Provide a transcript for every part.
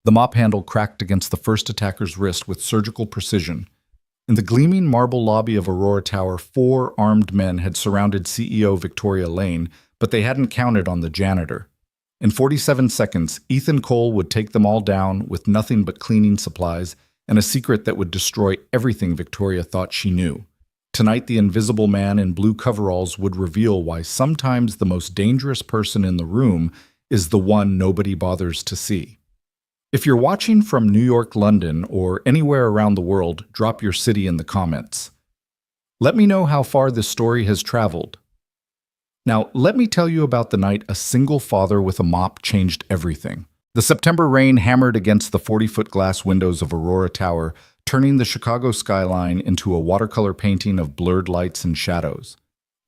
The mop handle cracked against the first attacker's wrist with surgical precision. In the gleaming marble lobby of Aurora Tower, 4 armed men had surrounded CEO Victoria Lane, but they hadn't counted on the janitor. In 47 seconds, Ethan Cole would take them all down with nothing but cleaning supplies and a secret that would destroy everything Victoria thought she knew. Tonight, the invisible man in blue coveralls would reveal why sometimes the most dangerous person in the room is the one nobody bothers to see. If you're watching from New York, London, or anywhere around the world, drop your city in the comments. Let me know how far this story has traveled. Now, let me tell you about the night a single father with a mop changed everything. The September rain hammered against the 40-foot glass windows of Aurora Tower, turning the Chicago skyline into a watercolor painting of blurred lights and shadows.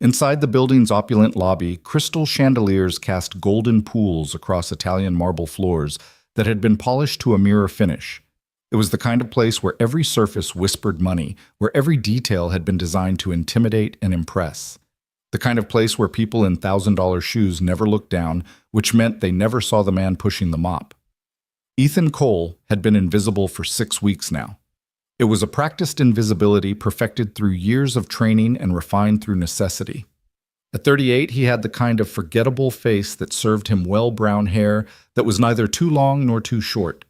Inside the building's opulent lobby, crystal chandeliers cast golden pools across Italian marble floors that had been polished to a mirror finish. It was the kind of place where every surface whispered money, where every detail had been designed to intimidate and impress. The kind of place where people in $1,000 shoes never looked down, which meant they never saw the man pushing the mop. Ethan Cole had been invisible for 6 weeks now. It was a practiced invisibility perfected through years of training and refined through necessity. At 38, he had the kind of forgettable face that served him well, brown hair that was neither too long nor too short,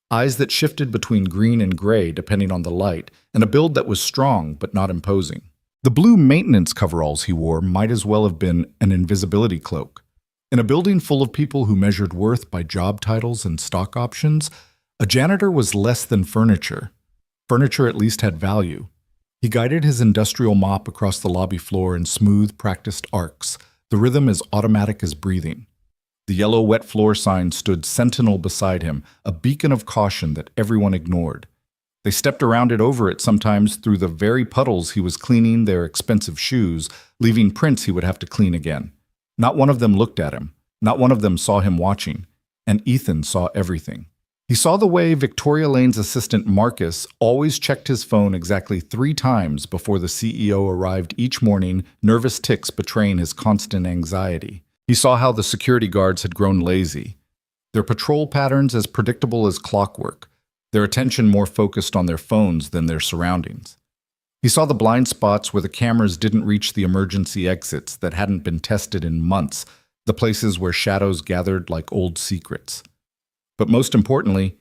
eyes that shifted between green and gray depending on the light, and a build that was strong but not imposing. The blue maintenance coveralls he wore might as well have been an invisibility cloak. In a building full of people who measured worth by job titles and stock options, a janitor was less than furniture. Furniture at least had value. He guided his industrial mop across the lobby floor in smooth, practiced arcs, the rhythm as automatic as breathing. The yellow wet floor sign stood sentinel beside him, a beacon of caution that everyone ignored. They stepped around it over it sometimes through the very puddles he was cleaning their expensive shoes, leaving prints he would have to clean again. Not one of them looked at him. Not one of them saw him watching. And Ethan saw everything. He saw the way Victoria Lane's assistant Marcus always checked his phone exactly 3 times before the CEO arrived each morning, nervous tics betraying his constant anxiety. He saw how the security guards had grown lazy, their patrol patterns as predictable as clockwork, their attention more focused on their phones than their surroundings. He saw the blind spots where the cameras didn't reach the emergency exits that hadn't been tested in months, the places where shadows gathered like old secrets. But most importantly,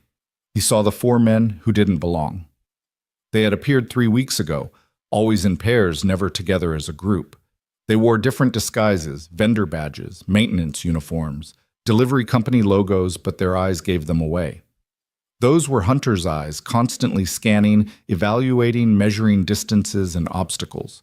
he saw the 4 men who didn't belong. They had appeared 3 weeks ago, always in pairs, never together as a group. They wore different disguises, vendor badges, maintenance uniforms, delivery company logos, but their eyes gave them away. Those were hunters' eyes, constantly scanning, evaluating, measuring distances and obstacles.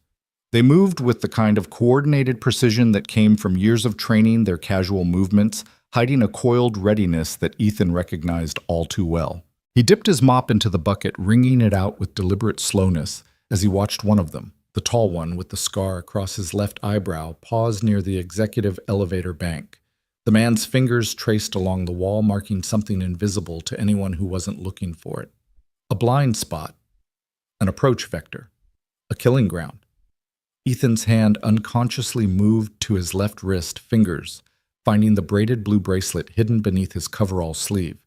They moved with the kind of coordinated precision that came from years of training their casual movements, hiding a coiled readiness that Ethan recognized all too well. He dipped his mop into the bucket, wringing it out with deliberate slowness as he watched one of them, the tall one with the scar across his left eyebrow, pause near the executive elevator bank. The man's fingers traced along the wall, marking something invisible to anyone who wasn't looking for it. A blind spot, an approach vector, a killing ground. Ethan's hand unconsciously moved to his left wrist, fingers, finding the braided blue bracelet hidden beneath his coverall sleeve.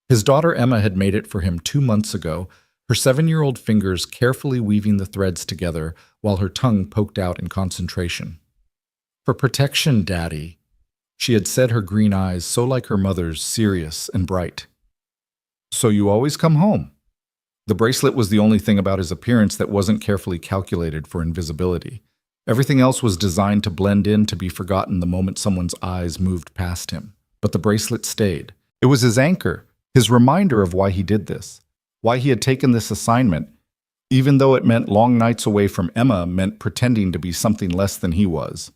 His daughter Emma had made it for him 2 months ago, her 7-year-old fingers carefully weaving the threads together while her tongue poked out in concentration. "For protection, Daddy," she had said, her green eyes so like her mother's, serious and bright. "So you always come home?" The bracelet was the only thing about his appearance that wasn't carefully calculated for invisibility. Everything else was designed to blend in, to be forgotten the moment someone's eyes moved past him. But the bracelet stayed. It was his anchor, his reminder of why he did this, why he had taken this assignment, even though it meant long nights away from Emma, meant pretending to be something less than he was.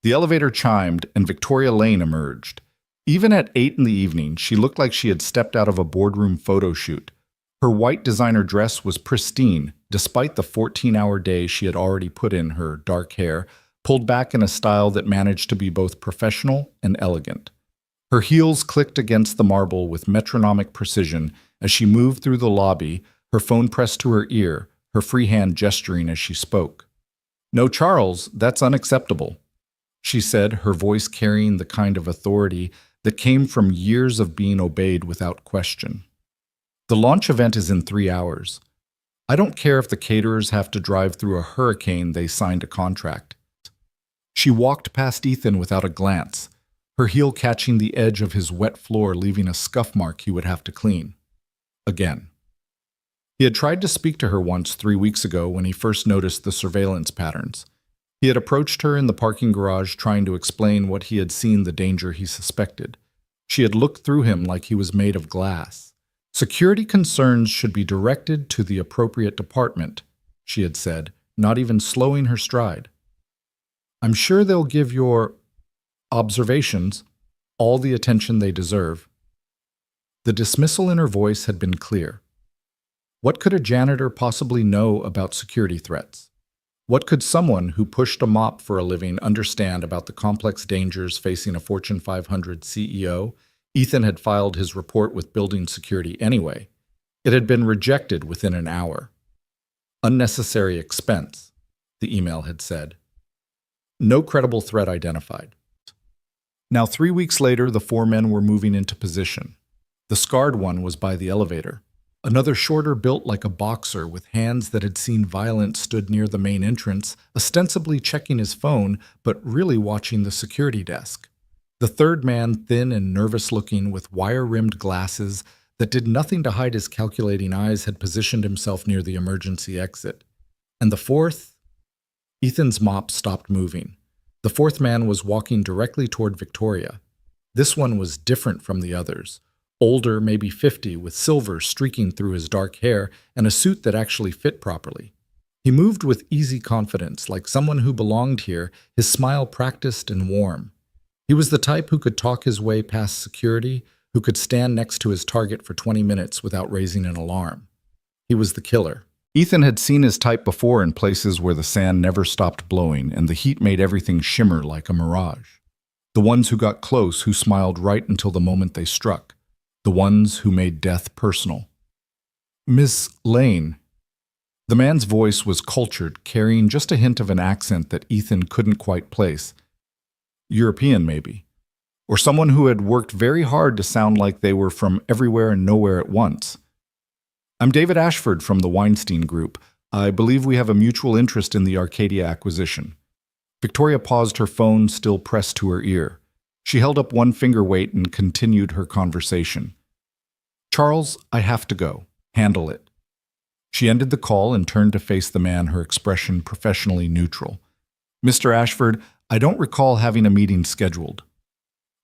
The elevator chimed, and Victoria Lane emerged. Even at 8 in the evening, she looked like she had stepped out of a boardroom photo shoot. Her white designer dress was pristine, despite the 14-hour day she had already put in. Her dark hair, pulled back in a style that managed to be both professional and elegant. Her heels clicked against the marble with metronomic precision as she moved through the lobby, her phone pressed to her ear, her free hand gesturing as she spoke. "No, Charles, that's unacceptable," she said, her voice carrying the kind of authority that came from years of being obeyed without question. The launch event is in 3 hours. I don't care if the caterers have to drive through a hurricane, they signed a contract. She walked past Ethan without a glance, her heel catching the edge of his wet floor, leaving a scuff mark he would have to clean. Again. He had tried to speak to her once 3 weeks ago when he first noticed the surveillance patterns. He had approached her in the parking garage trying to explain what he had seen, the danger he suspected. She had looked through him like he was made of glass. Security concerns should be directed to the appropriate department, she had said, not even slowing her stride. I'm sure they'll give your observations all the attention they deserve. The dismissal in her voice had been clear. What could a janitor possibly know about security threats? What could someone who pushed a mop for a living understand about the complex dangers facing a Fortune 500 CEO? Ethan had filed his report with building security anyway. It had been rejected within an hour. Unnecessary expense, the email had said. No credible threat identified. Now, 3 weeks later, the 4 men were moving into position. The scarred one was by the elevator. Another shorter, built like a boxer with hands that had seen violence, stood near the main entrance, ostensibly checking his phone, but really watching the security desk. The third man, thin and nervous-looking, with wire-rimmed glasses that did nothing to hide his calculating eyes, had positioned himself near the emergency exit. And the fourth? Ethan's mop stopped moving. The fourth man was walking directly toward Victoria. This one was different from the others. Older, maybe 50, with silver streaking through his dark hair and a suit that actually fit properly. He moved with easy confidence, like someone who belonged here, his smile practiced and warm. He was the type who could talk his way past security, who could stand next to his target for 20 minutes without raising an alarm. He was the killer. Ethan had seen his type before in places where the sand never stopped blowing and the heat made everything shimmer like a mirage. The ones who got close, who smiled right until the moment they struck. The ones who made death personal. Miss Lane. The man's voice was cultured, carrying just a hint of an accent that Ethan couldn't quite place. European, maybe. Or someone who had worked very hard to sound like they were from everywhere and nowhere at once. I'm David Ashford from the Weinstein Group. I believe we have a mutual interest in the Arcadia acquisition. Victoria paused, her phone still pressed to her ear. She held up one finger weight and continued her conversation. Charles, I have to go. Handle it. She ended the call and turned to face the man, her expression professionally neutral. Mr. Ashford, I don't recall having a meeting scheduled.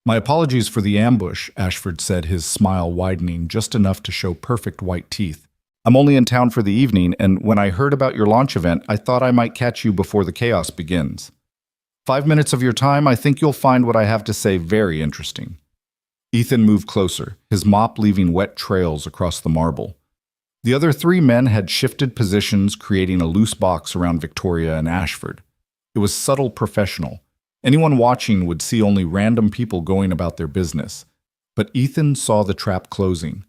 My apologies for the ambush, Ashford said, his smile widening just enough to show perfect white teeth. I'm only in town for the evening, and when I heard about your launch event, I thought I might catch you before the chaos begins. 5 minutes of your time, I think you'll find what I have to say very interesting. Ethan moved closer, his mop leaving wet trails across the marble. The other 3 men had shifted positions, creating a loose box around Victoria and Ashford. It was subtle, professional. Anyone watching would see only random people going about their business. But Ethan saw the trap closing.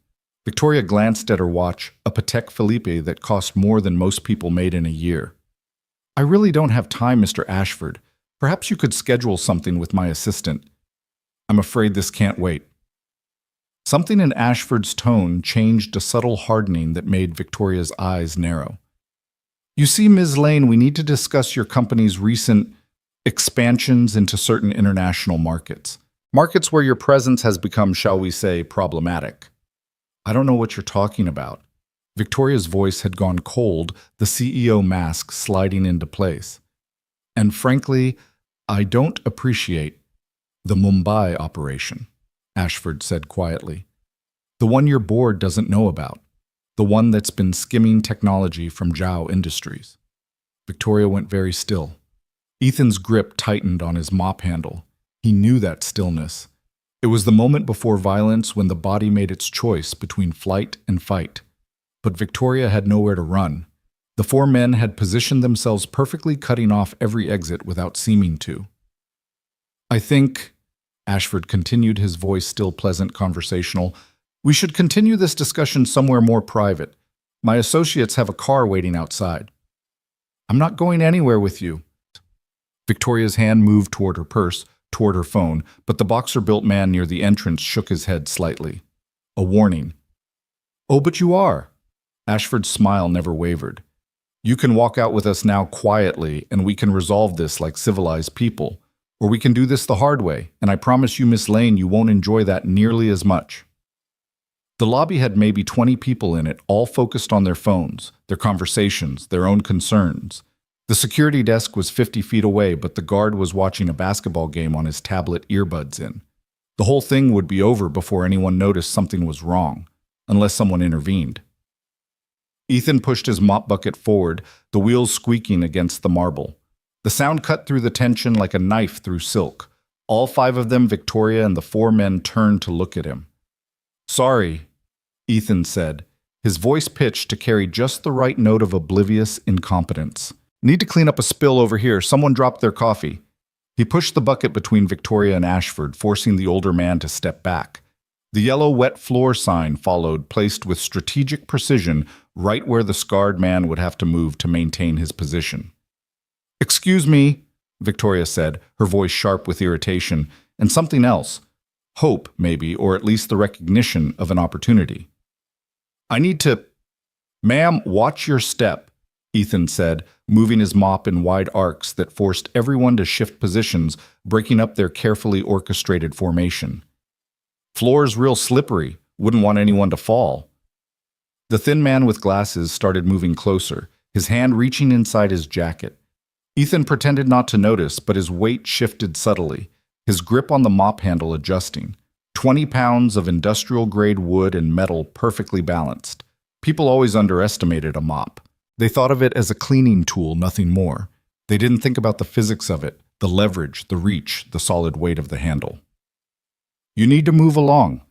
Victoria glanced at her watch, a Patek Philippe that cost more than most people made in a year. I really don't have time, Mr. Ashford. Perhaps you could schedule something with my assistant. I'm afraid this can't wait. Something in Ashford's tone changed, a subtle hardening that made Victoria's eyes narrow. You see, Ms. Lane, we need to discuss your company's recent expansions into certain international markets. Markets where your presence has become, shall we say, problematic. I don't know what you're talking about. Victoria's voice had gone cold, the CEO mask sliding into place. And frankly, I don't appreciate the Mumbai operation, Ashford said quietly. The one your board doesn't know about. The one that's been skimming technology from Zhao Industries. Victoria went very still. Ethan's grip tightened on his mop handle. He knew that stillness. It was the moment before violence when the body made its choice between flight and fight. But Victoria had nowhere to run. The 4 men had positioned themselves perfectly, cutting off every exit without seeming to. I think, Ashford continued, his voice still pleasant, conversational, we should continue this discussion somewhere more private. My associates have a car waiting outside. I'm not going anywhere with you. Victoria's hand moved toward her purse, toward her phone, but the boxer-built man near the entrance shook his head slightly. A warning. "Oh, but you are." Ashford's smile never wavered. "You can walk out with us now quietly, and we can resolve this like civilized people. Or we can do this the hard way, and I promise you, Miss Lane, you won't enjoy that nearly as much." The lobby had maybe 20 people in it, all focused on their phones, their conversations, their own concerns. The security desk was 50 feet away, but the guard was watching a basketball game on his tablet, earbuds in. The whole thing would be over before anyone noticed something was wrong, unless someone intervened. Ethan pushed his mop bucket forward, the wheels squeaking against the marble. The sound cut through the tension like a knife through silk. All 5 of them, Victoria and the 4 men, turned to look at him. "Sorry," Ethan said, his voice pitched to carry just the right note of oblivious incompetence. "Need to clean up a spill over here. Someone dropped their coffee." He pushed the bucket between Victoria and Ashford, forcing the older man to step back. The yellow wet floor sign followed, placed with strategic precision right where the scarred man would have to move to maintain his position. "Excuse me," Victoria said, her voice sharp with irritation, and something else. Hope, maybe, or at least the recognition of an opportunity. "I need to—" "Ma'am, watch your step," Ethan said, moving his mop in wide arcs that forced everyone to shift positions, breaking up their carefully orchestrated formation. "Floor's real slippery. Wouldn't want anyone to fall." The thin man with glasses started moving closer, his hand reaching inside his jacket. Ethan pretended not to notice, but his weight shifted subtly, his grip on the mop handle adjusting. 20 pounds of industrial-grade wood and metal perfectly balanced. People always underestimated a mop. They thought of it as a cleaning tool, nothing more. They didn't think about the physics of it, the leverage, the reach, the solid weight of the handle. "You need to move along,"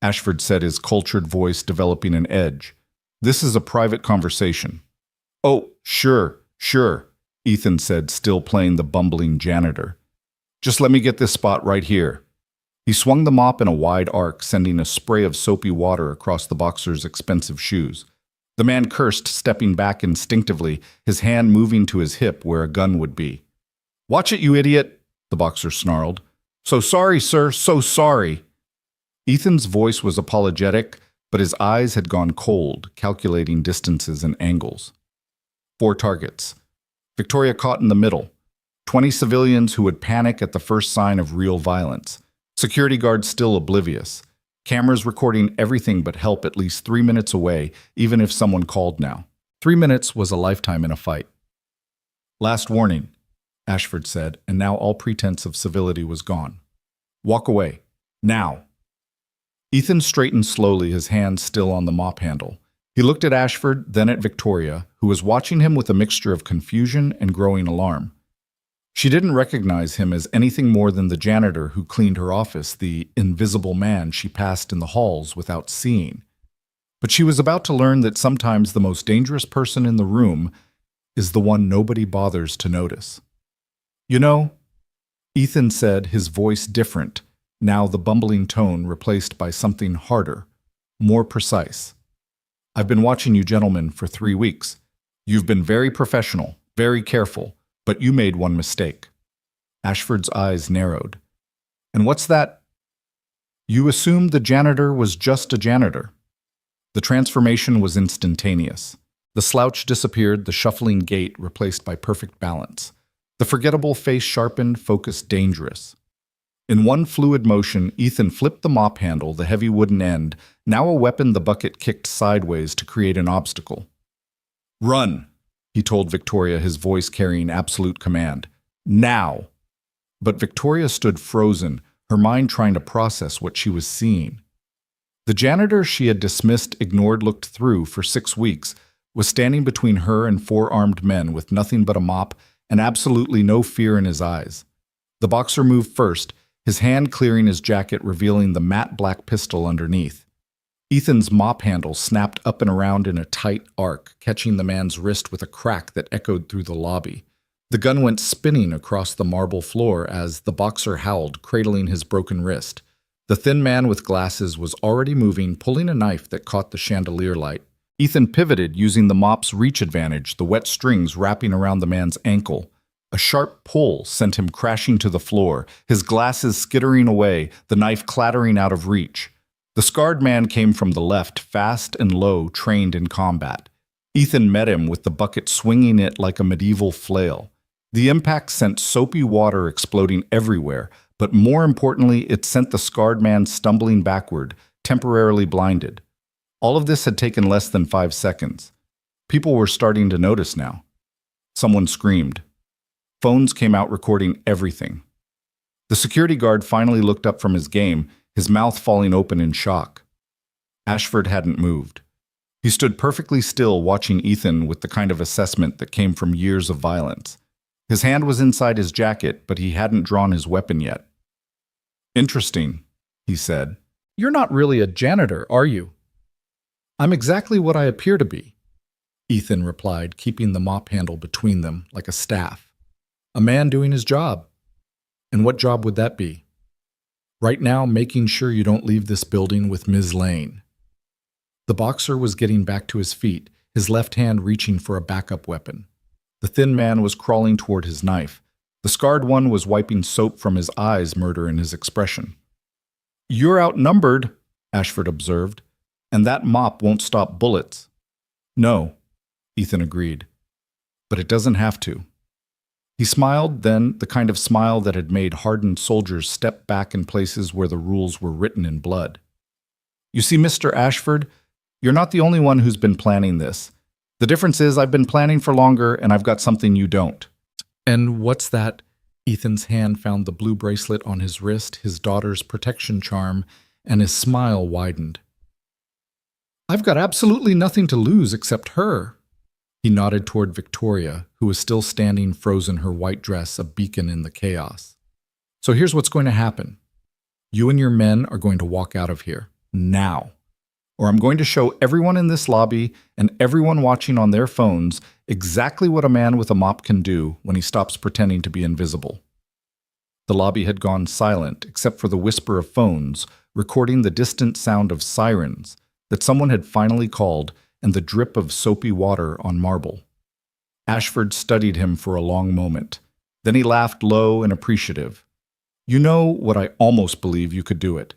Ashford said, his cultured voice developing an edge. "This is a private conversation." "Oh, sure, Ethan said, still playing the bumbling janitor. "Just let me get this spot right here." He swung the mop in a wide arc, sending a spray of soapy water across the boxer's expensive shoes. The man cursed, stepping back instinctively, his hand moving to his hip where a gun would be. "Watch it, you idiot," the boxer snarled. "So sorry, sir, so sorry." Ethan's voice was apologetic, but his eyes had gone cold, calculating distances and angles. 4 targets. Victoria caught in the middle. 20 civilians who would panic at the first sign of real violence. Security guards still oblivious. Cameras recording everything but help at least 3 minutes away, even if someone called now. 3 minutes was a lifetime in a fight. "Last warning," Ashford said, and now all pretense of civility was gone. "Walk away. Now." Ethan straightened slowly, his hands still on the mop handle. He looked at Ashford, then at Victoria, who was watching him with a mixture of confusion and growing alarm. She didn't recognize him as anything more than the janitor who cleaned her office, the invisible man she passed in the halls without seeing. But she was about to learn that sometimes the most dangerous person in the room is the one nobody bothers to notice. "You know," Ethan said, his voice different, now the bumbling tone replaced by something harder, more precise. "I've been watching you gentlemen for 3 weeks. You've been very professional, very careful. But you made one mistake." Ashford's eyes narrowed. "And what's that?" "You assumed the janitor was just a janitor." The transformation was instantaneous. The slouch disappeared, the shuffling gait replaced by perfect balance. The forgettable face sharpened, focused, dangerous. In one fluid motion, Ethan flipped the mop handle, the heavy wooden end, now a weapon the bucket kicked sideways to create an obstacle. "Run," he told Victoria, his voice carrying absolute command. "Now!" But Victoria stood frozen, her mind trying to process what she was seeing. The janitor she had dismissed, ignored, looked through for 6 weeks, was standing between her and 4 armed men with nothing but a mop and absolutely no fear in his eyes. The boxer moved first, his hand clearing his jacket, revealing the matte black pistol underneath. Ethan's mop handle snapped up and around in a tight arc, catching the man's wrist with a crack that echoed through the lobby. The gun went spinning across the marble floor as the boxer howled, cradling his broken wrist. The thin man with glasses was already moving, pulling a knife that caught the chandelier light. Ethan pivoted, using the mop's reach advantage, the wet strings wrapping around the man's ankle. A sharp pull sent him crashing to the floor, his glasses skittering away, the knife clattering out of reach. The scarred man came from the left, fast and low, trained in combat. Ethan met him with the bucket swinging it like a medieval flail. The impact sent soapy water exploding everywhere, but more importantly, it sent the scarred man stumbling backward, temporarily blinded. All of this had taken less than 5 seconds. People were starting to notice now. Someone screamed. Phones came out recording everything. The security guard finally looked up from his game, his mouth falling open in shock. Ashford hadn't moved. He stood perfectly still, watching Ethan with the kind of assessment that came from years of violence. His hand was inside his jacket, but he hadn't drawn his weapon yet. "Interesting," he said. "You're not really a janitor, are you?" "I'm exactly what I appear to be," Ethan replied, keeping the mop handle between them like a staff. "A man doing his job." "And what job would that be?" "Right now, making sure you don't leave this building with Ms. Lane." The boxer was getting back to his feet, his left hand reaching for a backup weapon. The thin man was crawling toward his knife. The scarred one was wiping soap from his eyes, murder in his expression. "You're outnumbered," Ashford observed, "and that mop won't stop bullets." "No," Ethan agreed, "but it doesn't have to." He smiled, then the kind of smile that had made hardened soldiers step back in places where the rules were written in blood. "You see, Mr. Ashford, you're not the only one who's been planning this. The difference is I've been planning for longer and I've got something you don't." "And what's that?" Ethan's hand found the blue bracelet on his wrist, his daughter's protection charm, and his smile widened. "I've got absolutely nothing to lose except her." He nodded toward Victoria, who was still standing frozen, her white dress a beacon in the chaos. "So here's what's going to happen. You and your men are going to walk out of here, now. Or I'm going to show everyone in this lobby and everyone watching on their phones exactly what a man with a mop can do when he stops pretending to be invisible." The lobby had gone silent except for the whisper of phones, recording the distant sound of sirens that someone had finally called and the drip of soapy water on marble. Ashford studied him for a long moment. Then he laughed low and appreciative. "You know what, I almost believe you could do it.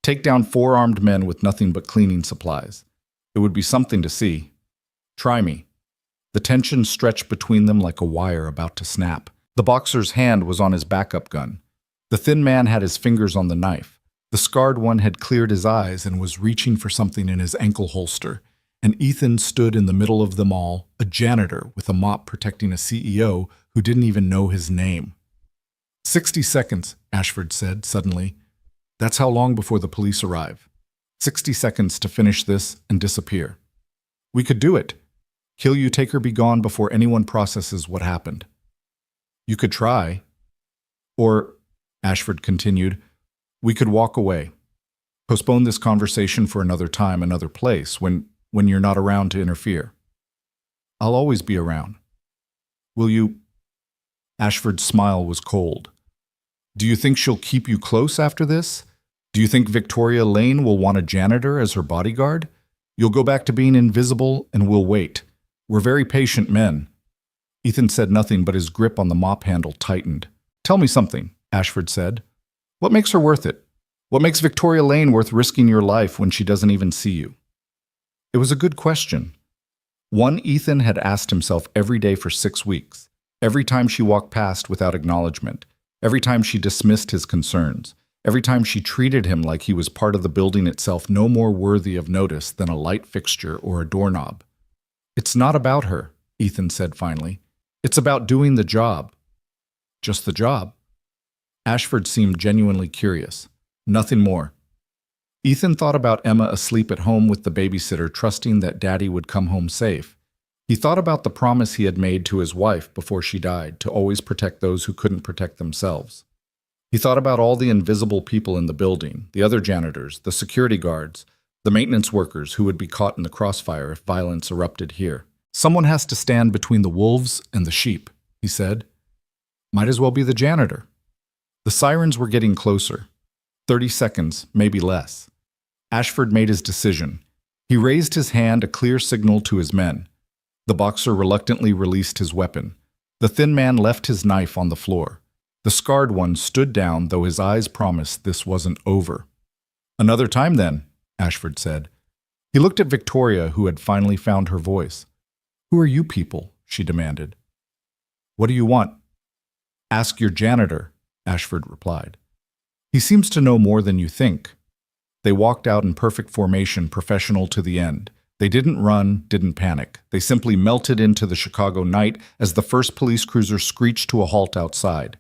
Take down 4 armed men with nothing but cleaning supplies. It would be something to see. Try me." The tension stretched between them like a wire about to snap. The boxer's hand was on his backup gun. The thin man had his fingers on the knife. The scarred one had cleared his eyes and was reaching for something in his ankle holster. And Ethan stood in the middle of them all, a janitor with a mop protecting a CEO who didn't even know his name. 60 seconds, Ashford said suddenly. "That's how long before the police arrive. 60 seconds to finish this and disappear. We could do it. Kill you, take her, be gone before anyone processes what happened. You could try. Or," Ashford continued, "we could walk away. Postpone this conversation for another time, another place, when you're not around to interfere. I'll always be around. Will you?" Ashford's smile was cold. "Do you think she'll keep you close after this? Do you think Victoria Lane will want a janitor as her bodyguard? You'll go back to being invisible and we'll wait. We're very patient men." Ethan said nothing, but his grip on the mop handle tightened. "Tell me something," Ashford said. "What makes her worth it? What makes Victoria Lane worth risking your life when she doesn't even see you?" It was a good question. One Ethan had asked himself every day for 6 weeks, every time she walked past without acknowledgement, every time she dismissed his concerns, every time she treated him like he was part of the building itself, no more worthy of notice than a light fixture or a doorknob. "It's not about her," Ethan said finally. "It's about doing the job." "Just the job?" Ashford seemed genuinely curious. "Nothing more." Ethan thought about Emma asleep at home with the babysitter, trusting that Daddy would come home safe. He thought about the promise he had made to his wife before she died, to always protect those who couldn't protect themselves. He thought about all the invisible people in the building, the other janitors, the security guards, the maintenance workers who would be caught in the crossfire if violence erupted here. "Someone has to stand between the wolves and the sheep," he said. "Might as well be the janitor." The sirens were getting closer. 30 seconds, maybe less. Ashford made his decision. He raised his hand, a clear signal to his men. The boxer reluctantly released his weapon. The thin man left his knife on the floor. The scarred one stood down, though his eyes promised this wasn't over. "Another time, then," Ashford said. He looked at Victoria, who had finally found her voice. "Who are you people?" she demanded. "What do you want?" "Ask your janitor," Ashford replied. "He seems to know more than you think." They walked out in perfect formation, professional to the end. They didn't run, didn't panic. They simply melted into the Chicago night as the first police cruiser screeched to a halt outside.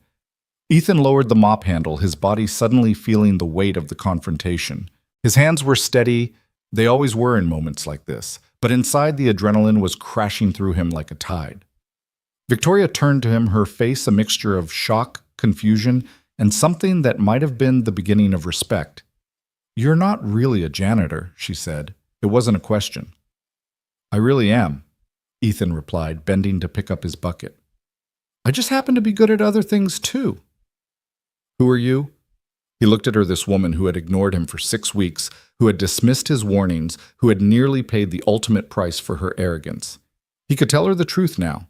Ethan lowered the mop handle, his body suddenly feeling the weight of the confrontation. His hands were steady. They always were in moments like this. But inside, the adrenaline was crashing through him like a tide. Victoria turned to him, her face a mixture of shock, confusion, and something that might have been the beginning of respect. "You're not really a janitor," she said. It wasn't a question. "I really am," Ethan replied, bending to pick up his bucket. "I just happen to be good at other things, too." "Who are you?" He looked at her, this woman who had ignored him for 6 weeks, who had dismissed his warnings, who had nearly paid the ultimate price for her arrogance. He could tell her the truth now.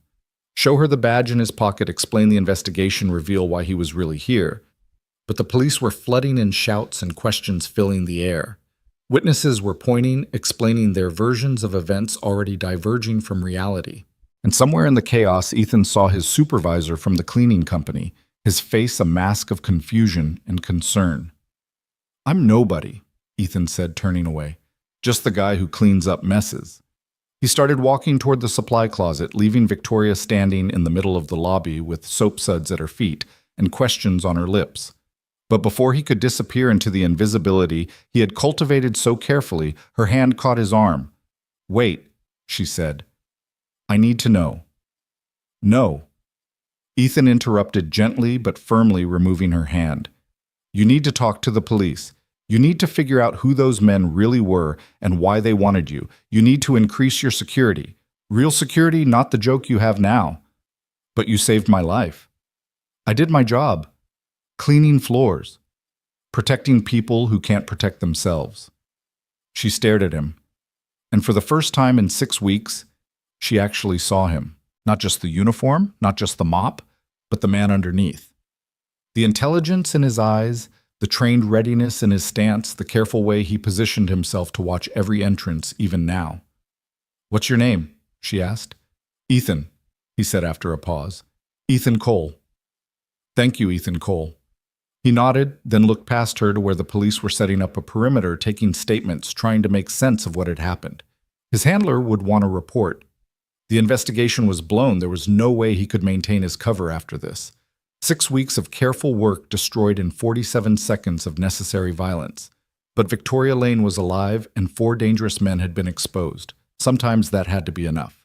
Show her the badge in his pocket, explain the investigation, reveal why he was really here. But the police were flooding in shouts and questions filling the air. Witnesses were pointing, explaining their versions of events already diverging from reality. And somewhere in the chaos, Ethan saw his supervisor from the cleaning company, his face a mask of confusion and concern. "I'm nobody," Ethan said, turning away. "Just the guy who cleans up messes." He started walking toward the supply closet, leaving Victoria standing in the middle of the lobby with soap suds at her feet and questions on her lips. But before he could disappear into the invisibility he had cultivated so carefully, her hand caught his arm. "Wait," she said. "I need to know." "No." Ethan interrupted, gently but firmly removing her hand. "You need to talk to the police. You need to figure out who those men really were and why they wanted you. You need to increase your security. Real security, not the joke you have now. But you saved my life. I did my job. Cleaning floors. Protecting people who can't protect themselves." She stared at him. And for the first time in 6 weeks, she actually saw him. Not just the uniform, not just the mop, but the man underneath. The intelligence in his eyes, the trained readiness in his stance, the careful way he positioned himself to watch every entrance, even now. "What's your name?" she asked. "Ethan," he said after a pause. "Ethan Cole." "Thank you, Ethan Cole." He nodded, then looked past her to where the police were setting up a perimeter, taking statements, trying to make sense of what had happened. His handler would want a report. The investigation was blown. There was no way he could maintain his cover after this. 6 weeks of careful work destroyed in 47 seconds of necessary violence. But Victoria Lane was alive, and 4 dangerous men had been exposed. Sometimes that had to be enough.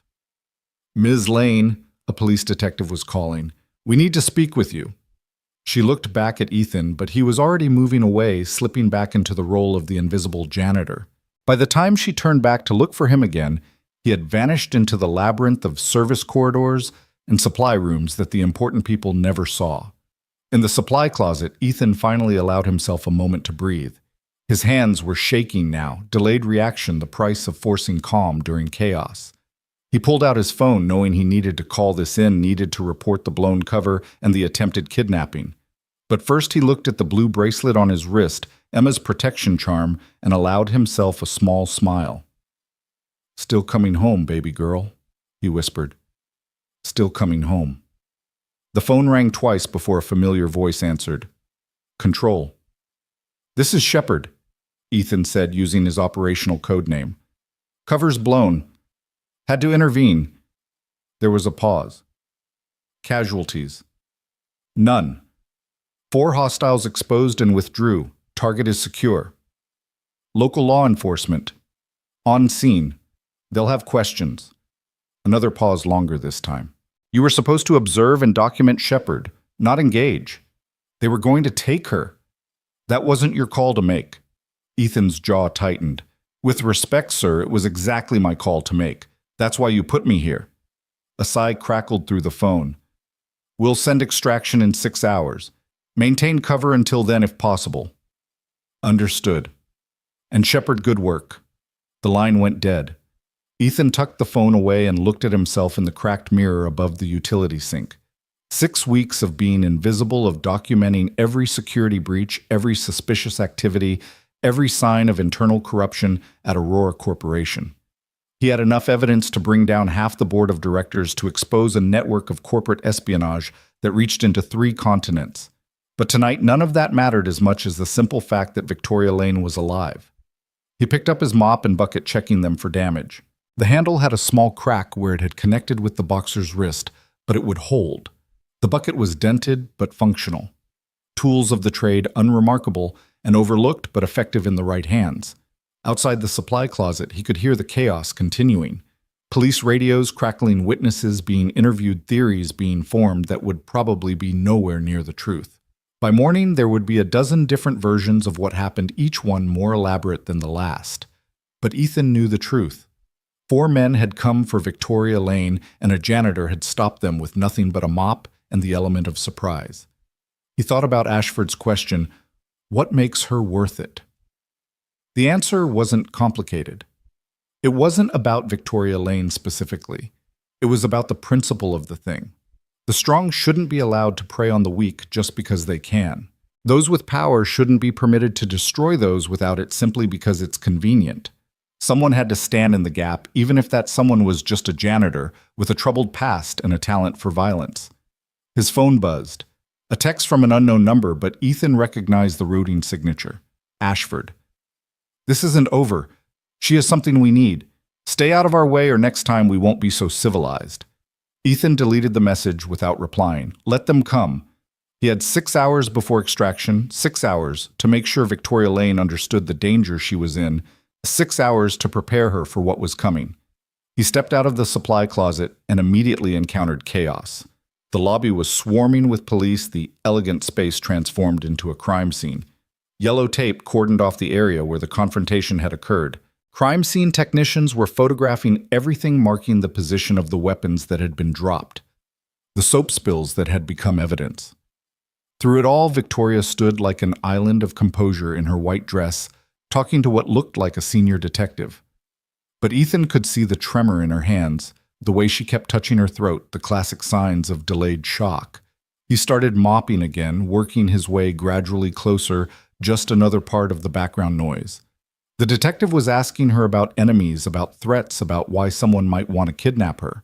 "Ms. Lane," a police detective was calling, "we need to speak with you." She looked back at Ethan, but he was already moving away, slipping back into the role of the invisible janitor. By the time she turned back to look for him again, he had vanished into the labyrinth of service corridors and supply rooms that the important people never saw. In the supply closet, Ethan finally allowed himself a moment to breathe. His hands were shaking now, delayed reaction, the price of forcing calm during chaos. He pulled out his phone, knowing he needed to call this in, needed to report the blown cover and the attempted kidnapping. But first he looked at the blue bracelet on his wrist, Emma's protection charm, and allowed himself a small smile. "Still coming home, baby girl," he whispered. "Still coming home." The phone rang twice before a familiar voice answered. "Control." "This is Shepard," Ethan said, using his operational code name. "Cover's blown. Had to intervene." There was a pause. "Casualties?" "None. 4 hostiles exposed and withdrew. Target is secure." "Local law enforcement?" "On scene. They'll have questions." Another pause, longer this time. "You were supposed to observe and document Shepard, not engage. They were going to take her. That wasn't your call to make." Ethan's jaw tightened. "With respect, sir, it was exactly my call to make. That's why you put me here." A sigh crackled through the phone. "We'll send extraction in 6 hours. Maintain cover until then if possible." "Understood." "And Shepard, good work." The line went dead. Ethan tucked the phone away and looked at himself in the cracked mirror above the utility sink. 6 weeks of being invisible, of documenting every security breach, every suspicious activity, every sign of internal corruption at Aurora Corporation. He had enough evidence to bring down half the board of directors, to expose a network of corporate espionage that reached into 3 continents. But tonight, none of that mattered as much as the simple fact that Victoria Lane was alive. He picked up his mop and bucket, checking them for damage. The handle had a small crack where it had connected with the boxer's wrist, but it would hold. The bucket was dented but functional. Tools of the trade unremarkable and overlooked but effective in the right hands. Outside the supply closet, he could hear the chaos continuing. Police radios crackling, witnesses being interviewed, theories being formed that would probably be nowhere near the truth. By morning, there would be a dozen different versions of what happened, each one more elaborate than the last. But Ethan knew the truth. 4 men had come for Victoria Lane, and a janitor had stopped them with nothing but a mop and the element of surprise. He thought about Ashford's question, what makes her worth it? The answer wasn't complicated. It wasn't about Victoria Lane specifically. It was about the principle of the thing. The strong shouldn't be allowed to prey on the weak just because they can. Those with power shouldn't be permitted to destroy those without it simply because it's convenient. Someone had to stand in the gap, even if that someone was just a janitor with a troubled past and a talent for violence. His phone buzzed. A text from an unknown number, but Ethan recognized the routing signature. Ashford. This isn't over. She has something we need. Stay out of our way, or next time we won't be so civilized. Ethan deleted the message without replying. Let them come. He had 6 hours before extraction, 6 hours to make sure Victoria Lane understood the danger she was in, 6 hours to prepare her for what was coming. He stepped out of the supply closet and immediately encountered chaos. The lobby was swarming with police, the elegant space transformed into a crime scene. Yellow tape cordoned off the area where the confrontation had occurred. Crime scene technicians were photographing everything marking the position of the weapons that had been dropped, the soap spills that had become evidence. Through it all, Victoria stood like an island of composure in her white dress, talking to what looked like a senior detective. But Ethan could see the tremor in her hands, the way she kept touching her throat, the classic signs of delayed shock. He started mopping again, working his way gradually closer, just another part of the background noise. The detective was asking her about enemies, about threats, about why someone might want to kidnap her.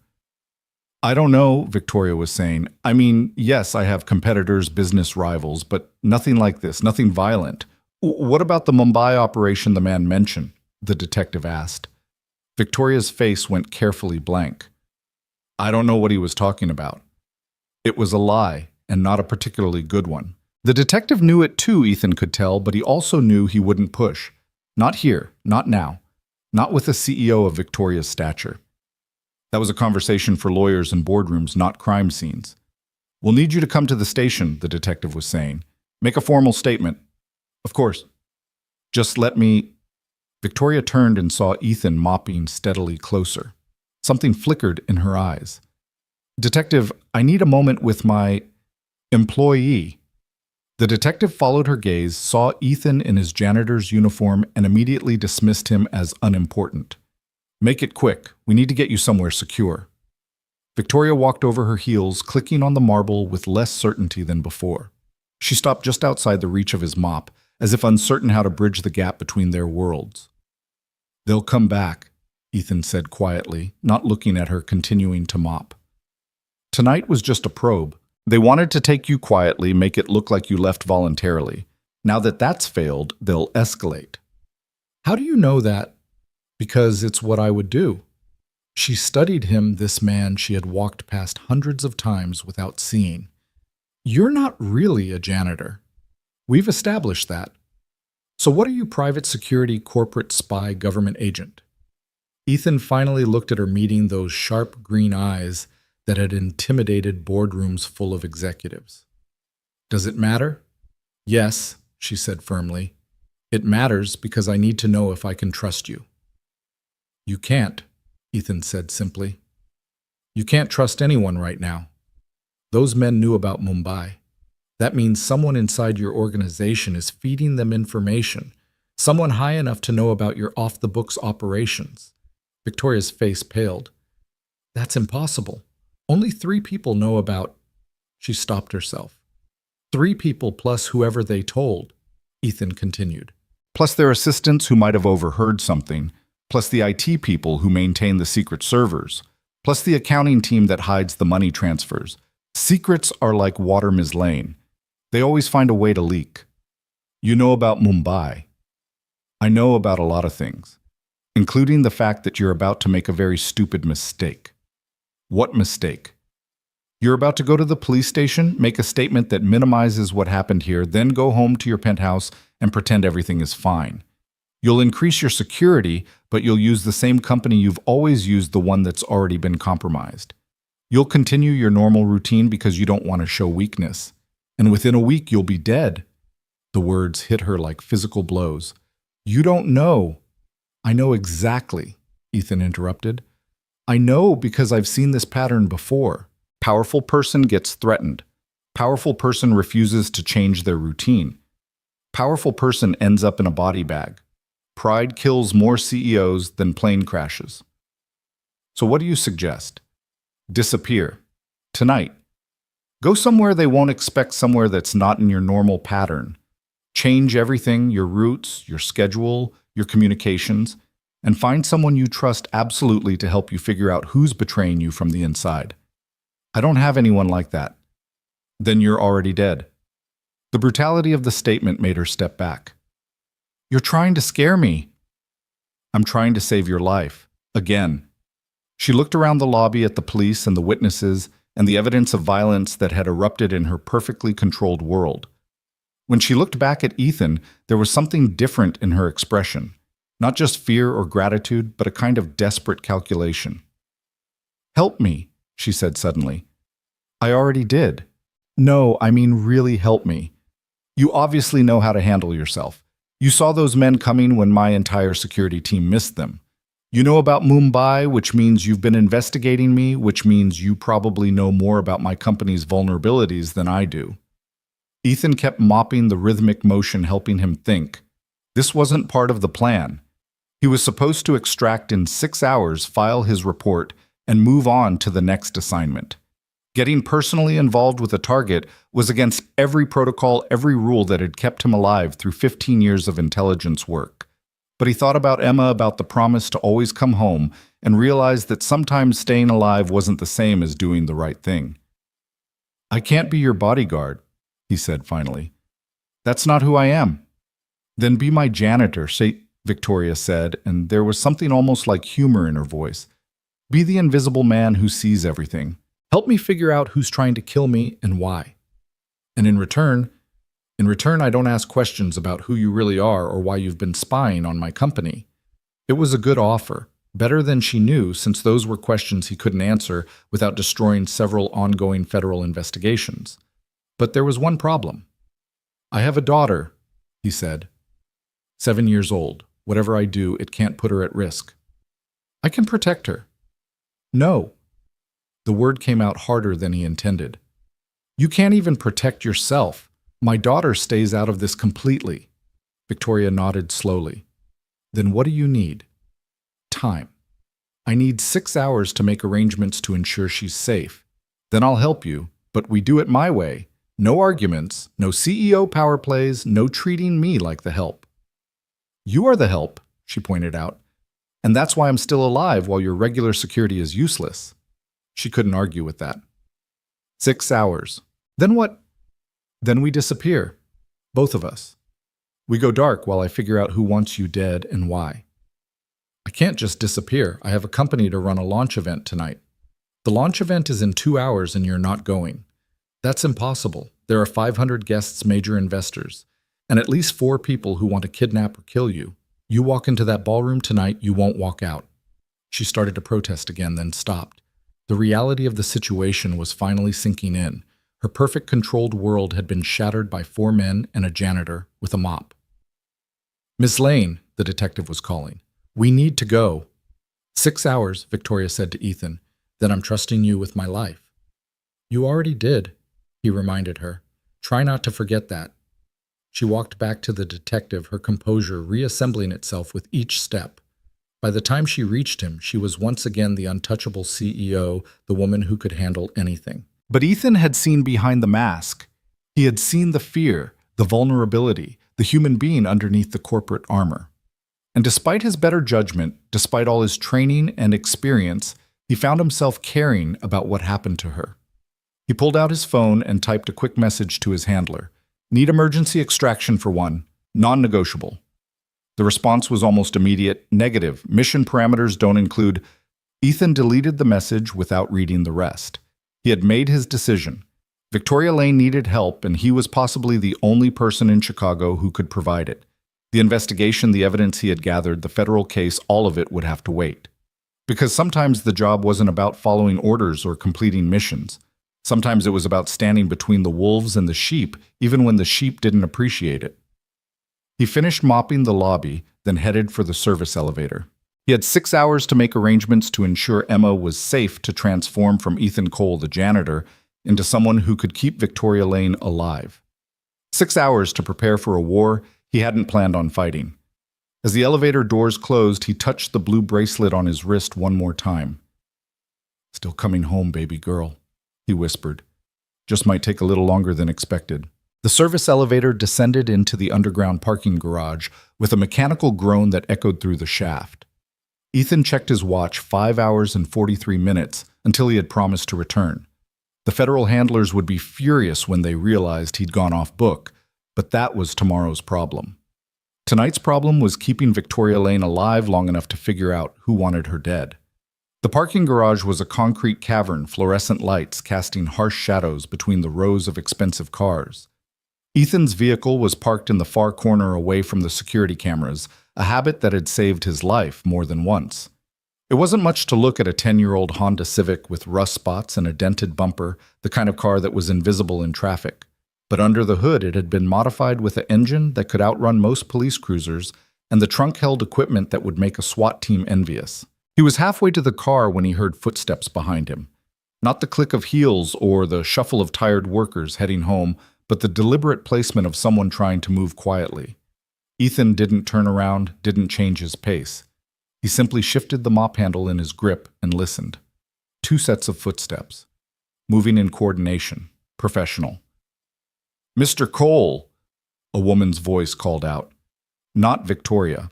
I don't know, Victoria was saying. I mean, yes, I have competitors, business rivals, but nothing like this, nothing violent. What about the Mumbai operation the man mentioned? The detective asked. Victoria's face went carefully blank. I don't know what he was talking about. It was a lie, and not a particularly good one. The detective knew it too, Ethan could tell, but he also knew he wouldn't push. Not here, not now, not with a CEO of Victoria's stature. That was a conversation for lawyers and boardrooms, not crime scenes. We'll need you to come to the station, the detective was saying. Make a formal statement. Of course. Just let me... Victoria turned and saw Ethan mopping steadily closer. Something flickered in her eyes. Detective, I need a moment with my employee. The detective followed her gaze, saw Ethan in his janitor's uniform, and immediately dismissed him as unimportant. Make it quick. We need to get you somewhere secure. Victoria walked over her heels, clicking on the marble with less certainty than before. She stopped just outside the reach of his mop, as if uncertain how to bridge the gap between their worlds. They'll come back, Ethan said quietly, not looking at her, continuing to mop. Tonight was just a probe. They wanted to take you quietly, make it look like you left voluntarily. Now that that's failed, they'll escalate. How do you know that? Because it's what I would do. She studied him, this man she had walked past hundreds of times without seeing. You're not really a janitor. We've established that. So what are you, private security, corporate spy, government agent? Ethan finally looked at her, meeting those sharp green eyes that had intimidated boardrooms full of executives. Does it matter? Yes, she said firmly. It matters because I need to know if I can trust you. You can't, Ethan said simply. You can't trust anyone right now. Those men knew about Mumbai. That means someone inside your organization is feeding them information, someone high enough to know about your off-the-books operations. Victoria's face paled. That's impossible. Only 3 people know about... She stopped herself. 3 people plus whoever they told, Ethan continued. Plus their assistants who might have overheard something, plus the IT people who maintain the secret servers, plus the accounting team that hides the money transfers. Secrets are like water, Ms. Lane. They always find a way to leak. You know about Mumbai. I know about a lot of things, including the fact that you're about to make a very stupid mistake. What mistake? You're about to go to the police station, make a statement that minimizes what happened here, then go home to your penthouse and pretend everything is fine. You'll increase your security, but you'll use the same company you've always used, the one that's already been compromised. You'll continue your normal routine because you don't want to show weakness. And within a week, you'll be dead. The words hit her like physical blows. You don't know. I know exactly, Ethan interrupted. I know because I've seen this pattern before. Powerful person gets threatened. Powerful person refuses to change their routine. Powerful person ends up in a body bag. Pride kills more CEOs than plane crashes. So what do you suggest? Disappear. Tonight. Go somewhere they won't expect, somewhere that's not in your normal pattern. Change everything, your routes, your schedule, your communications, and find someone you trust absolutely to help you figure out who's betraying you from the inside. I don't have anyone like that. Then you're already dead. The brutality of the statement made her step back. You're trying to scare me. I'm trying to save your life. Again. She looked around the lobby at the police and the witnesses and the evidence of violence that had erupted in her perfectly controlled world. When she looked back at Ethan, there was something different in her expression. Not just fear or gratitude, but a kind of desperate calculation. Help me, she said suddenly. I already did. No, I mean really help me. You obviously know how to handle yourself. You saw those men coming when my entire security team missed them. You know about Mumbai, which means you've been investigating me, which means you probably know more about my company's vulnerabilities than I do. Ethan kept mopping the rhythmic motion, helping him think. This wasn't part of the plan. He was supposed to extract in 6 hours, file his report, and move on to the next assignment. Getting personally involved with a target was against every protocol, every rule that had kept him alive through 15 years of intelligence work. But he thought about Emma, about the promise to always come home, and realized that sometimes staying alive wasn't the same as doing the right thing. I can't be your bodyguard, he said finally. That's not who I am. Then be my janitor, Victoria said, and there was something almost like humor in her voice. Be the invisible man who sees everything. Help me figure out who's trying to kill me and why. And in return, I don't ask questions about who you really are or why you've been spying on my company. It was a good offer, better than she knew, since those were questions he couldn't answer without destroying several ongoing federal investigations. But there was one problem. I have a daughter, he said. 7 years old. Whatever I do, it can't put her at risk. I can protect her. No. The word came out harder than he intended. You can't even protect yourself. My daughter stays out of this completely. Victoria nodded slowly. Then what do you need? Time. I need 6 hours to make arrangements to ensure she's safe. Then I'll help you, but we do it my way. No arguments, no CEO power plays, no treating me like the help. You are the help, she pointed out, and that's why I'm still alive while your regular security is useless. She couldn't argue with that. 6 hours. Then what? Then we disappear. Both of us. We go dark while I figure out who wants you dead and why. I can't just disappear. I have a company to run a launch event tonight. The launch event is in 2 hours and you're not going. That's impossible. There are 500 guests, major investors, and at least 4 people who want to kidnap or kill you. You walk into that ballroom tonight, you won't walk out. She started to protest again, then stopped. The reality of the situation was finally sinking in. Her perfect controlled world had been shattered by 4 men and a janitor with a mop. Miss Lane, the detective was calling. We need to go. 6 hours, Victoria said to Ethan. Then I'm trusting you with my life. You already did, he reminded her. Try not to forget that. She walked back to the detective, her composure reassembling itself with each step. By the time she reached him, she was once again the untouchable CEO, the woman who could handle anything. But Ethan had seen behind the mask. He had seen the fear, the vulnerability, the human being underneath the corporate armor. And despite his better judgment, despite all his training and experience, he found himself caring about what happened to her. He pulled out his phone and typed a quick message to his handler. "Need emergency extraction for one. Non-negotiable." The response was almost immediate. "Negative. Mission parameters don't include." Ethan deleted the message without reading the rest. He had made his decision. Victoria Lane needed help, and he was possibly the only person in Chicago who could provide it. The investigation, the evidence he had gathered, the federal case, all of it would have to wait. Because sometimes the job wasn't about following orders or completing missions. Sometimes it was about standing between the wolves and the sheep, even when the sheep didn't appreciate it. He finished mopping the lobby, then headed for the service elevator. He had 6 hours to make arrangements to ensure Emma was safe to transform from Ethan Cole, the janitor, into someone who could keep Victoria Lane alive. 6 hours to prepare for a war he hadn't planned on fighting. As the elevator doors closed, he touched the blue bracelet on his wrist one more time. "Still coming home, baby girl," he whispered. "Just might take a little longer than expected." The service elevator descended into the underground parking garage with a mechanical groan that echoed through the shaft. Ethan checked his watch. 5 hours and 43 minutes until he had promised to return. The federal handlers would be furious when they realized he'd gone off book, but that was tomorrow's problem. Tonight's problem was keeping Victoria Lane alive long enough to figure out who wanted her dead. The parking garage was a concrete cavern, fluorescent lights casting harsh shadows between the rows of expensive cars. Ethan's vehicle was parked in the far corner away from the security cameras, a habit that had saved his life more than once. It wasn't much to look at a 10-year-old Honda Civic with rust spots and a dented bumper, the kind of car that was invisible in traffic. But under the hood, it had been modified with an engine that could outrun most police cruisers, and the trunk held equipment that would make a SWAT team envious. He was halfway to the car when he heard footsteps behind him. Not the click of heels or the shuffle of tired workers heading home, but the deliberate placement of someone trying to move quietly. Ethan didn't turn around, didn't change his pace. He simply shifted the mop handle in his grip and listened. 2 sets of footsteps, moving in coordination, professional. "Mr. Cole," a woman's voice called out. Not Victoria.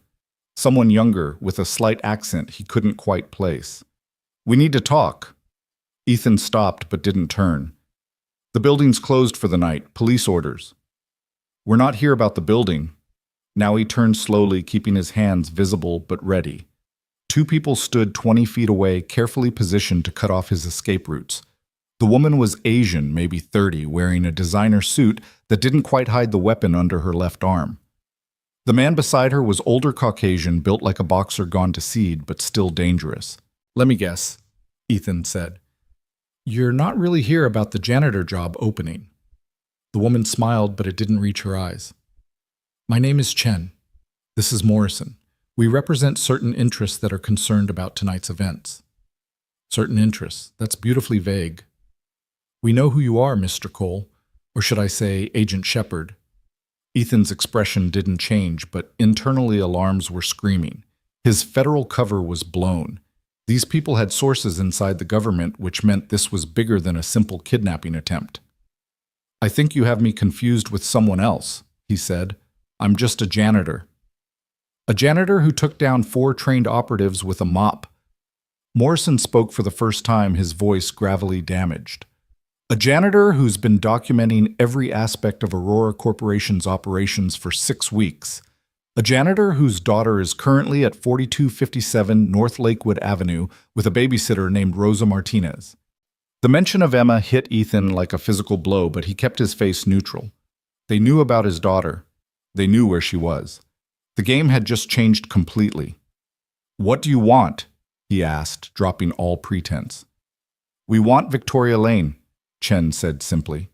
Someone younger, with a slight accent he couldn't quite place. "We need to talk." Ethan stopped but didn't turn. "The building's closed for the night. Police orders." "We're not here about the building." Now he turned slowly, keeping his hands visible but ready. 2 people stood 20 feet away, carefully positioned to cut off his escape routes. The woman was Asian, maybe 30, wearing a designer suit that didn't quite hide the weapon under her left arm. The man beside her was older Caucasian, built like a boxer gone to seed, but still dangerous. "Let me guess," Ethan said. "You're not really here about the janitor job opening." The woman smiled, but it didn't reach her eyes. "My name is Chen. This is Morrison. We represent certain interests that are concerned about tonight's events." "Certain interests? That's beautifully vague." "We know who you are, Mr. Cole, or should I say Agent Shepard." Ethan's expression didn't change, but internally alarms were screaming. His federal cover was blown. These people had sources inside the government, which meant this was bigger than a simple kidnapping attempt. "I think you have me confused with someone else," he said. "I'm just a janitor." "A janitor who took down 4 trained operatives with a mop." Morrison spoke for the first time, his voice gravely damaged. "A janitor who's been documenting every aspect of Aurora Corporation's operations for 6 weeks. A janitor whose daughter is currently at 4257 North Lakewood Avenue with a babysitter named Rosa Martinez." The mention of Emma hit Ethan like a physical blow, but he kept his face neutral. They knew about his daughter. They knew where she was. The game had just changed completely. "What do you want?" he asked, dropping all pretense. "We want Victoria Lane," Chen said simply.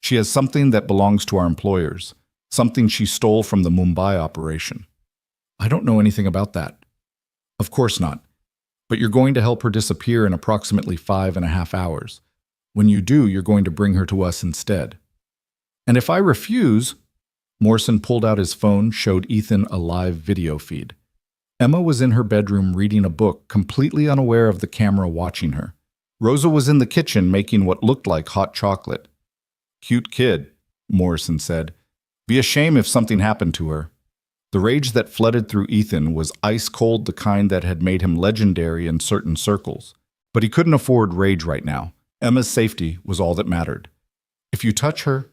"She has something that belongs to our employers, something she stole from the Mumbai operation." "I don't know anything about that." "Of course not. But you're going to help her disappear in approximately 5.5 hours. When you do, you're going to bring her to us instead." "And if I refuse?" Morrison pulled out his phone, showed Ethan a live video feed. Emma was in her bedroom reading a book, completely unaware of the camera watching her. Rosa was in the kitchen making what looked like hot chocolate. "Cute kid," Morrison said. "Be a shame if something happened to her." The rage that flooded through Ethan was ice cold, the kind that had made him legendary in certain circles. But he couldn't afford rage right now. Emma's safety was all that mattered. "If you touch her,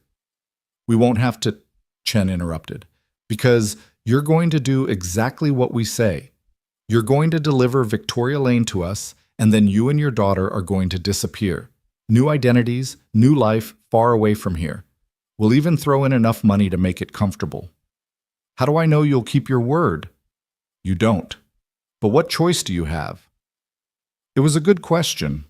we won't have to," Chen interrupted, "because you're going to do exactly what we say. You're going to deliver Victoria Lane to us, and then you and your daughter are going to disappear. New identities, new life, far away from here. We'll even throw in enough money to make it comfortable." "How do I know you'll keep your word?" "You don't. But what choice do you have?" It was a good question.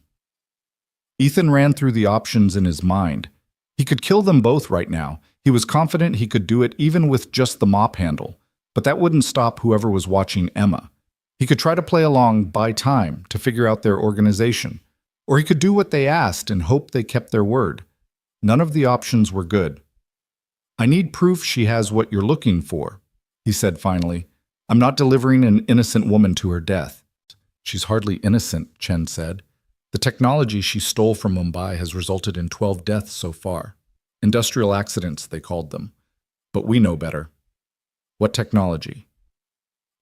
Ethan ran through the options in his mind. He could kill them both right now. He was confident he could do it even with just the mop handle. But that wouldn't stop whoever was watching Emma. He could try to play along, buy time, to figure out their organization. Or he could do what they asked and hope they kept their word. None of the options were good. "I need proof she has what you're looking for," he said finally. "I'm not delivering an innocent woman to her death." "She's hardly innocent," Chen said. "The technology she stole from Mumbai has resulted in 12 deaths so far. Industrial accidents, they called them. But we know better." "What technology?"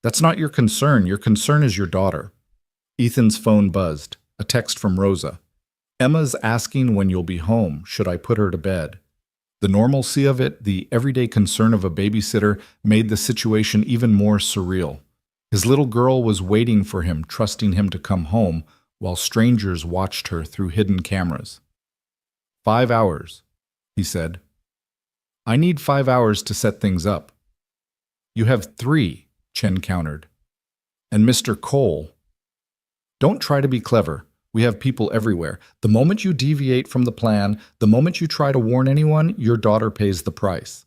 "That's not your concern. Your concern is your daughter." Ethan's phone buzzed. A text from Rosa. "Emma's asking when you'll be home. Should I put her to bed?" The normalcy of it, the everyday concern of a babysitter, made the situation even more surreal. His little girl was waiting for him, trusting him to come home, while strangers watched her through hidden cameras. 5 hours, he said. "I need 5 hours to set things up." "You have 3, Chen countered. "And Mr. Cole." "Don't try to be clever. We have people everywhere. The moment you deviate from the plan, the moment you try to warn anyone, your daughter pays the price."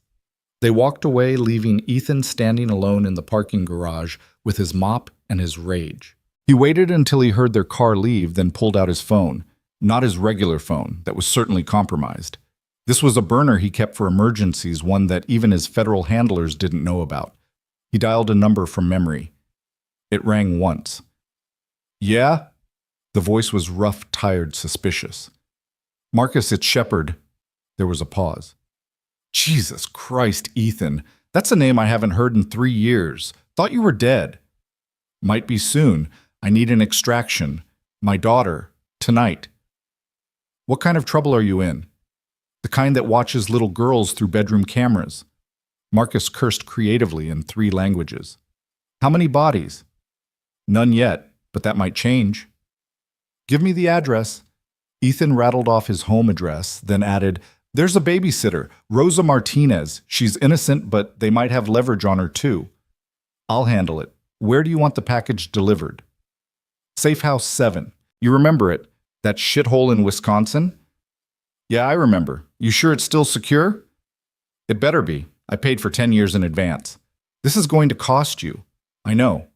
They walked away, leaving Ethan standing alone in the parking garage with his mop and his rage. He waited until he heard their car leave, then pulled out his phone. Not his regular phone, that was certainly compromised. This was a burner he kept for emergencies, one that even his federal handlers didn't know about. He dialed a number from memory. It rang once. "Yeah?" The voice was rough, tired, suspicious. "Marcus, it's Shepard." There was a pause. "Jesus Christ, Ethan. That's a name I haven't heard in 3 years. Thought you were dead." "Might be soon. I need an extraction. My daughter. Tonight." "What kind of trouble are you in?" "The kind that watches little girls through bedroom cameras." Marcus cursed creatively in 3 languages. "How many bodies?" "None yet, but that might change." "Give me the address." Ethan rattled off his home address, then added, "There's a babysitter, Rosa Martinez. She's innocent, but they might have leverage on her too." "I'll handle it. Where do you want the package delivered?" "Safe House 7. You remember it? That shithole in Wisconsin?" "Yeah, I remember. You sure it's still secure?" "It better be. I paid for 10 years in advance." "This is going to cost you." "I know."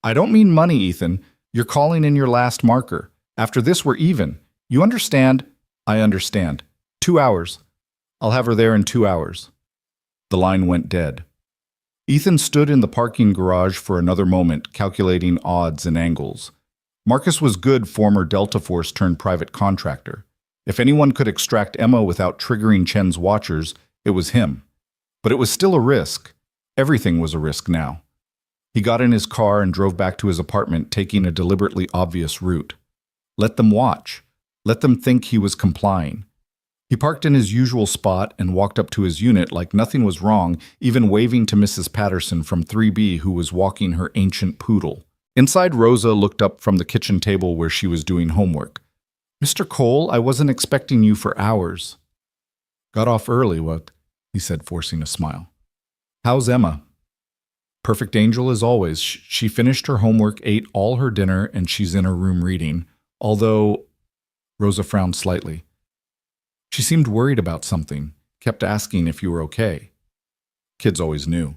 "I don't mean money, Ethan. You're calling in your last marker. After this, we're even. You understand?" "I understand. 2 hours. I'll have her there in 2 hours." The line went dead. Ethan stood in the parking garage for another moment, calculating odds and angles. Marcus was good, former Delta Force turned private contractor. If anyone could extract Emma without triggering Chen's watchers, it was him. But it was still a risk. Everything was a risk now. He got in his car and drove back to his apartment, taking a deliberately obvious route. Let them watch. Let them think he was complying. He parked in his usual spot and walked up to his unit like nothing was wrong, even waving to Mrs. Patterson from 3B, who was walking her ancient poodle. Inside, Rosa looked up from the kitchen table where she was doing homework. "Mr. Cole, I wasn't expecting you for hours." "Got off early, what?" he said, forcing a smile. "How's Emma?" "Perfect angel as always. She finished her homework, ate all her dinner, and she's in her room reading. Although," Rosa frowned slightly, "she seemed worried about something, kept asking if you were okay." Kids always knew.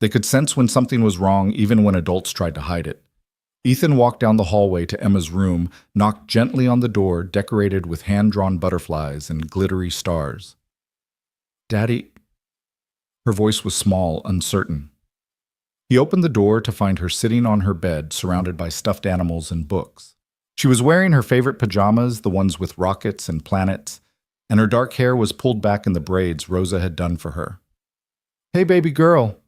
They could sense when something was wrong, even when adults tried to hide it. Ethan walked down the hallway to Emma's room, knocked gently on the door, decorated with hand-drawn butterflies and glittery stars. "Daddy?" Her voice was small, uncertain. He opened the door to find her sitting on her bed, surrounded by stuffed animals and books. She was wearing her favorite pajamas, the ones with rockets and planets, and her dark hair was pulled back in the braids Rosa had done for her. "Hey, baby girl."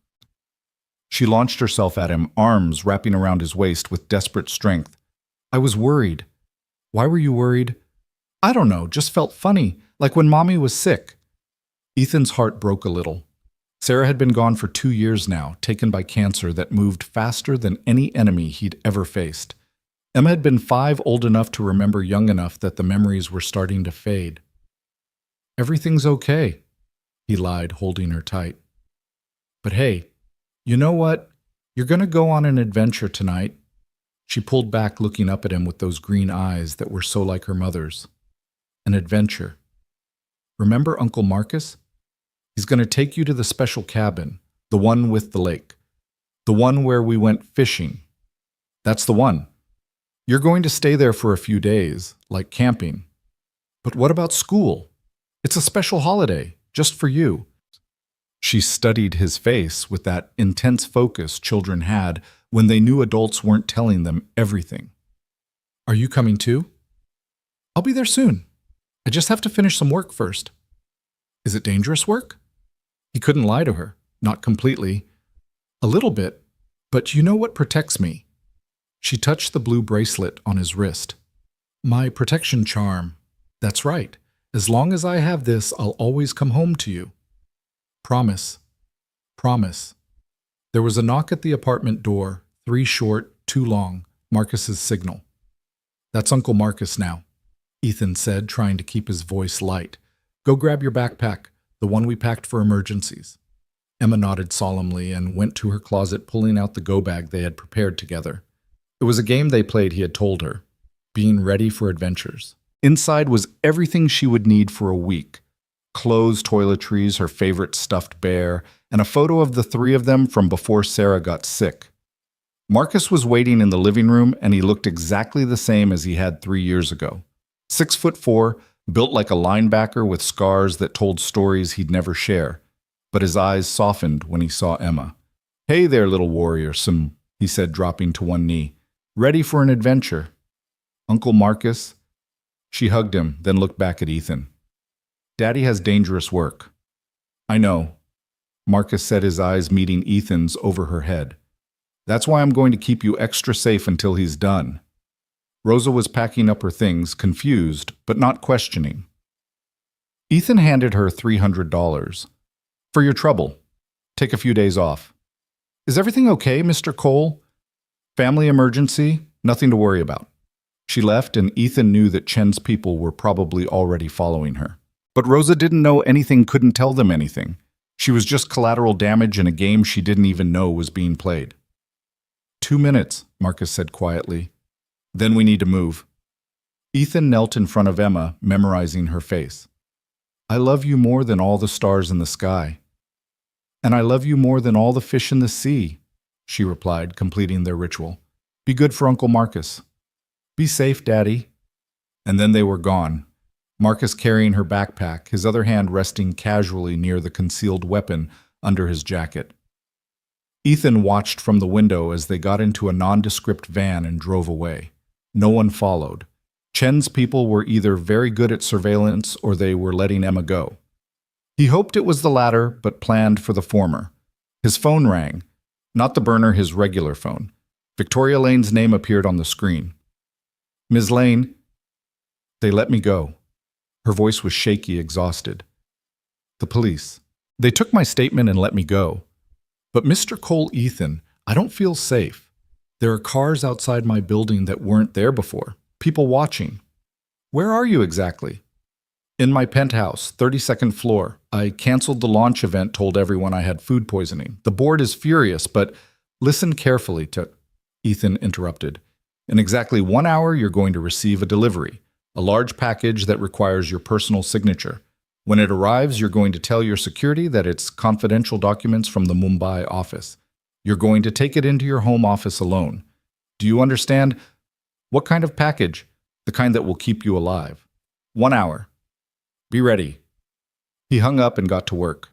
She launched herself at him, arms wrapping around his waist with desperate strength. "I was worried." "Why were you worried?" "I don't know, just felt funny, like when Mommy was sick." Ethan's heart broke a little. Sarah had been gone for 2 years now, taken by cancer that moved faster than any enemy he'd ever faced. Emma had been 5, old enough to remember, young enough that the memories were starting to fade. "Everything's okay," he lied, holding her tight. "But hey, you know what? You're going to go on an adventure tonight." She pulled back, looking up at him with those green eyes that were so like her mother's. "An adventure. Remember Uncle Marcus? He's going to take you to the special cabin, the one with the lake, the one where we went fishing. That's the one. You're going to stay there for a few days, like camping. But what about school? It's a special holiday, just for you." She studied his face with that intense focus children had when they knew adults weren't telling them everything. "Are you coming too?" "I'll be there soon. I just have to finish some work first." "Is it dangerous work?" He couldn't lie to her, not completely. "A little bit, but you know what protects me." She touched the blue bracelet on his wrist. "My protection charm. That's right. As long as I have this, I'll always come home to you. Promise. Promise." There was a knock at the apartment door, 3 short, 2 long, Marcus's signal. "That's Uncle Marcus now," Ethan said, trying to keep his voice light. "Go grab your backpack, the one we packed for emergencies." Emma nodded solemnly and went to her closet, pulling out the go-bag they had prepared together. It was a game they played, he had told her, being ready for adventures. Inside was everything she would need for a week. Clothes, toiletries, her favorite stuffed bear, and a photo of the 3 of them from before Sarah got sick. Marcus was waiting in the living room, and he looked exactly the same as he had 3 years ago. 6'4", built like a linebacker with scars that told stories he'd never share. But his eyes softened when he saw Emma. "Hey there, little warrior, he said, dropping to one knee. "Ready for an adventure?" "Uncle Marcus?" She hugged him, then looked back at Ethan. "Daddy has dangerous work." "I know." Marcus said, his eyes meeting Ethan's over her head. "That's why I'm going to keep you extra safe until he's done." Rosa was packing up her things, confused, but not questioning. Ethan handed her $300. "For your trouble. Take a few days off." "Is everything okay, Mr. Cole?" "Family emergency, nothing to worry about." She left, and Ethan knew that Chen's people were probably already following her. But Rosa didn't know anything, couldn't tell them anything. She was just collateral damage in a game she didn't even know was being played. 2 minutes, Marcus said quietly. "Then we need to move." Ethan knelt in front of Emma, memorizing her face. "I love you more than all the stars in the sky." "And I love you more than all the fish in the sea," she replied, completing their ritual. "Be good for Uncle Marcus." "Be safe, Daddy." And then they were gone. Marcus carrying her backpack, his other hand resting casually near the concealed weapon under his jacket. Ethan watched from the window as they got into a nondescript van and drove away. No one followed. Chen's people were either very good at surveillance or they were letting Emma go. He hoped it was the latter, but planned for the former. His phone rang. Not the burner, his regular phone. Victoria Lane's name appeared on the screen. "Ms. Lane." "They let me go." Her voice was shaky, exhausted. "The police. They took my statement and let me go. But Mr. Cole, Ethan, I don't feel safe. There are cars outside my building that weren't there before. People watching." "Where are you exactly?" "In my penthouse, 32nd floor. I canceled the launch event, told everyone I had food poisoning. The board is furious, but listen carefully to..." Ethan interrupted. "In exactly 1 hour, you're going to receive a delivery. A large package that requires your personal signature. When it arrives, you're going to tell your security that it's confidential documents from the Mumbai office. You're going to take it into your home office alone. Do you understand? What kind of package? The kind that will keep you alive. 1 hour. Be ready." He hung up and got to work.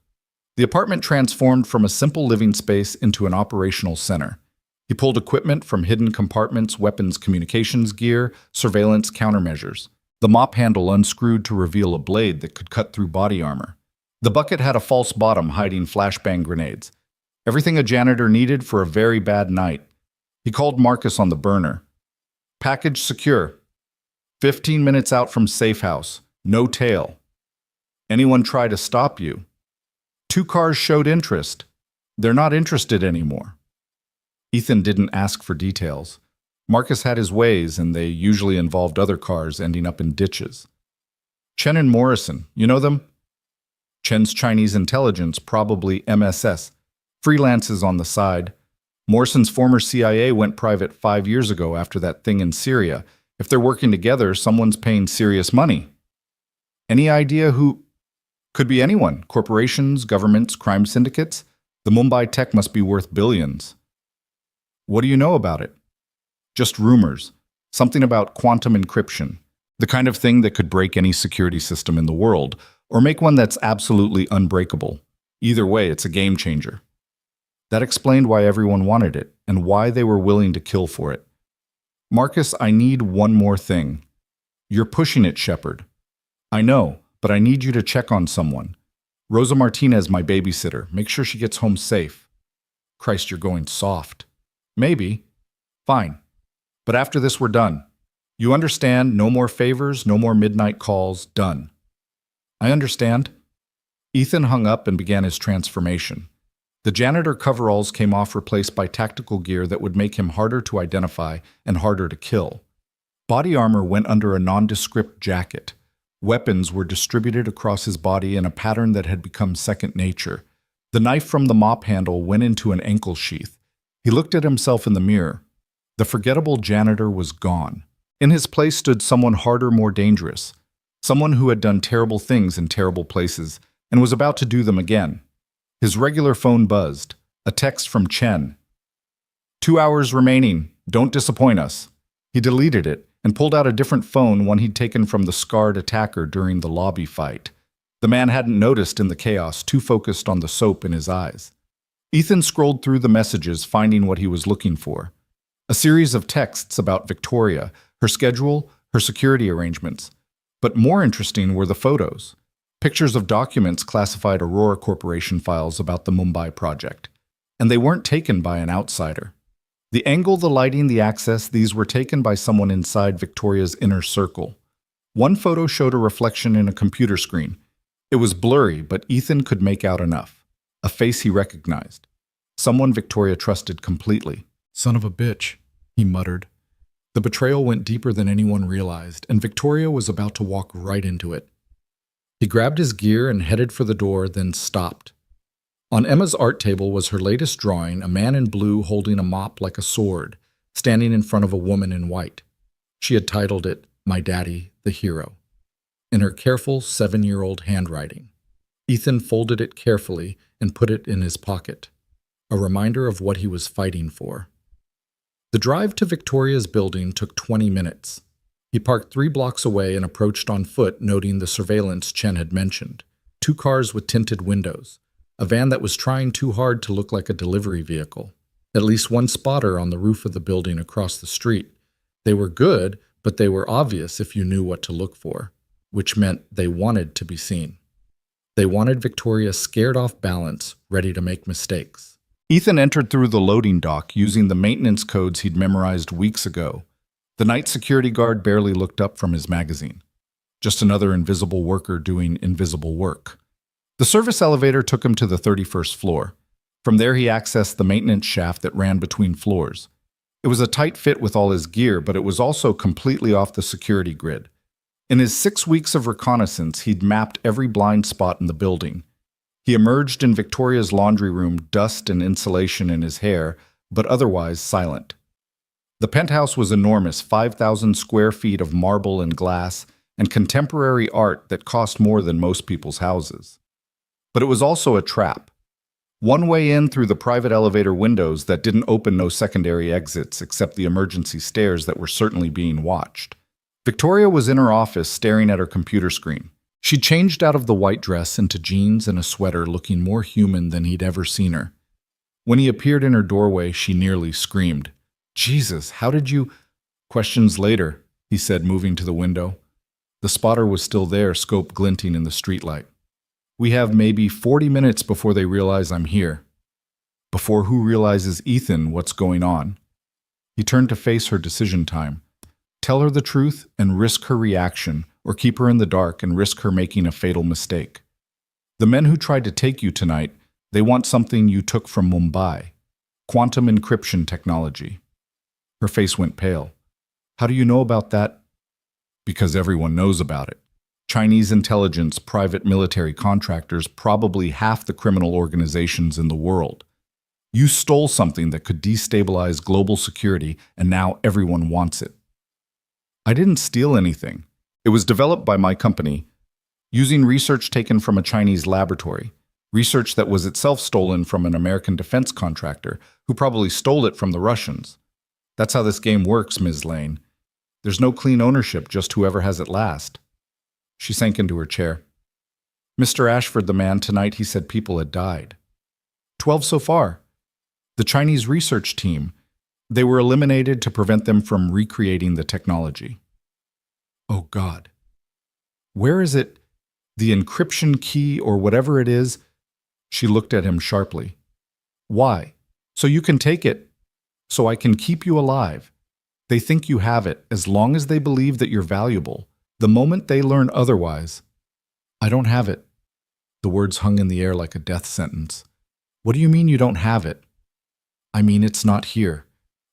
The apartment transformed from a simple living space into an operational center. He pulled equipment from hidden compartments, weapons, communications gear, surveillance countermeasures. The mop handle unscrewed to reveal a blade that could cut through body armor. The bucket had a false bottom hiding flashbang grenades. Everything a janitor needed for a very bad night. He called Marcus on the burner. Package secure. 15 minutes out from safe house. No tail. Anyone try to stop you? 2 cars showed interest. They're not interested anymore. Ethan didn't ask for details. Marcus had his ways, and they usually involved other cars ending up in ditches. Chen and Morrison, you know them? Chen's Chinese intelligence, probably MSS. Freelances on the side. Morrison's former CIA went private 5 years ago after that thing in Syria. If they're working together, someone's paying serious money. Any idea who? Could be anyone. Corporations, governments, crime syndicates. The Mumbai tech must be worth billions. What do you know about it? Just rumors. Something about quantum encryption. The kind of thing that could break any security system in the world, or make one that's absolutely unbreakable. Either way, it's a game changer. That explained why everyone wanted it, and why they were willing to kill for it. Marcus, I need one more thing. You're pushing it, Shepard. I know, but I need you to check on someone. Rosa Martinez, my babysitter. Make sure she gets home safe. Christ, you're going soft. Maybe. Fine. But after this, we're done. You understand? No more favors, no more midnight calls. Done. I understand. Ethan hung up and began his transformation. The janitor coveralls came off, replaced by tactical gear that would make him harder to identify and harder to kill. Body armor went under a nondescript jacket. Weapons were distributed across his body in a pattern that had become second nature. The knife from the mop handle went into an ankle sheath. He looked at himself in the mirror. The forgettable janitor was gone. In his place stood someone harder, more dangerous. Someone who had done terrible things in terrible places and was about to do them again. His regular phone buzzed. A text from Chen. 2 hours remaining. Don't disappoint us. He deleted it and pulled out a different phone, one he'd taken from the scarred attacker during the lobby fight. The man hadn't noticed in the chaos, too focused on the soap in his eyes. Ethan scrolled through the messages, finding what he was looking for. A series of texts about Victoria, her schedule, her security arrangements. But more interesting were the photos. Pictures of documents classified Aurora Corporation files about the Mumbai project. And they weren't taken by an outsider. The angle, the lighting, the access, these were taken by someone inside Victoria's inner circle. One photo showed a reflection in a computer screen. It was blurry, but Ethan could make out enough. A face he recognized. Someone Victoria trusted completely. Son of a bitch, he muttered. The betrayal went deeper than anyone realized, and Victoria was about to walk right into it. He grabbed his gear and headed for the door, then stopped. On Emma's art table was her latest drawing, a man in blue holding a mop like a sword, standing in front of a woman in white. She had titled it, My Daddy, the Hero, in her careful 7-year-old handwriting. Ethan folded it carefully and put it in his pocket, a reminder of what he was fighting for. The drive to Victoria's building took 20 minutes. He parked 3 blocks away and approached on foot, noting the surveillance Chen had mentioned. 2 cars with tinted windows. A van that was trying too hard to look like a delivery vehicle. At least 1 spotter on the roof of the building across the street. They were good, but they were obvious if you knew what to look for, which meant they wanted to be seen. They wanted Victoria scared off balance, ready to make mistakes. Ethan entered through the loading dock using the maintenance codes he'd memorized weeks ago. The night security guard barely looked up from his magazine. Just another invisible worker doing invisible work. The service elevator took him to the 31st floor. From there he accessed the maintenance shaft that ran between floors. It was a tight fit with all his gear, but it was also completely off the security grid. In his 6 weeks of reconnaissance, he'd mapped every blind spot in the building. He emerged in Victoria's laundry room, dust and insulation in his hair, but otherwise silent. The penthouse was enormous, 5,000 square feet of marble and glass, and contemporary art that cost more than most people's houses. But it was also a trap. One way in through the private elevator windows that didn't open, no secondary exits except the emergency stairs that were certainly being watched. Victoria was in her office staring at her computer screen. She changed out of the white dress into jeans and a sweater, looking more human than he'd ever seen her. When he appeared in her doorway, she nearly screamed. "Jesus, how did you—" "Questions later," he said, moving to the window. The spotter was still there, scope glinting in the streetlight. "We have maybe 40 minutes before they realize I'm here." Before who realizes Ethan what's going on? He turned to face her decision time. Tell her the truth and risk her reaction, or keep her in the dark and risk her making a fatal mistake. The men who tried to take you tonight, they want something you took from Mumbai. Quantum encryption technology. Her face went pale. How do you know about that? Because everyone knows about it. Chinese intelligence, private military contractors, probably half the criminal organizations in the world. You stole something that could destabilize global security, and now everyone wants it. I didn't steal anything. It was developed by my company, using research taken from a Chinese laboratory, research that was itself stolen from an American defense contractor, who probably stole it from the Russians. That's how this game works, Ms. Lane. There's no clean ownership, just whoever has it last. She sank into her chair. Mr. Ashford, the man, tonight he said people had died. 12 so far. The Chinese research team, they were eliminated to prevent them from recreating the technology. Oh, God. Where is it? The encryption key or whatever it is? She looked at him sharply. Why? So you can take it. So I can keep you alive. They think you have it as long as they believe that you're valuable. The moment they learn otherwise, I don't have it. The words hung in the air like a death sentence. What do you mean you don't have it? I mean, it's not here.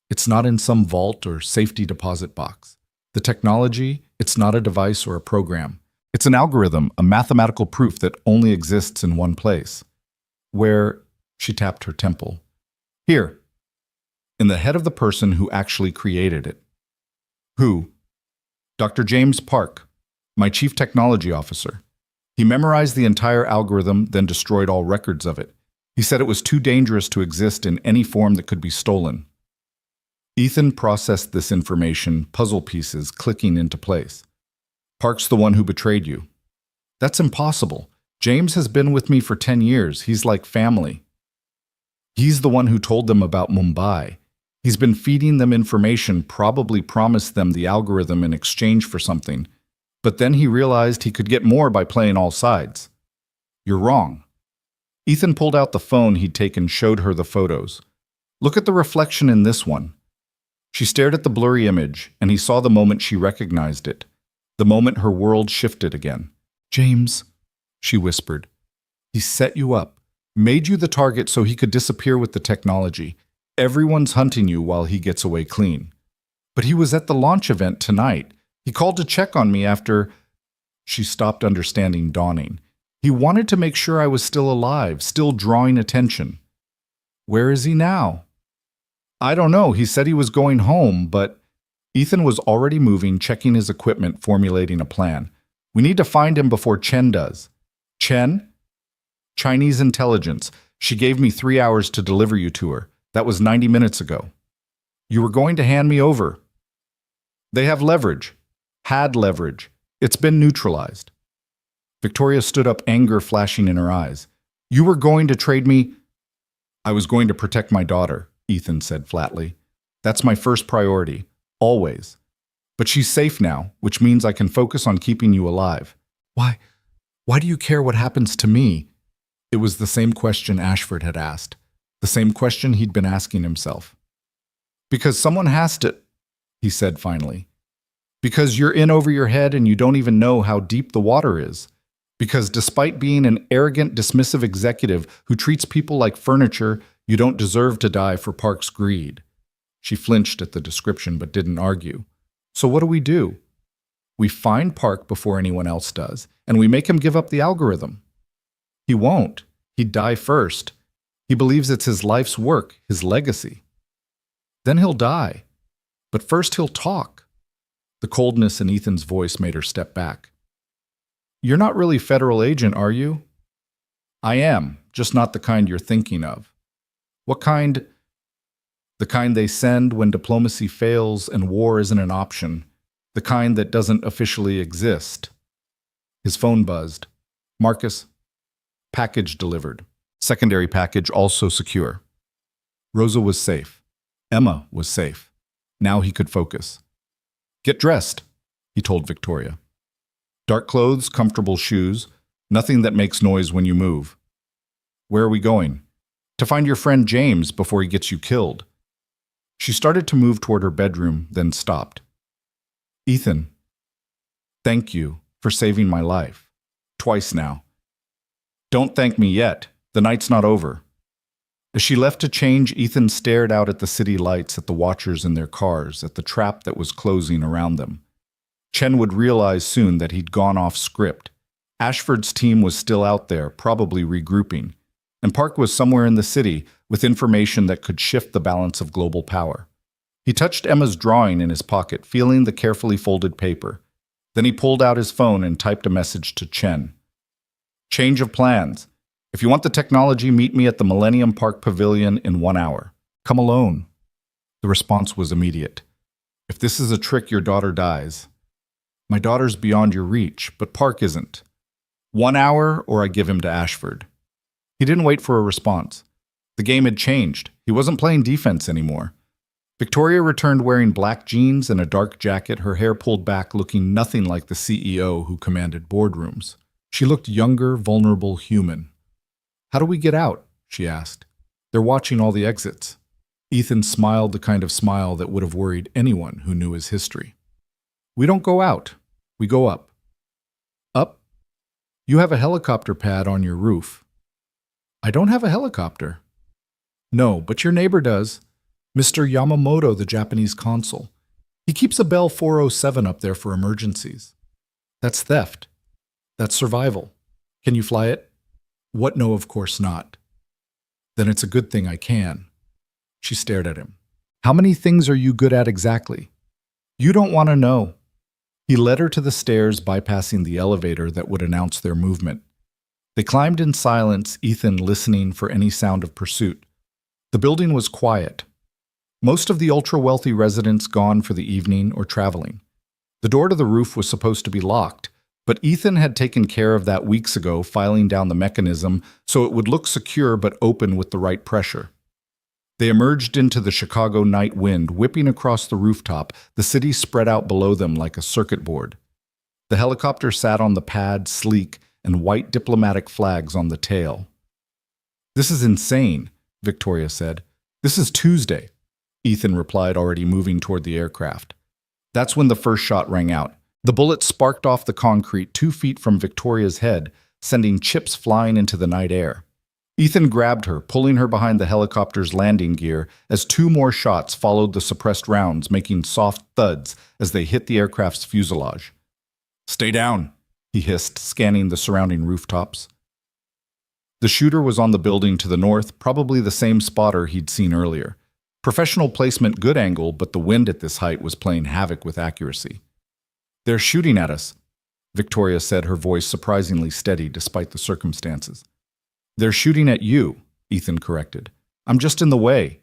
It's not in some vault or safety deposit box. The technology, it's not a device or a program. It's an algorithm, a mathematical proof that only exists in one place. Where, she tapped her temple. Here, in the head of the person who actually created it. Who? Dr. James Park, my chief technology officer. He memorized the entire algorithm, then destroyed all records of it. He said it was too dangerous to exist in any form that could be stolen. Ethan processed this information, puzzle pieces clicking into place. Park's the one who betrayed you. That's impossible. James has been with me for 10 years. He's like family. He's the one who told them about Mumbai. He's been feeding them information, probably promised them the algorithm in exchange for something. But then he realized he could get more by playing all sides. You're wrong. Ethan pulled out the phone he'd taken, showed her the photos. Look at the reflection in this one. She stared at the blurry image, and he saw the moment she recognized it, the moment her world shifted again. James, she whispered, he set you up, made you the target so he could disappear with the technology. Everyone's hunting you while he gets away clean. But he was at the launch event tonight. He called to check on me after... She stopped, understanding dawning. He wanted to make sure I was still alive, still drawing attention. Where is he now? I don't know. He said he was going home, but... Ethan was already moving, checking his equipment, formulating a plan. We need to find him before Chen does. Chen? Chinese intelligence. She gave me 3 hours to deliver you to her. That was 90 minutes ago. You were going to hand me over. They have leverage. Had leverage. It's been neutralized. Victoria stood up, anger flashing in her eyes. You were going to trade me? I was going to protect my daughter, Ethan said flatly. That's my first priority, always. But she's safe now, which means I can focus on keeping you alive. Why do you care what happens to me? It was the same question Ashford had asked, the same question he'd been asking himself. Because someone has to, he said finally. Because you're in over your head and you don't even know how deep the water is. Because despite being an arrogant, dismissive executive who treats people like furniture, you don't deserve to die for Park's greed. She flinched at the description but didn't argue. So what do? We find Park before anyone else does, and we make him give up the algorithm. He won't. He'd die first. He believes it's his life's work, his legacy. Then he'll die. But first he'll talk. The coldness in Ethan's voice made her step back. You're not really federal agent, are you? I am, just not the kind you're thinking of. What kind? The kind they send when diplomacy fails and war isn't an option. The kind that doesn't officially exist. His phone buzzed. Marcus, package delivered. Secondary package also secure. Rosa was safe. Emma was safe. Now he could focus. Get dressed, he told Victoria. Dark clothes, comfortable shoes, nothing that makes noise when you move. Where are we going? To find your friend James before he gets you killed. She started to move toward her bedroom, then stopped. Ethan, thank you for saving my life. Twice now. Don't thank me yet. The night's not over. As she left to change, Ethan stared out at the city lights, at the watchers in their cars, at the trap that was closing around them. Chen would realize soon that he'd gone off script. Ashford's team was still out there, probably regrouping, and Park was somewhere in the city with information that could shift the balance of global power. He touched Emma's drawing in his pocket, feeling the carefully folded paper. Then he pulled out his phone and typed a message to Chen. Change of plans. If you want the technology, meet me at the Millennium Park Pavilion in 1 hour. Come alone. The response was immediate. If this is a trick, your daughter dies. My daughter's beyond your reach, but Park isn't. 1 hour, or I give him to Ashford. He didn't wait for a response. The game had changed. He wasn't playing defense anymore. Victoria returned wearing black jeans and a dark jacket, her hair pulled back, looking nothing like the CEO who commanded boardrooms. She looked younger, vulnerable, human. How do we get out? She asked. They're watching all the exits. Ethan smiled the kind of smile that would have worried anyone who knew his history. We don't go out. We go up. Up? You have a helicopter pad on your roof. I don't have a helicopter. No, but your neighbor does. Mr. Yamamoto, the Japanese consul. He keeps a Bell 407 up there for emergencies. That's theft. That's survival. Can you fly it? What? No, of course not. Then it's a good thing I can. She stared at him. How many things are you good at exactly? You don't want to know. He led her to the stairs, bypassing the elevator that would announce their movement. They climbed in silence, Ethan listening for any sound of pursuit. The building was quiet. Most of the ultra-wealthy residents gone for the evening or traveling. The door to the roof was supposed to be locked, but Ethan had taken care of that weeks ago, filing down the mechanism so it would look secure but open with the right pressure. They emerged into the Chicago night wind, whipping across the rooftop, the city spread out below them like a circuit board. The helicopter sat on the pad, sleek, and white diplomatic flags on the tail. This is insane, Victoria said. This is Tuesday, Ethan replied, already moving toward the aircraft. That's when the first shot rang out. The bullet sparked off the concrete 2 feet from Victoria's head, sending chips flying into the night air. Ethan grabbed her, pulling her behind the helicopter's landing gear as 2 more shots followed the suppressed rounds, making soft thuds as they hit the aircraft's fuselage. Stay down, he hissed, scanning the surrounding rooftops. The shooter was on the building to the north, probably the same spotter he'd seen earlier. Professional placement, good angle, but the wind at this height was playing havoc with accuracy. They're shooting at us, Victoria said, her voice surprisingly steady despite the circumstances. They're shooting at you, Ethan corrected. I'm just in the way.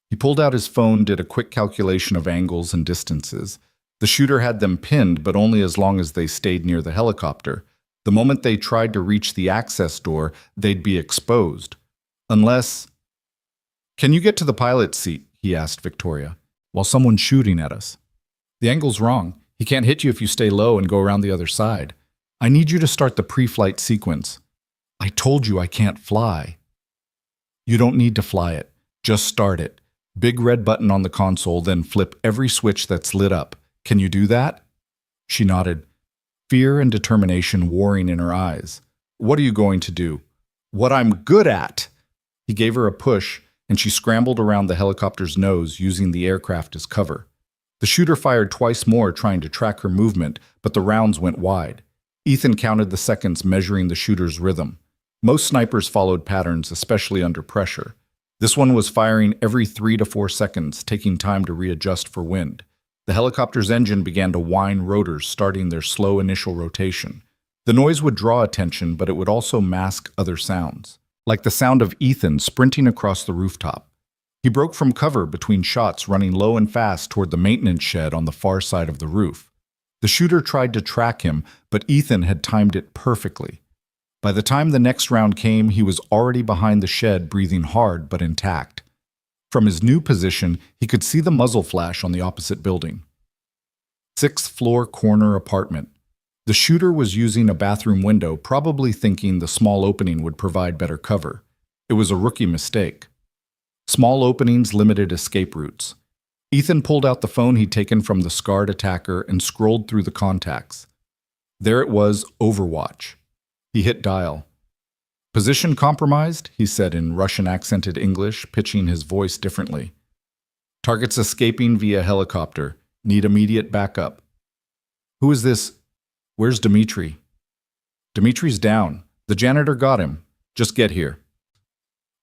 He pulled out his phone, did a quick calculation of angles and distances. The shooter had them pinned, but only as long as they stayed near the helicopter. The moment they tried to reach the access door, they'd be exposed. Unless... Can you get to the pilot's seat? He asked Victoria, while someone's shooting at us. The angle's wrong. He can't hit you if you stay low and go around the other side. I need you to start the pre-flight sequence. I told you I can't fly. You don't need to fly it. Just start it. Big red button on the console, then flip every switch that's lit up. Can you do that? She nodded, fear and determination warring in her eyes. What are you going to do? What I'm good at! He gave her a push, and she scrambled around the helicopter's nose, using the aircraft as cover. The shooter fired twice more, trying to track her movement, but the rounds went wide. Ethan counted the seconds, measuring the shooter's rhythm. Most snipers followed patterns, especially under pressure. This one was firing every 3 to 4 seconds, taking time to readjust for wind. The helicopter's engine began to whine rotors, starting their slow initial rotation. The noise would draw attention, but it would also mask other sounds, like the sound of Ethan sprinting across the rooftop. He broke from cover between shots, running low and fast toward the maintenance shed on the far side of the roof. The shooter tried to track him, but Ethan had timed it perfectly. By the time the next round came, he was already behind the shed, breathing hard but intact. From his new position, he could see the muzzle flash on the opposite building. 6th-floor corner apartment. The shooter was using a bathroom window, probably thinking the small opening would provide better cover. It was a rookie mistake. Small openings limited escape routes. Ethan pulled out the phone he'd taken from the scarred attacker and scrolled through the contacts. There it was, Overwatch. He hit dial. "Position compromised," he said in Russian-accented English, pitching his voice differently. "Targets escaping via helicopter. Need immediate backup." "Who is this? Where's Dmitri?" "Dmitri's down. The janitor got him. Just get here."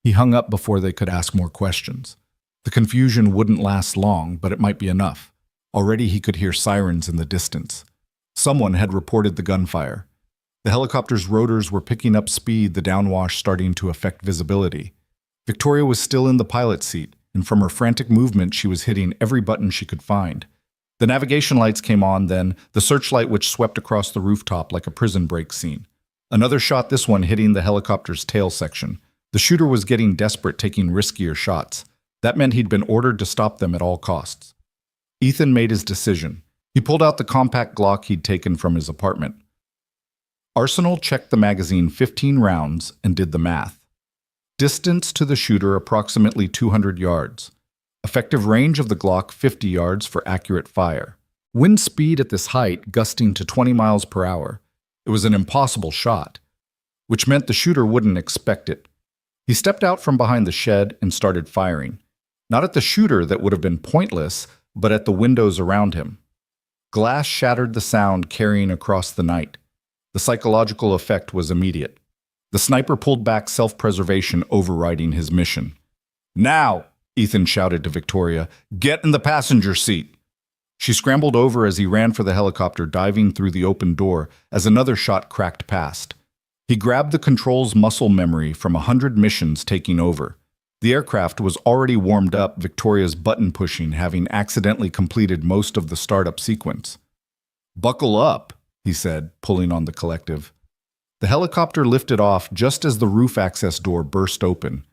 He hung up before they could ask more questions. The confusion wouldn't last long, but it might be enough. Already he could hear sirens in the distance. Someone had reported the gunfire. The helicopter's rotors were picking up speed, the downwash starting to affect visibility. Victoria was still in the pilot's seat, and from her frantic movement she was hitting every button she could find. The navigation lights came on then, the searchlight which swept across the rooftop like a prison break scene. Another shot, this one hitting the helicopter's tail section. The shooter was getting desperate, taking riskier shots. That meant he'd been ordered to stop them at all costs. Ethan made his decision. He pulled out the compact Glock he'd taken from his apartment. Arsenal checked the magazine 15 rounds and did the math. Distance to the shooter approximately 200 yards. Effective range of the Glock 50 yards for accurate fire. Wind speed at this height gusting to 20 miles per hour. It was an impossible shot, which meant the shooter wouldn't expect it. He stepped out from behind the shed and started firing. Not at the shooter, that would have been pointless, but at the windows around him. Glass shattered, the sound carrying across the night. The psychological effect was immediate. The sniper pulled back, self-preservation overriding his mission. "Now!" Ethan shouted to Victoria. "Get in the passenger seat!" She scrambled over as he ran for the helicopter, diving through the open door as another shot cracked past. He grabbed the controls muscle memory from 100 missions taking over. The aircraft was already warmed up, Victoria's button pushing having accidentally completed most of the startup sequence. "Buckle up," he said, pulling on the collective. The helicopter lifted off just as the roof access door burst open.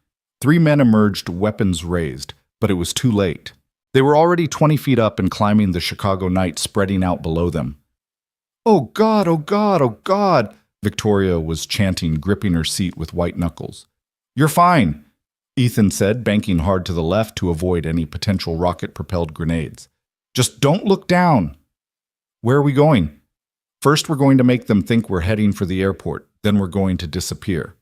3 men emerged, weapons raised, but it was too late. They were already 20 feet up and climbing the Chicago night spreading out below them. "Oh God, oh God, oh God," Victoria was chanting, gripping her seat with white knuckles. "You're fine," Ethan said, banking hard to the left to avoid any potential rocket-propelled grenades. "Just don't look down." "Where are we going?" "First, we're going to make them think we're heading for the airport, then we're going to disappear."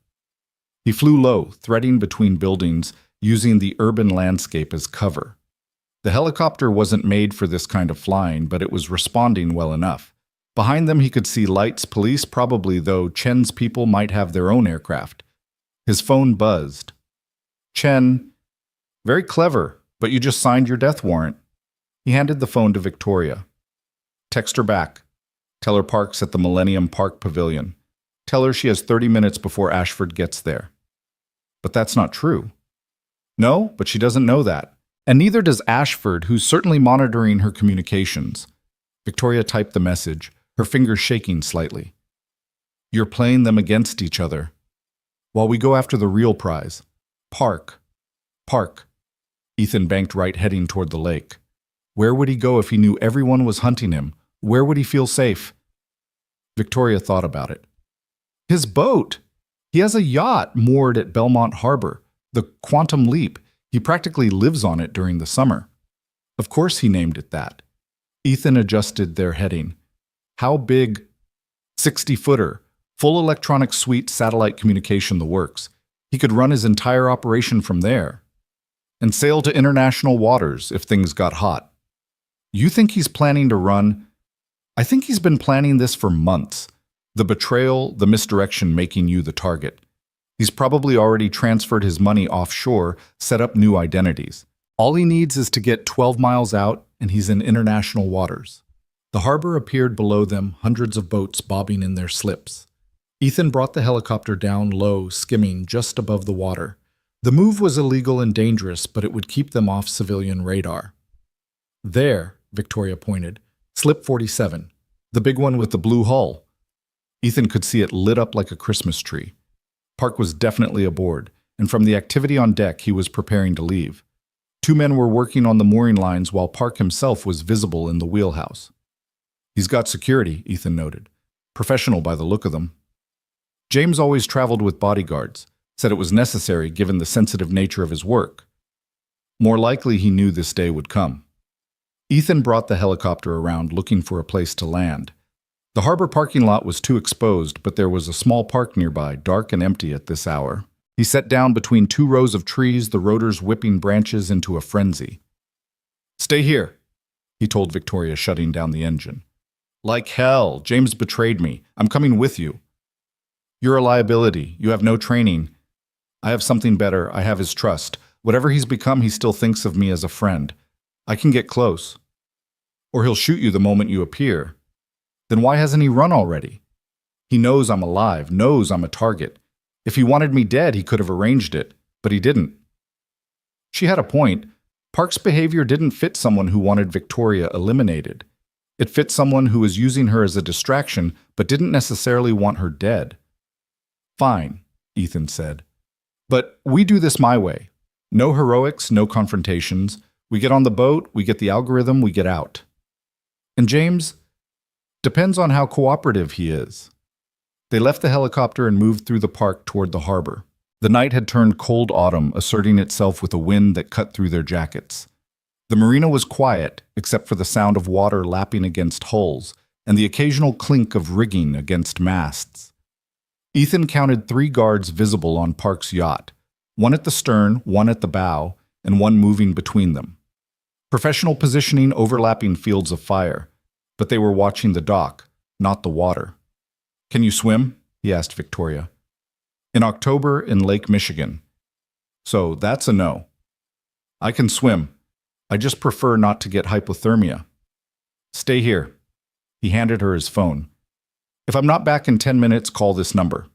He flew low, threading between buildings, using the urban landscape as cover. The helicopter wasn't made for this kind of flying, but it was responding well enough. Behind them he could see lights, police probably, though Chen's people might have their own aircraft. His phone buzzed. "Chen, very clever, but you just signed your death warrant." He handed the phone to Victoria. "Text her back. Tell her Park's at the Millennium Park Pavilion. Tell her she has 30 minutes before Ashford gets there." "But that's not true." "No, but she doesn't know that. And neither does Ashford, who's certainly monitoring her communications." Victoria typed the message, her fingers shaking slightly. "You're playing them against each other. While we go after the real prize. Park. Park." Ethan banked right, heading toward the lake. Where would he go if he knew everyone was hunting him? Where would he feel safe? Victoria thought about it. His boat! He has a yacht moored at Belmont Harbor, the Quantum Leap. He practically lives on it during the summer. Of course he named it that. Ethan adjusted their heading. How big? 60-footer, full electronic suite, satellite communication, the works. He could run his entire operation from there. And sail to international waters if things got hot. You think he's planning to run? I think he's been planning this for months. The betrayal, the misdirection making you the target. He's probably already transferred his money offshore, set up new identities. All he needs is to get 12 miles out, and he's in international waters. The harbor appeared below them, hundreds of boats bobbing in their slips. Ethan brought the helicopter down low, skimming just above the water. The move was illegal and dangerous, but it would keep them off civilian radar. There, Victoria pointed. Slip 47. The big one with the blue hull. Ethan could see it lit up like a Christmas tree. Park was definitely aboard, and from the activity on deck, he was preparing to leave. Two men were working on the mooring lines while Park himself was visible in the wheelhouse. He's got security, Ethan noted. Professional by the look of them. James always traveled with bodyguards, said it was necessary given the sensitive nature of his work. More likely he knew this day would come. Ethan brought the helicopter around looking for a place to land. The harbor parking lot was too exposed, but there was a small park nearby, dark and empty at this hour. He sat down between two rows of trees, the rotors whipping branches into a frenzy. "Stay here," he told Victoria, shutting down the engine. "Like hell, James betrayed me. I'm coming with you." "You're a liability. You have no training. I have something better. I have his trust. Whatever he's become, he still thinks of me as a friend. I can get close. Or he'll shoot you the moment you appear. Then why hasn't he run already? He knows I'm alive, knows I'm a target. If he wanted me dead, he could have arranged it, but he didn't." She had a point. Park's behavior didn't fit someone who wanted Victoria eliminated. It fit someone who was using her as a distraction, but didn't necessarily want her dead. "Fine," Ethan said. "But we do this my way. No heroics, no confrontations. We get on the boat, we get the algorithm, we get out. And James, depends on how cooperative he is." They left the helicopter and moved through the park toward the harbor. The night had turned cold autumn, asserting itself with a wind that cut through their jackets. The marina was quiet, except for the sound of water lapping against hulls and the occasional clink of rigging against masts. Ethan counted 3 guards visible on Park's yacht, one at the stern, one at the bow, and one moving between them. Professional positioning overlapping fields of fire, but they were watching the dock, not the water. "Can you swim?" he asked Victoria. "In October in Lake Michigan." "So that's a no." "I can swim. I just prefer not to get hypothermia." "Stay here." He handed her his phone. "If I'm not back in 10 minutes, call this number."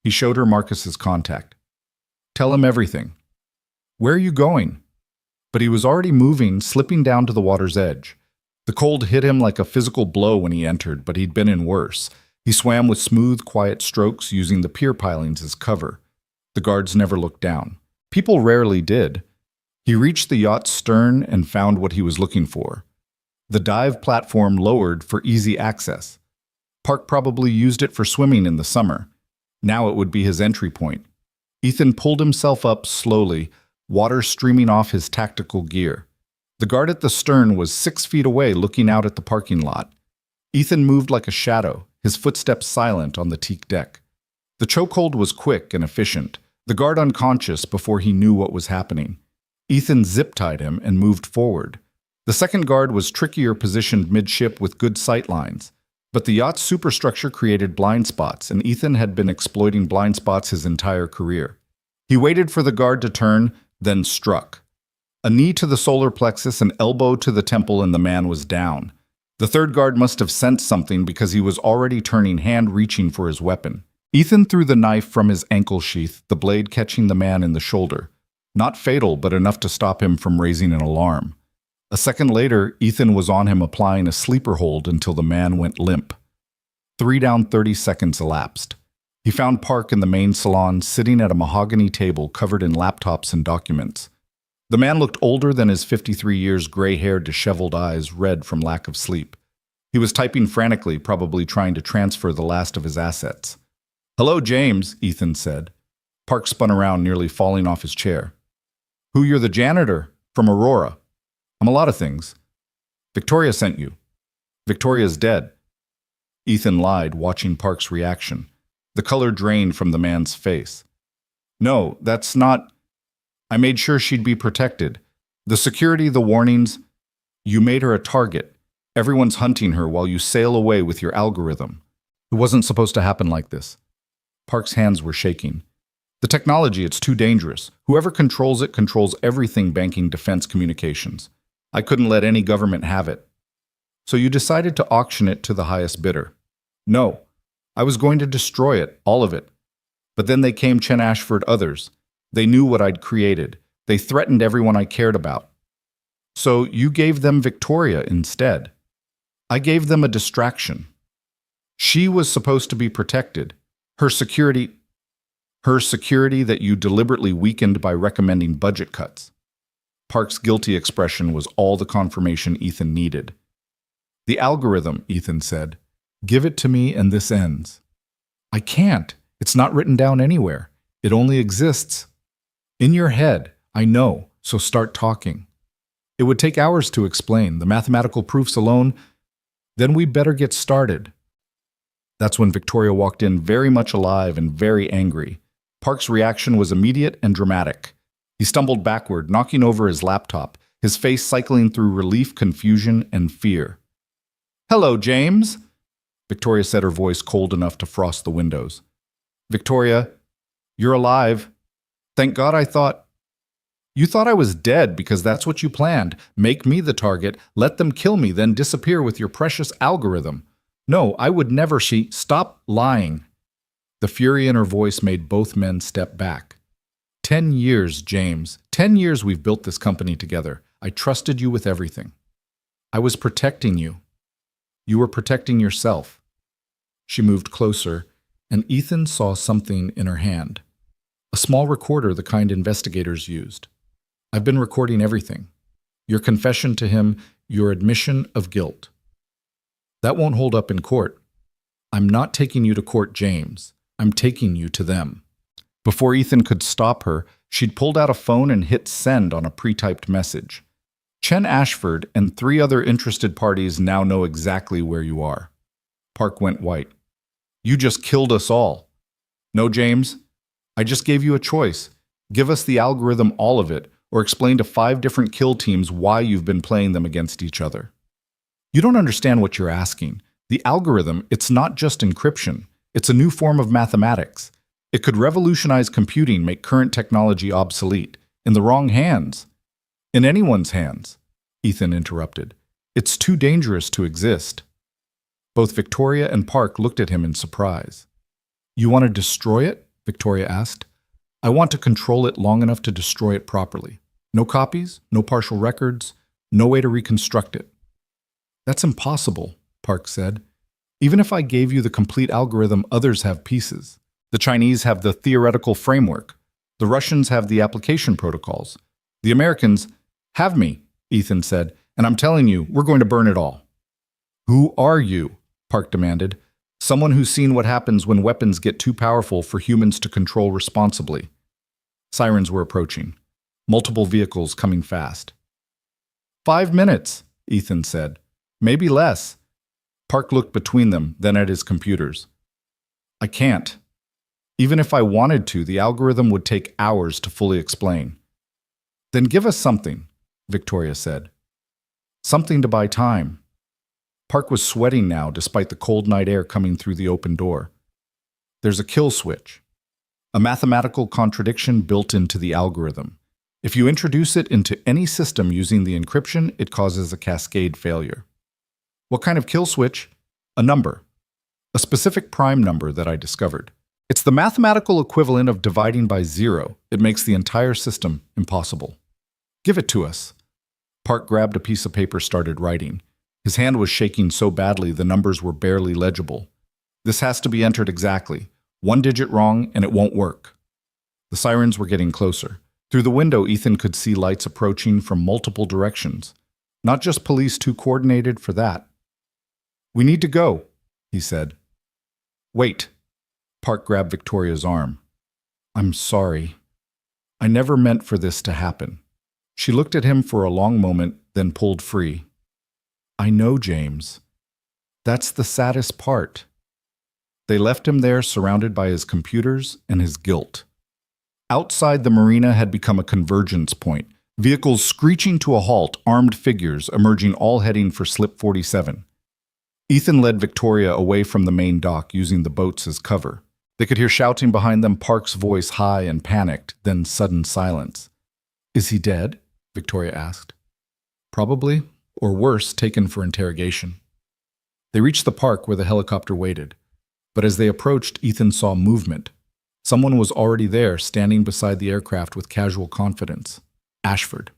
He showed her Marcus's contact. "Tell him everything." "Where are you going?" But he was already moving, slipping down to the water's edge. The cold hit him like a physical blow when he entered, but he'd been in worse. He swam with smooth, quiet strokes, using the pier pilings as cover. The guards never looked down. People rarely did. He reached the yacht's stern and found what he was looking for. The dive platform lowered for easy access. Park probably used it for swimming in the summer. Now it would be his entry point. Ethan pulled himself up slowly, water streaming off his tactical gear. The guard at the stern was 6 feet away, looking out at the parking lot. Ethan moved like a shadow, his footsteps silent on the teak deck. The chokehold was quick and efficient, the guard unconscious before he knew what was happening. Ethan zip-tied him and moved forward. The second guard was trickier positioned midship with good sight lines. But the yacht's superstructure created blind spots, and Ethan had been exploiting blind spots his entire career. He waited for the guard to turn, then struck. A knee to the solar plexus, an elbow to the temple, and the man was down. The third guard must have sensed something because he was already turning, hand reaching for his weapon. Ethan threw the knife from his ankle sheath, the blade catching the man in the shoulder. Not fatal, but enough to stop him from raising an alarm. A second later, Ethan was on him, applying a sleeper hold until the man went limp. 3 down, 30 seconds elapsed. He found Park in the main salon, sitting at a mahogany table covered in laptops and documents. The man looked older than his 53 years, gray-haired, disheveled eyes red from lack of sleep. He was typing frantically, probably trying to transfer the last of his assets. "Hello, James," Ethan said. Park spun around, nearly falling off his chair. "Who, you're the janitor? From Aurora." "I'm a lot of things." "Victoria sent you." "Victoria's dead." Ethan lied, watching Park's reaction. The color drained from the man's face. "No, that's not... I made sure she'd be protected. The security, the warnings. You made her a target. Everyone's hunting her while you sail away with your algorithm. It wasn't supposed to happen like this." Park's hands were shaking. "The technology, it's too dangerous. Whoever controls it controls everything banking defense communications. I couldn't let any government have it." "So you decided to auction it to the highest bidder?" "No. I was going to destroy it, all of it. But then they came Chen Ashford, others. They knew what I'd created. They threatened everyone I cared about. So you gave them Victoria instead." "I gave them a distraction." She was supposed to be protected. Her security that you deliberately weakened by recommending budget cuts. Park's guilty expression was all the confirmation Ethan needed. The algorithm, Ethan said. Give it to me and this ends. I can't. It's not written down anywhere. It only exists. In your head, I know, so start talking. It would take hours to explain, the mathematical proofs alone. Then we better get started. That's when Victoria walked in very much alive and very angry. Park's reaction was immediate and dramatic. He stumbled backward, knocking over his laptop, his face cycling through relief, confusion, and fear. Hello, James, Victoria said, her voice cold enough to frost the windows. Victoria, you're alive. Thank God You thought I was dead because that's what you planned. Make me the target, let them kill me, then disappear with your precious algorithm. No, I would never. Stop lying. The fury in her voice made both men step back. 10 years, James. 10 years we've built this company together. I trusted you with everything. I was protecting you. You were protecting yourself. She moved closer, and Ethan saw something in her hand. A small recorder, the kind investigators used. I've been recording everything. Your confession to him, your admission of guilt. That won't hold up in court. I'm not taking you to court, James. I'm taking you to them. Before Ethan could stop her, she'd pulled out a phone and hit send on a pre-typed message. Chen Ashford and 3 other interested parties now know exactly where you are. Park went white. You just killed us all. No, James. I just gave you a choice. Give us the algorithm, all of it, or explain to 5 different kill teams why you've been playing them against each other. You don't understand what you're asking. The algorithm, it's not just encryption. It's a new form of mathematics. It could revolutionize computing, make current technology obsolete. In the wrong hands. In anyone's hands, Ethan interrupted. It's too dangerous to exist. Both Victoria and Park looked at him in surprise. You want to destroy it? Victoria asked. I want to control it long enough to destroy it properly. No copies, no partial records, no way to reconstruct it. That's impossible, Park said. Even if I gave you the complete algorithm, others have pieces. The Chinese have the theoretical framework. The Russians have the application protocols. The Americans have me, Ethan said, and I'm telling you, we're going to burn it all. Who are you? Park demanded. Someone who's seen what happens when weapons get too powerful for humans to control responsibly. Sirens were approaching. Multiple vehicles coming fast. 5 minutes, Ethan said. Maybe less. Park looked between them, then at his computers. I can't. Even if I wanted to, the algorithm would take hours to fully explain. Then give us something, Victoria said. Something to buy time. Park was sweating now, despite the cold night air coming through the open door. There's a kill switch. A mathematical contradiction built into the algorithm. If you introduce it into any system using the encryption, it causes a cascade failure. What kind of kill switch? A number. A specific prime number that I discovered. It's the mathematical equivalent of dividing by 0. It makes the entire system impossible. Give it to us. Park grabbed a piece of paper, started writing. His hand was shaking so badly the numbers were barely legible. This has to be entered exactly. 1 digit wrong and it won't work. The sirens were getting closer. Through the window, Ethan could see lights approaching from multiple directions. Not just police too coordinated for that. We need to go, he said. Wait. Park grabbed Victoria's arm. I'm sorry. I never meant for this to happen. She looked at him for a long moment, then pulled free. I know, James. That's the saddest part. They left him there surrounded by his computers and his guilt. Outside, the marina had become a convergence point. Vehicles screeching to a halt, armed figures emerging, all heading for Slip 47. Ethan led Victoria away from the main dock, using the boats as cover. They could hear shouting behind them, Park's voice high and panicked, then sudden silence. Is he dead? Victoria asked. Probably, or worse, taken for interrogation. They reached the park where the helicopter waited. But as they approached, Ethan saw movement. Someone was already there, standing beside the aircraft with casual confidence. Ashford.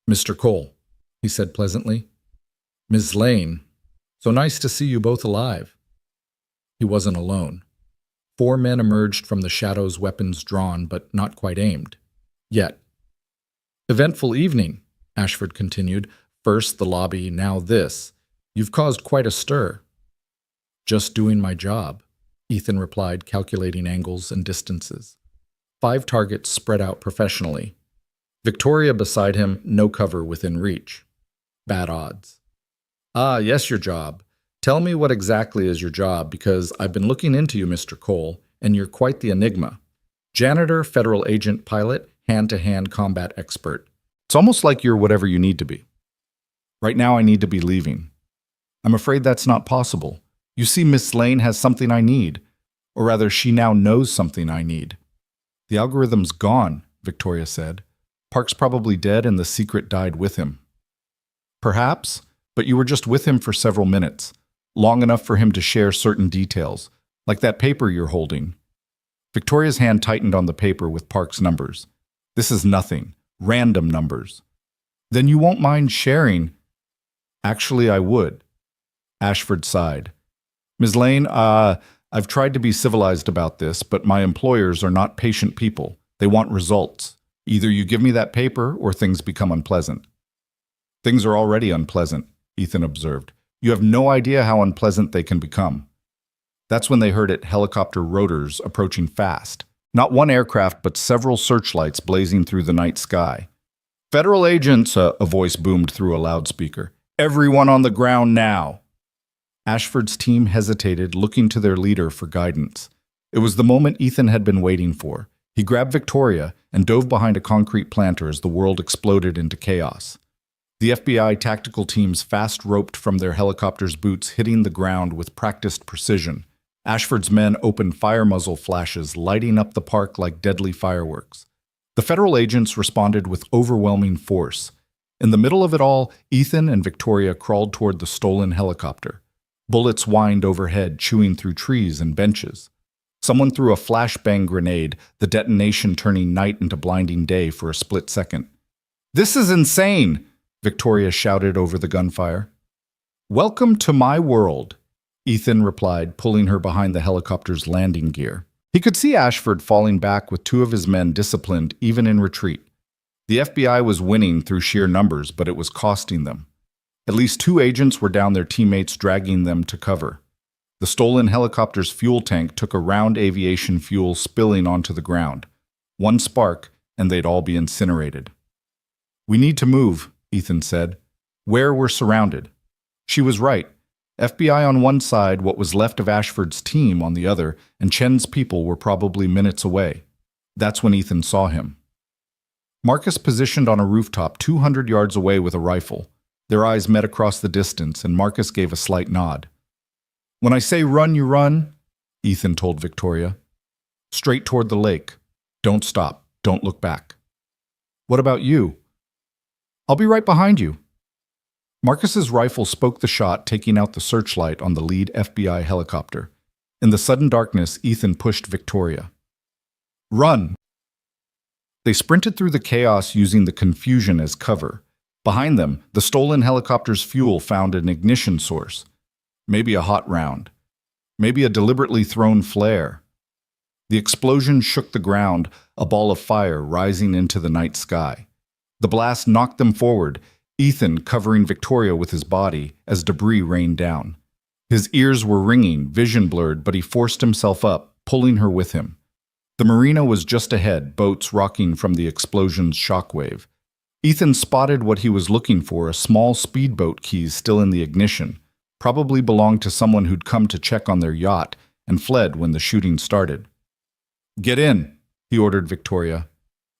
Mr. Cole, he said pleasantly. Ms. Lane, so nice to see you both alive. He wasn't alone. 4 men emerged from the shadows, weapons drawn, but not quite aimed. Yet. "Eventful evening," Ashford continued. "First the lobby, now this. You've caused quite a stir." "Just doing my job," Ethan replied, calculating angles and distances. 5 targets spread out professionally. Victoria beside him, no cover within reach. Bad odds. "Ah, yes, your job. Tell me what exactly is your job, because I've been looking into you, Mr. Cole, and you're quite the enigma. Janitor, federal agent, pilot, hand-to-hand combat expert. It's almost like you're whatever you need to be. Right now I need to be leaving. I'm afraid that's not possible. You see, Miss Lane has something I need. Or rather, she now knows something I need." "The algorithm's gone," Victoria said. "Park's probably dead and the secret died with him." "Perhaps, but you were just with him for several minutes, long enough for him to share certain details, like that paper you're holding." Victoria's hand tightened on the paper with Park's numbers. "This is nothing. Random numbers." "Then you won't mind sharing?" "Actually, I would." Ashford sighed. "Ms. Lane, I've tried to be civilized about this, but my employers are not patient people. They want results. Either you give me that paper or things become unpleasant." "Things are already unpleasant," Ethan observed. "You have no idea how unpleasant they can become." That's when they heard it, helicopter rotors approaching fast. Not one aircraft, but several searchlights blazing through the night sky. "Federal agents," a voice boomed through a loudspeaker. "Everyone on the ground now." Ashford's team hesitated, looking to their leader for guidance. It was the moment Ethan had been waiting for. He grabbed Victoria and dove behind a concrete planter as the world exploded into chaos. The FBI tactical teams fast-roped from their helicopters' boots, hitting the ground with practiced precision. Ashford's men opened fire muzzle flashes, lighting up the park like deadly fireworks. The federal agents responded with overwhelming force. In the middle of it all, Ethan and Victoria crawled toward the stolen helicopter. Bullets whined overhead, chewing through trees and benches. Someone threw a flashbang grenade, the detonation turning night into blinding day for a split second. "This is insane!" Victoria shouted over the gunfire. "Welcome to my world," Ethan replied, pulling her behind the helicopter's landing gear. He could see Ashford falling back with 2 of his men disciplined even in retreat. The FBI was winning through sheer numbers, but it was costing them. At least 2 agents were down, their teammates dragging them to cover. The stolen helicopter's fuel tank took around aviation fuel, spilling onto the ground. One spark, and they'd all be incinerated. "We need to move," Ethan said. "Where we're surrounded." She was right. FBI on one side, what was left of Ashford's team on the other, and Chen's people were probably minutes away. That's when Ethan saw him. Marcus positioned on a rooftop 200 yards away with a rifle. Their eyes met across the distance, and Marcus gave a slight nod. "When I say run, you run," Ethan told Victoria. "Straight toward the lake. Don't stop. Don't look back." "What about you?" "I'll be right behind you." Marcus's rifle spoke the shot, taking out the searchlight on the lead FBI helicopter. In the sudden darkness, Ethan pushed Victoria. "Run!" They sprinted through the chaos using the confusion as cover. Behind them, the stolen helicopter's fuel found an ignition source. Maybe a hot round. Maybe a deliberately thrown flare. The explosion shook the ground, a ball of fire rising into the night sky. The blast knocked them forward, Ethan covering Victoria with his body as debris rained down. His ears were ringing, vision blurred, but he forced himself up, pulling her with him. The marina was just ahead, boats rocking from the explosion's shockwave. Ethan spotted what he was looking for, a small speedboat keys still in the ignition. Probably belonged to someone who'd come to check on their yacht and fled when the shooting started. "Get in," he ordered Victoria.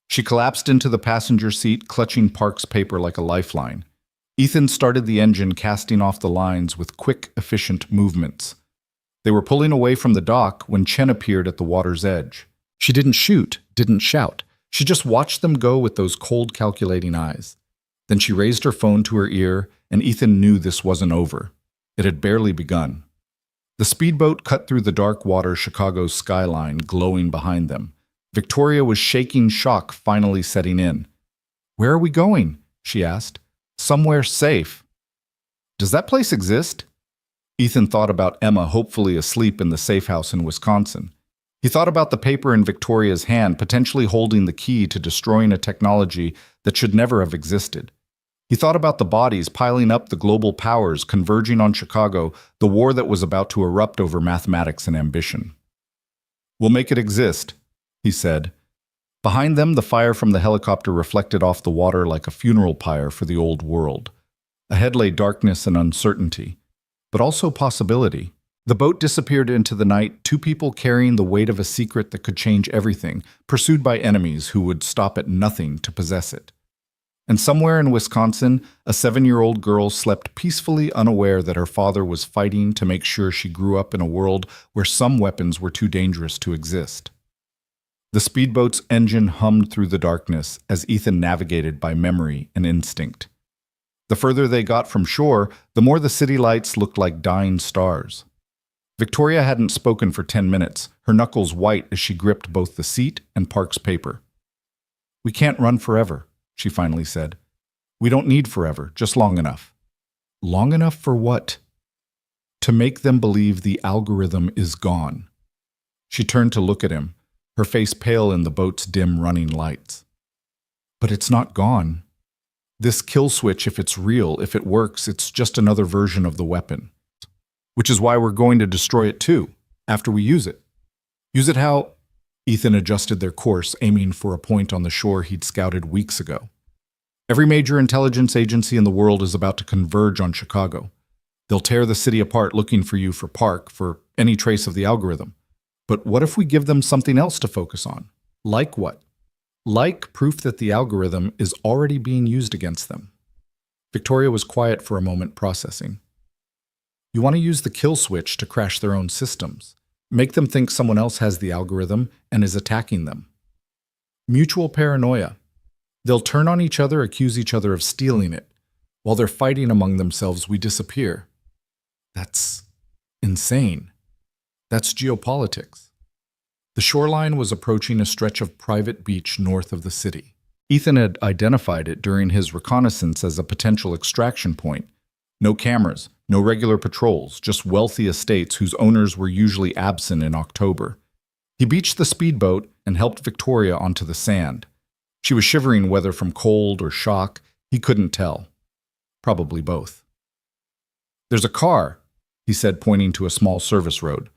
She collapsed into the passenger seat, clutching Park's paper like a lifeline. Ethan started the engine, casting off the lines with quick, efficient movements. They were pulling away from the dock when Chen appeared at the water's edge. She didn't shoot, didn't shout. She just watched them go with those cold, calculating eyes. Then she raised her phone to her ear, and Ethan knew this wasn't over. It had barely begun. The speedboat cut through the dark water, Chicago's skyline glowing behind them. Victoria was shaking, shock finally setting in. "Where are we going?" she asked. "Somewhere safe." "Does that place exist?" Ethan thought about Emma hopefully asleep in the safe house in Wisconsin. He thought about the paper in Victoria's hand, potentially holding the key to destroying a technology that should never have existed. He thought about the bodies piling up, the global powers converging on Chicago, the war that was about to erupt over mathematics and ambition. "We'll make it exist," he said. Behind them, the fire from the helicopter reflected off the water like a funeral pyre for the old world. Ahead lay darkness and uncertainty, but also possibility. The boat disappeared into the night, two people carrying the weight of a secret that could change everything, pursued by enemies who would stop at nothing to possess it. And somewhere in Wisconsin, a 7-year-old girl slept peacefully, unaware that her father was fighting to make sure she grew up in a world where some weapons were too dangerous to exist. The speedboat's engine hummed through the darkness as Ethan navigated by memory and instinct. The further they got from shore, the more the city lights looked like dying stars. Victoria hadn't spoken for 10 minutes, her knuckles white as she gripped both the seat and Park's paper. "We can't run forever," she finally said. "We don't need forever, just long enough." "Long enough for what?" "To make them believe the algorithm is gone." She turned to look at him, her face pale in the boat's dim running lights. "But it's not gone. This kill switch, if it's real, if it works, it's just another version of the weapon. Which is why we're going to destroy it too, after we use it." "Use it how?" Ethan adjusted their course, aiming for a point on the shore he'd scouted weeks ago. "Every major intelligence agency in the world is about to converge on Chicago. They'll tear the city apart looking for you, for Park, for any trace of the algorithm. But what if we give them something else to focus on? Like what? Like proof that the algorithm is already being used against them." Victoria was quiet for a moment, processing. "You want to use the kill switch to crash their own systems. Make them think someone else has the algorithm and is attacking them. Mutual paranoia. They'll turn on each other, accuse each other of stealing it. While they're fighting among themselves, we disappear. That's insane. That's geopolitics." The shoreline was approaching a stretch of private beach north of the city. Ethan had identified it during his reconnaissance as a potential extraction point. No cameras, no regular patrols, just wealthy estates whose owners were usually absent in October. He beached the speedboat and helped Victoria onto the sand. She was shivering, whether from cold or shock. He couldn't tell. Probably both. "There's a car," he said, pointing to a small service road.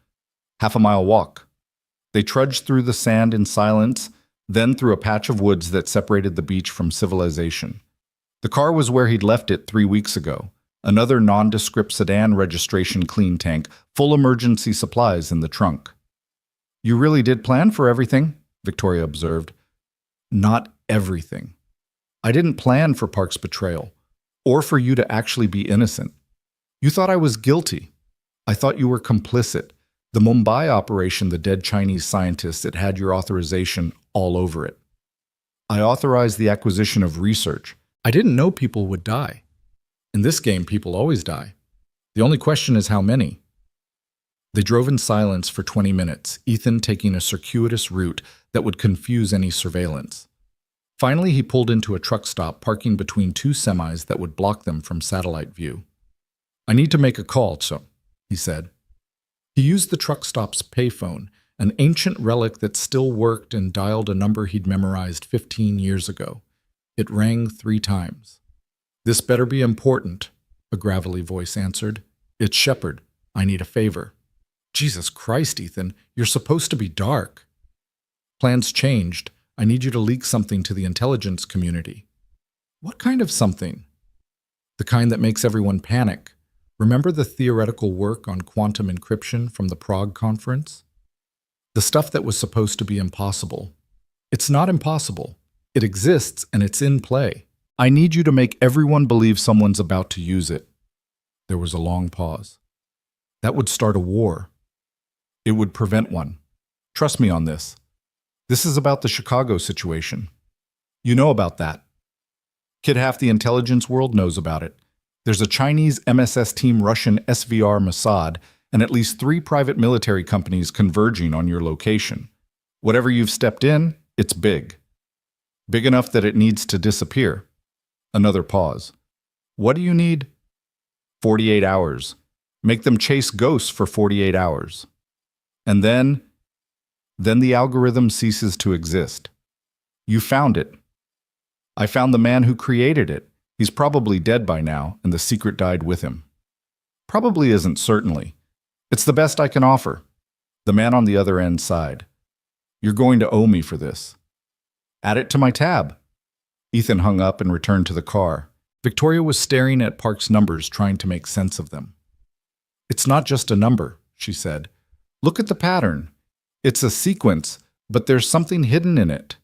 "Half-a-mile walk." They trudged through the sand in silence, then through a patch of woods that separated the beach from civilization. The car was where he'd left it 3 weeks ago. Another nondescript sedan registration clean tank, full emergency supplies in the trunk. "You really did plan for everything," Victoria observed. "Not everything. I didn't plan for Park's betrayal, or for you to actually be innocent. You thought I was guilty. I thought you were complicit. The Mumbai operation, the dead Chinese scientists, it had your authorization all over it. I authorized the acquisition of research. I didn't know people would die. In this game, people always die. The only question is how many." They drove in silence for 20 minutes, Ethan taking a circuitous route that would confuse any surveillance. Finally, he pulled into a truck stop, parking between two semis that would block them from satellite view. "I need to make a call, so," he said. He used the truck stop's payphone, an ancient relic that still worked, and dialed a number he'd memorized 15 years ago. It rang 3 times. "This better be important," a gravelly voice answered. "It's Shepard. I need a favor." "Jesus Christ, Ethan, you're supposed to be dark." "Plans changed. I need you to leak something to the intelligence community." "What kind of something?" "The kind that makes everyone panic. Remember the theoretical work on quantum encryption from the Prague conference? The stuff that was supposed to be impossible. It's not impossible. It exists and it's in play. I need you to make everyone believe someone's about to use it." There was a long pause. "That would start a war. It would prevent one. Trust me on this. This is about the Chicago situation. You know about that. Kid, half the intelligence world knows about it. There's a Chinese MSS team, Russian SVR Mossad, and at least 3 private military companies converging on your location. Whatever you've stepped in, it's big. Big enough that it needs to disappear." Another pause. "What do you need?" 48 hours. Make them chase ghosts for 48 hours. And then the algorithm ceases to exist. You found it. I found the man who created it. He's probably dead by now, and the secret died with him. Probably isn't, certainly. It's the best I can offer. The man on the other end sighed. You're going to owe me for this. Add it to my tab. Ethan hung up and returned to the car. Victoria was staring at Park's numbers, trying to make sense of them. It's not just a number, she said. Look at the pattern. It's a sequence, but there's something hidden in it.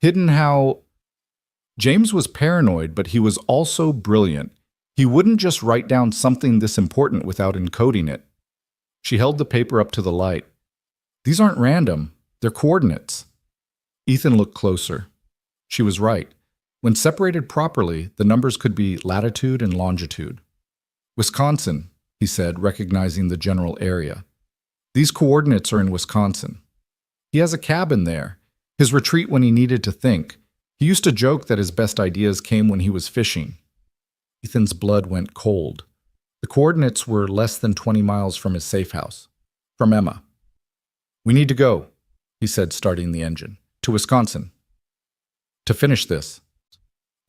Hidden how... James was paranoid, but he was also brilliant. He wouldn't just write down something this important without encoding it. She held the paper up to the light. These aren't random. They're coordinates. Ethan looked closer. She was right. When separated properly, the numbers could be latitude and longitude. Wisconsin, he said, recognizing the general area. These coordinates are in Wisconsin. He has a cabin there, his retreat when he needed to think. He used to joke that his best ideas came when he was fishing. Ethan's blood went cold. The coordinates were less than 20 miles from his safe house. From Emma. We need to go, he said, starting the engine. To Wisconsin. To finish this.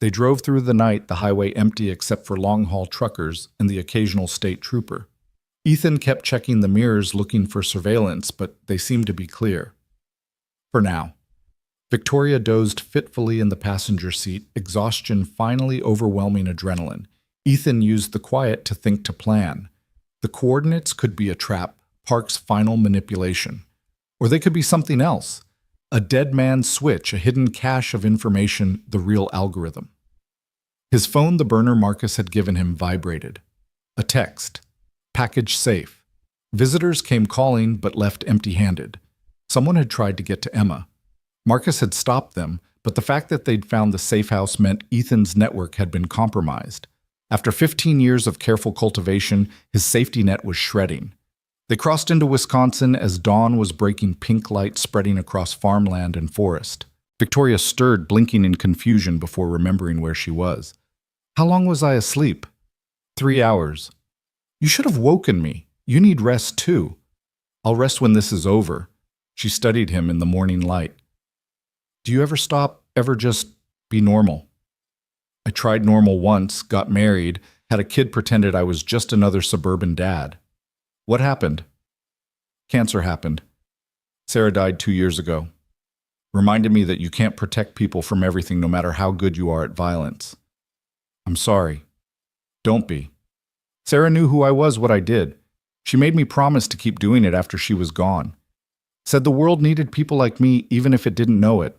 They drove through the night, the highway empty except for long-haul truckers and the occasional state trooper. Ethan kept checking the mirrors looking for surveillance, but they seemed to be clear. For now. Victoria dozed fitfully in the passenger seat, exhaustion finally overwhelming adrenaline. Ethan used the quiet to think to plan. The coordinates could be a trap, Park's final manipulation. Or they could be something else. A dead man's switch, a hidden cache of information, the real algorithm. His phone, the burner Marcus had given him, vibrated. A text. Package safe. Visitors came calling but left empty-handed. Someone had tried to get to Emma. Marcus had stopped them, but the fact that they'd found the safe house meant Ethan's network had been compromised. After 15 years of careful cultivation, his safety net was shredding. They crossed into Wisconsin as dawn was breaking, pink light spreading across farmland and forest. Victoria stirred, blinking in confusion before remembering where she was. How long was I asleep? 3 hours. You should have woken me. You need rest too. I'll rest when this is over. She studied him in the morning light. Do you ever stop, ever just be normal? I tried normal once, got married, had a kid, pretended I was just another suburban dad. What happened? Cancer happened. Sarah died 2 years ago. Reminded me that you can't protect people from everything no matter how good you are at violence. I'm sorry. Don't be. Sarah knew who I was, what I did. She made me promise to keep doing it after she was gone. Said the world needed people like me even if it didn't know it.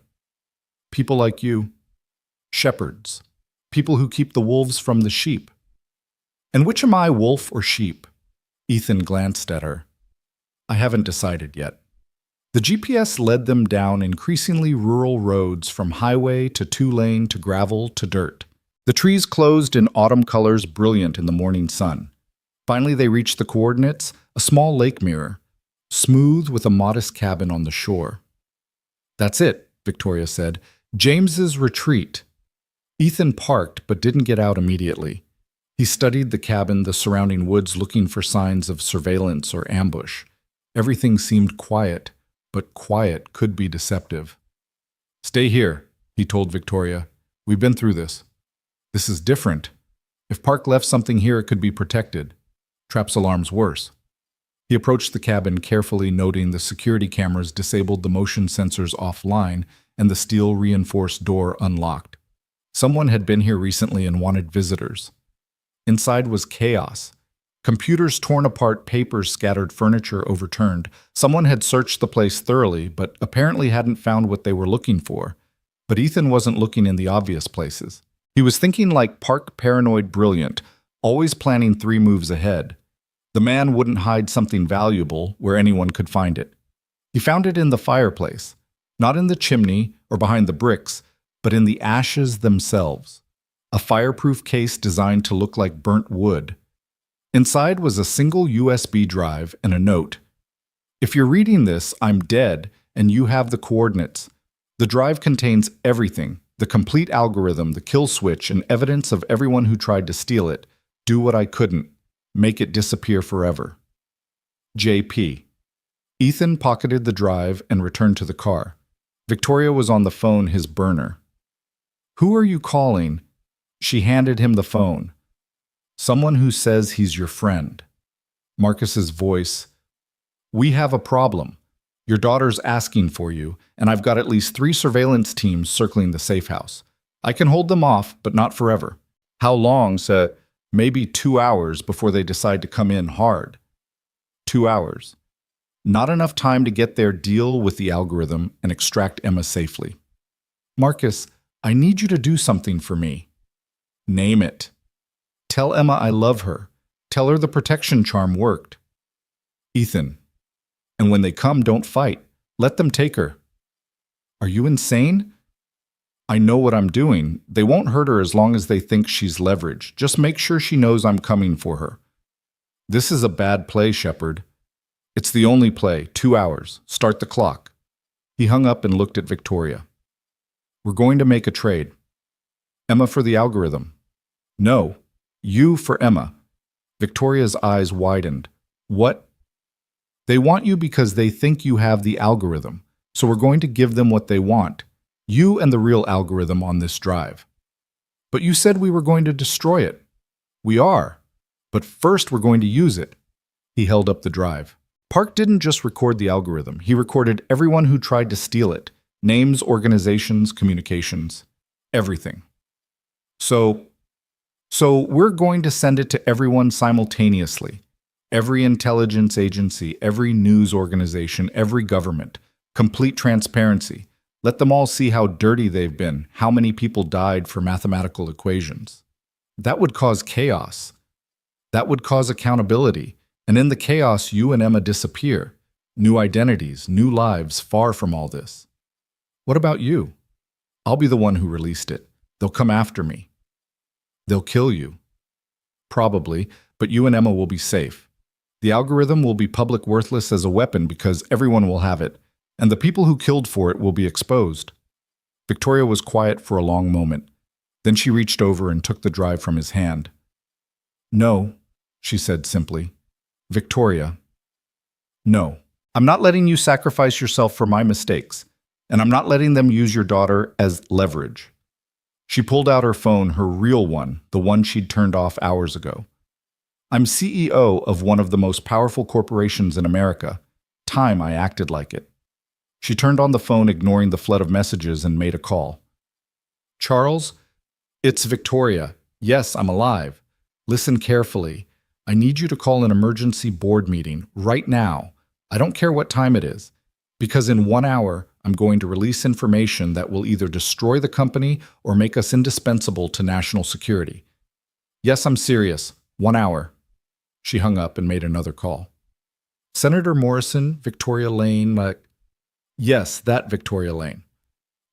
People like you. Shepherds. People who keep the wolves from the sheep. And which am I, wolf or sheep? Ethan glanced at her. I haven't decided yet. The GPS led them down increasingly rural roads from highway to two-lane to gravel to dirt. The trees closed in autumn colors, brilliant in the morning sun. Finally they reached the coordinates, a small lake mirror, smooth with a modest cabin on the shore. That's it, Victoria said. James's retreat. Ethan parked but didn't get out immediately. He studied the cabin, the surrounding woods, looking for signs of surveillance or ambush. Everything seemed quiet, but quiet could be deceptive. Stay here, he told Victoria. We've been through this. This is different. If Park left something here, it could be protected. Traps alarm's worse. He approached the cabin carefully, noting the security cameras disabled, the motion sensors offline, and the steel-reinforced door unlocked. Someone had been here recently and wanted visitors. Inside was chaos. Computers torn apart, papers scattered, furniture overturned. Someone had searched the place thoroughly, but apparently hadn't found what they were looking for. But Ethan wasn't looking in the obvious places. He was thinking like Park, paranoid, brilliant, always planning 3 moves ahead. The man wouldn't hide something valuable where anyone could find it. He found it in the fireplace, not in the chimney or behind the bricks, but in the ashes themselves. A fireproof case designed to look like burnt wood. Inside was a single USB drive and a note. If you're reading this, I'm dead, and you have the coordinates. The drive contains everything, the complete algorithm, the kill switch, and evidence of everyone who tried to steal it. Do what I couldn't. Make it disappear forever. JP. Ethan pocketed the drive and returned to the car. Victoria was on the phone, his burner. Who are you calling? She handed him the phone. Someone who says he's your friend. Marcus's voice. We have a problem. Your daughter's asking for you, and I've got at least 3 surveillance teams circling the safe house. I can hold them off, but not forever. How long, sir? Maybe 2 hours before they decide to come in hard. 2 hours. Not enough time to get their deal with the algorithm and extract Emma safely. Marcus, I need you to do something for me. Name it. Tell Emma I love her. Tell her the protection charm worked. Ethan. And when they come, don't fight. Let them take her. Are you insane? I know what I'm doing. They won't hurt her as long as they think she's leverage. Just make sure she knows I'm coming for her. This is a bad play, Shepard. It's the only play. 2 hours. Start the clock. He hung up and looked at Victoria. We're going to make a trade. Emma for the algorithm. No, you for Emma. Victoria's eyes widened. What? They want you because they think you have the algorithm, so we're going to give them what they want. You and the real algorithm on this drive. But you said we were going to destroy it. We are. But first we're going to use it. He held up the drive. Park didn't just record the algorithm. He recorded everyone who tried to steal it. Names, organizations, communications, everything. So we're going to send it to everyone simultaneously. Every intelligence agency, every news organization, every government. Complete transparency. Let them all see how dirty they've been, how many people died for mathematical equations. That would cause chaos. That would cause accountability. And in the chaos, you and Emma disappear. New identities, new lives, far from all this. What about you? I'll be the one who released it. They'll come after me. They'll kill you. Probably, but you and Emma will be safe. The algorithm will be public worthless as a weapon because everyone will have it, and the people who killed for it will be exposed. Victoria was quiet for a long moment. Then she reached over and took the drive from his hand. No, she said simply. Victoria. No, I'm not letting you sacrifice yourself for my mistakes, and I'm not letting them use your daughter as leverage. She pulled out her phone, her real one, the one she'd turned off hours ago. I'm CEO of one of the most powerful corporations in America. Time I acted like it. She turned on the phone, ignoring the flood of messages, and made a call. Charles? It's Victoria. Yes, I'm alive. Listen carefully. I need you to call an emergency board meeting right now. I don't care what time it is. Because in 1 hour, I'm going to release information that will either destroy the company or make us indispensable to national security. Yes, I'm serious. 1 hour. She hung up and made another call. Senator Morrison, Victoria Lane, Yes, that Victoria Lane.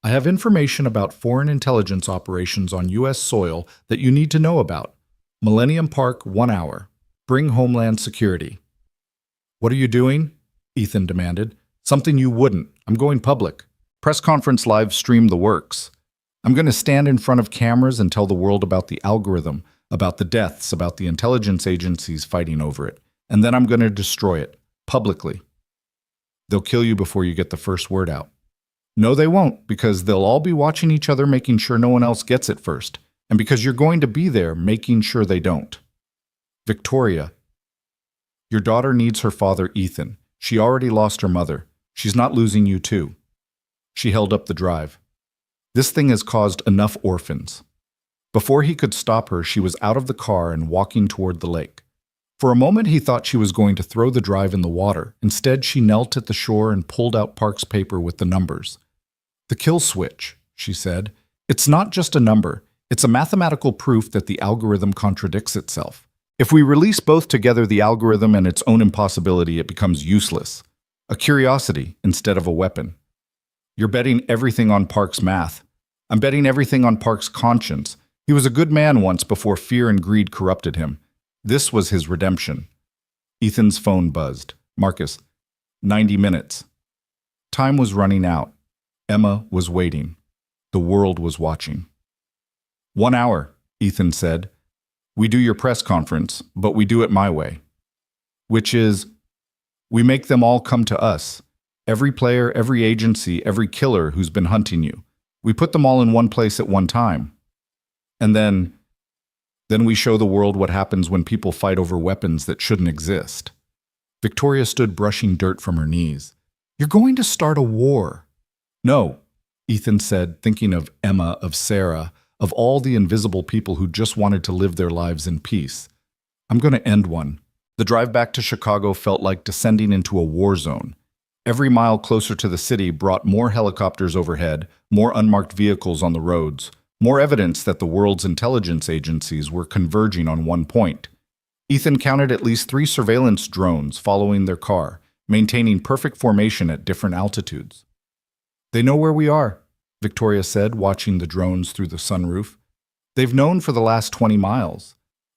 I have information about foreign intelligence operations on U.S. soil that you need to know about. Millennium Park, 1 hour. Bring Homeland Security. What are you doing? Ethan demanded. Something you wouldn't. I'm going public. Press conference live stream the works. I'm going to stand in front of cameras and tell the world about the algorithm, about the deaths, about the intelligence agencies fighting over it. And then I'm going to destroy it. Publicly. They'll kill you before you get the first word out. No, they won't, because they'll all be watching each other, making sure no one else gets it first. And because you're going to be there, making sure they don't. Victoria. Your daughter needs her father, Ethan. She already lost her mother. She's not losing you too. She held up the drive. This thing has caused enough orphans. Before he could stop her, she was out of the car and walking toward the lake. For a moment, he thought she was going to throw the drive in the water. Instead, she knelt at the shore and pulled out Park's paper with the numbers. The kill switch, she said. It's not just a number. It's a mathematical proof that the algorithm contradicts itself. If we release both together, the algorithm and its own impossibility, it becomes useless. A curiosity instead of a weapon. You're betting everything on Park's math. I'm betting everything on Park's conscience. He was a good man once before fear and greed corrupted him. This was his redemption. Ethan's phone buzzed. Marcus, 90 minutes. Time was running out. Emma was waiting. The world was watching. 1 hour, Ethan said. We do your press conference, but we do it my way. Which is, we make them all come to us. Every player, every agency, every killer who's been hunting you. We put them all in one place at one time. And then we show the world what happens when people fight over weapons that shouldn't exist. Victoria stood brushing dirt from her knees. You're going to start a war. No, Ethan said, thinking of Emma, of Sarah, of all the invisible people who just wanted to live their lives in peace. I'm going to end one. The drive back to Chicago felt like descending into a war zone. Every mile closer to the city brought more helicopters overhead, more unmarked vehicles on the roads, more evidence that the world's intelligence agencies were converging on one point. Ethan counted at least 3 surveillance drones following their car, maintaining perfect formation at different altitudes. They know where we are, Victoria said, watching the drones through the sunroof. They've known for the last 20 miles.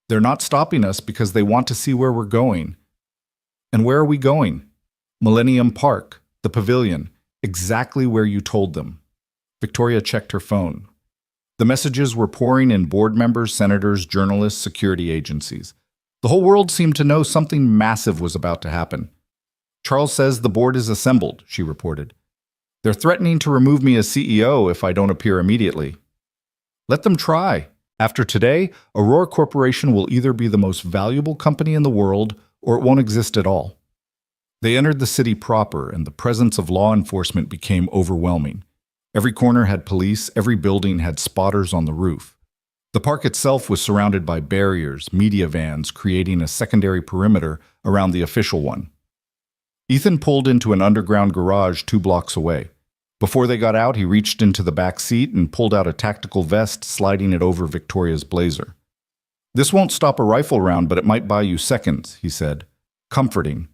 They're not stopping us because they want to see where we're going. And where are we going? Millennium Park, the pavilion, exactly where you told them. Victoria checked her phone. The messages were pouring in: board members, senators, journalists, security agencies. The whole world seemed to know something massive was about to happen. Charles says the board is assembled, she reported. They're threatening to remove me as CEO if I don't appear immediately. Let them try. After today, Aurora Corporation will either be the most valuable company in the world or it won't exist at all. They entered the city proper, and the presence of law enforcement became overwhelming. Every corner had police, every building had spotters on the roof. The park itself was surrounded by barriers, media vans, creating a secondary perimeter around the official one. Ethan pulled into an underground garage 2 blocks away. Before they got out, he reached into the back seat and pulled out a tactical vest, sliding it over Victoria's blazer. This won't stop a rifle round, but it might buy you seconds, he said. Comforting.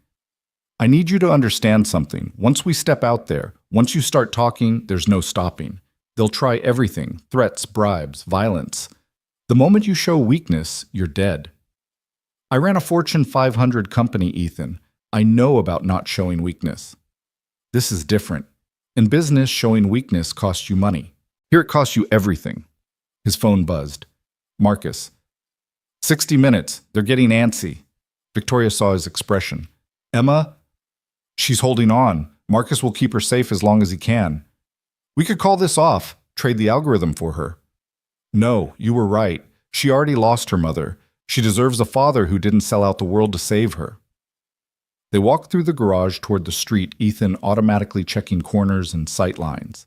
I need you to understand something. Once we step out there, once you start talking, there's no stopping. They'll try everything: threats, bribes, violence. The moment you show weakness, you're dead. I ran a Fortune 500 company, Ethan. I know about not showing weakness. This is different. In business, showing weakness costs you money. Here it costs you everything. His phone buzzed. Marcus. 60 minutes. They're getting antsy. Victoria saw his expression. Emma? She's holding on. Marcus will keep her safe as long as he can. We could call this off, trade the algorithm for her. No, you were right. She already lost her mother. She deserves a father who didn't sell out the world to save her. They walked through the garage toward the street, Ethan automatically checking corners and sight lines.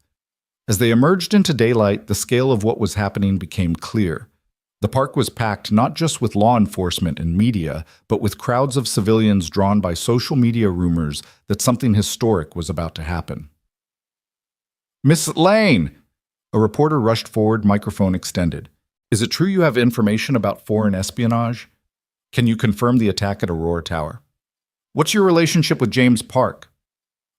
As they emerged into daylight, the scale of what was happening became clear. The park was packed not just with law enforcement and media, but with crowds of civilians drawn by social media rumors that something historic was about to happen. Miss Lane! A reporter rushed forward, microphone extended. Is it true you have information about foreign espionage? Can you confirm the attack at Aurora Tower? What's your relationship with James Park?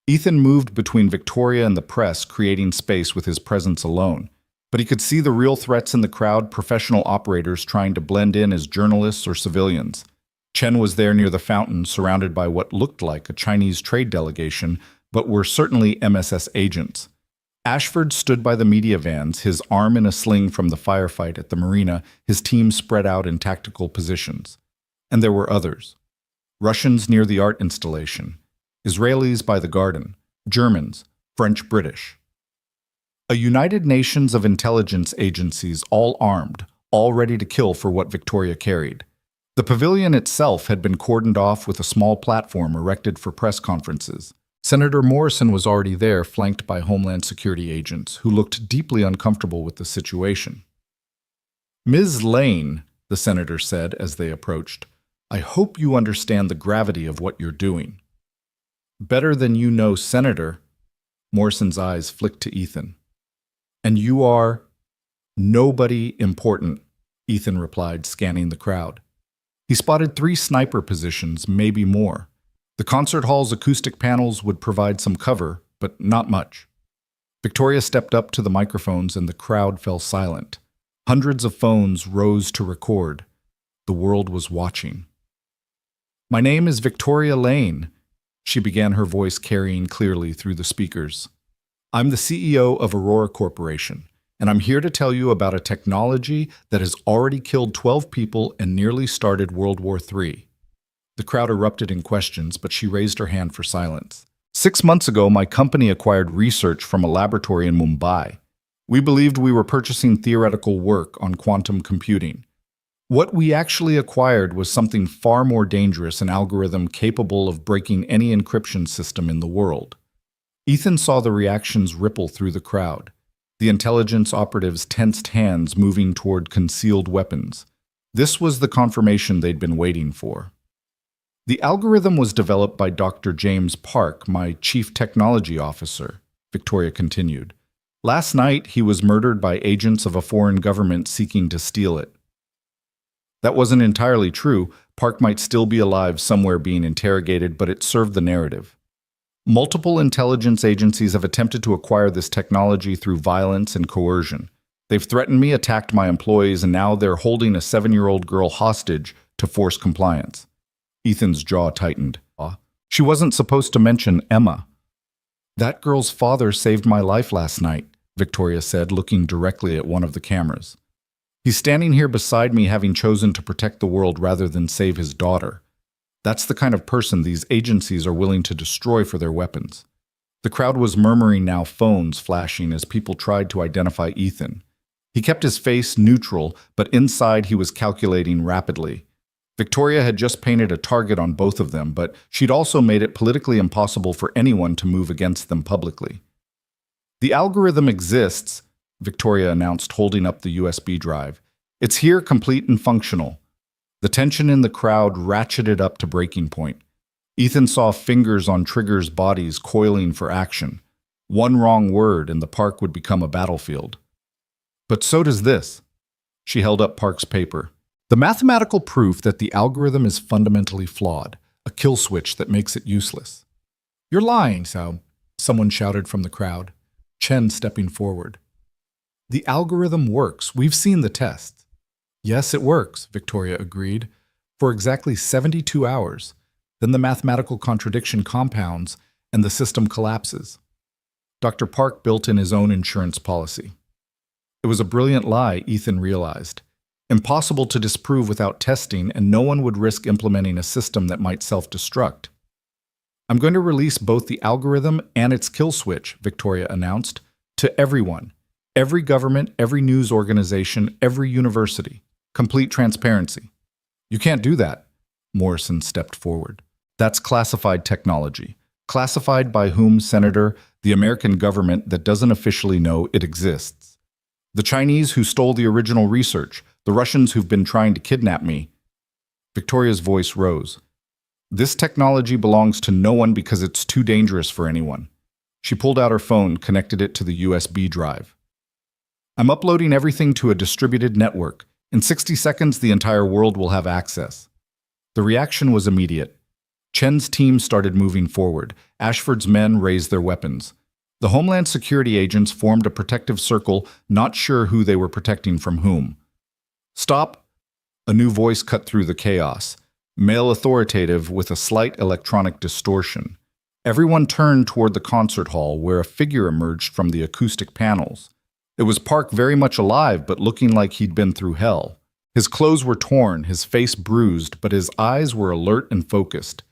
Ethan moved between Victoria and the press, creating space with his presence alone. But he could see the real threats in the crowd, professional operators trying to blend in as journalists or civilians. Chen was there near the fountain, surrounded by what looked like a Chinese trade delegation, but were certainly MSS agents. Ashford stood by the media vans, his arm in a sling from the firefight at the marina, his team spread out in tactical positions. And there were others. Russians near the art installation, Israelis by the garden, Germans, French, British. A United Nations of intelligence agencies, all armed, all ready to kill for what Victoria carried. The pavilion itself had been cordoned off with a small platform erected for press conferences. Senator Morrison was already there, flanked by Homeland Security agents, who looked deeply uncomfortable with the situation. Ms. Lane, the senator said as they approached, I hope you understand the gravity of what you're doing. Better than you know, Senator. Morrison's eyes flicked to Ethan. And you are nobody important, Ethan replied, scanning the crowd. He spotted 3 sniper positions, maybe more. The concert hall's acoustic panels would provide some cover, but not much. Victoria stepped up to the microphones and the crowd fell silent. Hundreds of phones rose to record. The world was watching. My name is Victoria Lane, she began, her voice carrying clearly through the speakers. I'm the CEO of Aurora Corporation, and I'm here to tell you about a technology that has already killed 12 people and nearly started World War III. The crowd erupted in questions, but she raised her hand for silence. 6 months ago, my company acquired research from a laboratory in Mumbai. We believed we were purchasing theoretical work on quantum computing. What we actually acquired was something far more dangerous, an algorithm capable of breaking any encryption system in the world. Ethan saw the reactions ripple through the crowd. The intelligence operatives' tensed hands moving toward concealed weapons. This was the confirmation they'd been waiting for. The algorithm was developed by Dr. James Park, my chief technology officer, Victoria continued. Last night, he was murdered by agents of a foreign government seeking to steal it. That wasn't entirely true. Park might still be alive somewhere being interrogated, but it served the narrative. Multiple intelligence agencies have attempted to acquire this technology through violence and coercion. They've threatened me, attacked my employees, and now they're holding a 7-year-old girl hostage to force compliance. Ethan's jaw tightened. She wasn't supposed to mention Emma. That girl's father saved my life last night, Victoria said, looking directly at one of the cameras. He's standing here beside me, having chosen to protect the world rather than save his daughter. That's the kind of person these agencies are willing to destroy for their weapons. The crowd was murmuring now, phones flashing as people tried to identify Ethan. He kept his face neutral, but inside he was calculating rapidly. Victoria had just painted a target on both of them, but she'd also made it politically impossible for anyone to move against them publicly. The algorithm exists, Victoria announced, holding up the USB drive. It's here, complete and functional. The tension in the crowd ratcheted up to breaking point. Ethan saw fingers on triggers' bodies coiling for action. One wrong word and the park would become a battlefield. But so does this. She held up Park's paper. The mathematical proof that the algorithm is fundamentally flawed, a kill switch that makes it useless. You're lying, Sao, someone shouted from the crowd, Chen stepping forward. The algorithm works. We've seen the tests. Yes, it works, Victoria agreed, for exactly 72 hours. Then the mathematical contradiction compounds and the system collapses. Dr. Park built in his own insurance policy. It was a brilliant lie, Ethan realized. Impossible to disprove without testing, and no one would risk implementing a system that might self-destruct. I'm going to release both the algorithm and its kill switch, Victoria announced, to everyone. Every government, every news organization, every university. Complete transparency. You can't do that. Morrison stepped forward. That's classified technology. Classified by whom, Senator? The American government that doesn't officially know it exists. The Chinese who stole the original research. The Russians who've been trying to kidnap me. Victoria's voice rose. This technology belongs to no one because it's too dangerous for anyone. She pulled out her phone, connected it to the USB drive. I'm uploading everything to a distributed network. In 60 seconds, the entire world will have access. The reaction was immediate. Chen's team started moving forward. Ashford's men raised their weapons. The Homeland Security agents formed a protective circle, not sure who they were protecting from whom. Stop! A new voice cut through the chaos, male authoritative with a slight electronic distortion. Everyone turned toward the concert hall, where a figure emerged from the acoustic panels. It was Park, very much alive, but looking like he'd been through hell. His clothes were torn, his face bruised, but his eyes were alert and focused.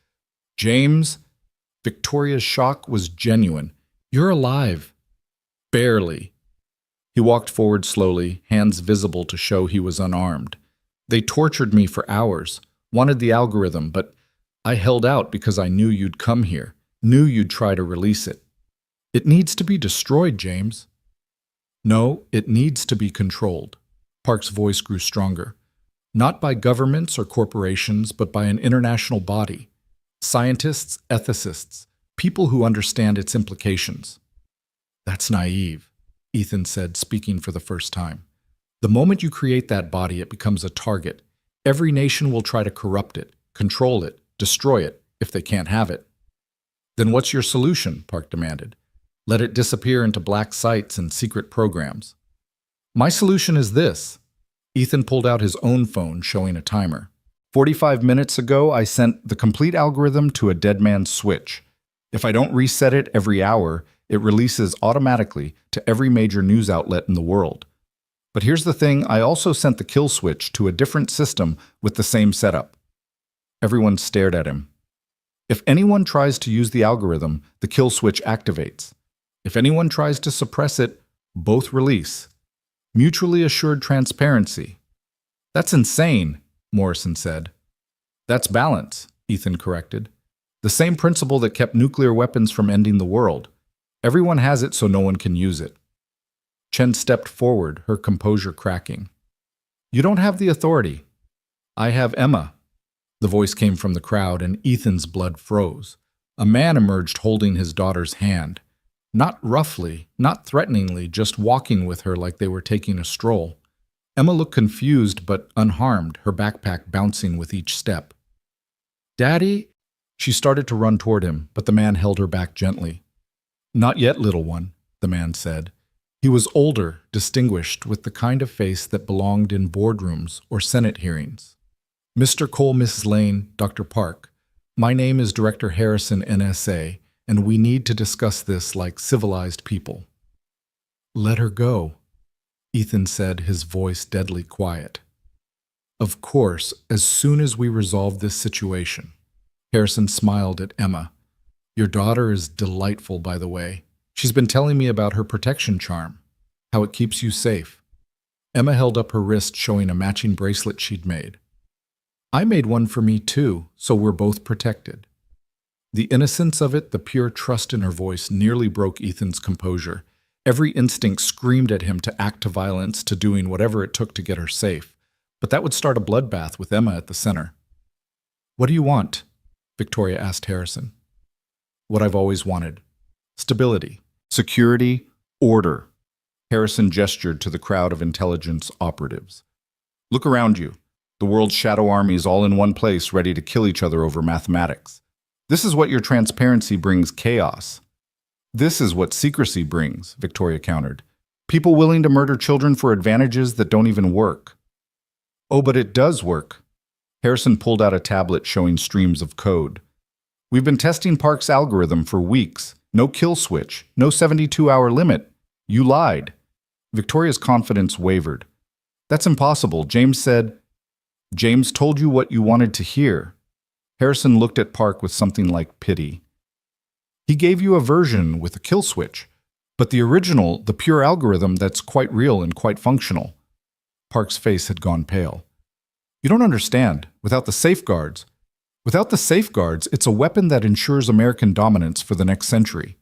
James? Victoria's shock was genuine. You're alive. Barely. He walked forward slowly, hands visible to show he was unarmed. They tortured me for hours, wanted the algorithm, but I held out because I knew you'd come here, knew you'd try to release it. It needs to be destroyed, James. No, it needs to be controlled. Park's voice grew stronger. Not by governments or corporations, but by an international body. Scientists, ethicists, people who understand its implications. That's naive, Ethan said, speaking for the first time. The moment you create that body, it becomes a target. Every nation will try to corrupt it, control it, destroy it, if they can't have it. Then what's your solution? Park demanded. Let it disappear into black sites and secret programs. My solution is this. Ethan pulled out his own phone, showing a timer. 45 minutes ago, I sent the complete algorithm to a dead man's switch. If I don't reset it every hour, It releases automatically to every major news outlet in the world. But here's the thing, I also sent the kill switch to a different system with the same setup. Everyone stared at him. If anyone tries to use the algorithm, the kill switch activates. If anyone tries to suppress it, both release. Mutually assured transparency. That's insane, Morrison said. That's balance, Ethan corrected. The same principle that kept nuclear weapons from ending the world. Everyone has it so no one can use it. Chen stepped forward, her composure cracking. You don't have the authority. I have Emma. The voice came from the crowd, and Ethan's blood froze. A man emerged holding his daughter's hand. Not roughly, not threateningly, just walking with her like they were taking a stroll. Emma looked confused but unharmed, her backpack bouncing with each step. Daddy? She started to run toward him, but the man held her back gently. Not yet, little one, the man said. He was older, distinguished, with the kind of face that belonged in boardrooms or Senate hearings. Mr. Cole, Mrs. Lane, Dr. Park, my name is Director Harrison, NSA, and we need to discuss this like civilized people. Let her go, Ethan said, his voice deadly quiet. Of course, as soon as we resolve this situation. Harrison smiled at Emma. Your daughter is delightful, by the way. She's been telling me about her protection charm, how it keeps you safe. Emma held up her wrist, showing a matching bracelet she'd made. I made one for me too, so we're both protected. The innocence of it, the pure trust in her voice, nearly broke Ethan's composure. Every instinct screamed at him to act to violence, to doing whatever it took to get her safe. But that would start a bloodbath with Emma at the center. What do you want? Victoria asked Harrison. What I've always wanted. Stability. Security, order. Harrison gestured to the crowd of intelligence operatives. Look around you. The world's shadow army is all in one place, ready to kill each other over mathematics. This is what your transparency brings: chaos. This is what secrecy brings, Victoria countered. People willing to murder children for advantages that don't even work. Oh, but it does work. Harrison pulled out a tablet showing streams of code. We've been testing Park's algorithm for weeks. No kill switch, no 72-hour limit. You lied. Victoria's confidence wavered. That's impossible, James said. James told you what you wanted to hear. Harrison looked at Park with something like pity. He gave you a version with a kill switch, but the original, the pure algorithm, that's quite real and quite functional. Park's face had gone pale. You don't understand. Without the safeguards, it's a weapon that ensures American dominance for the next century.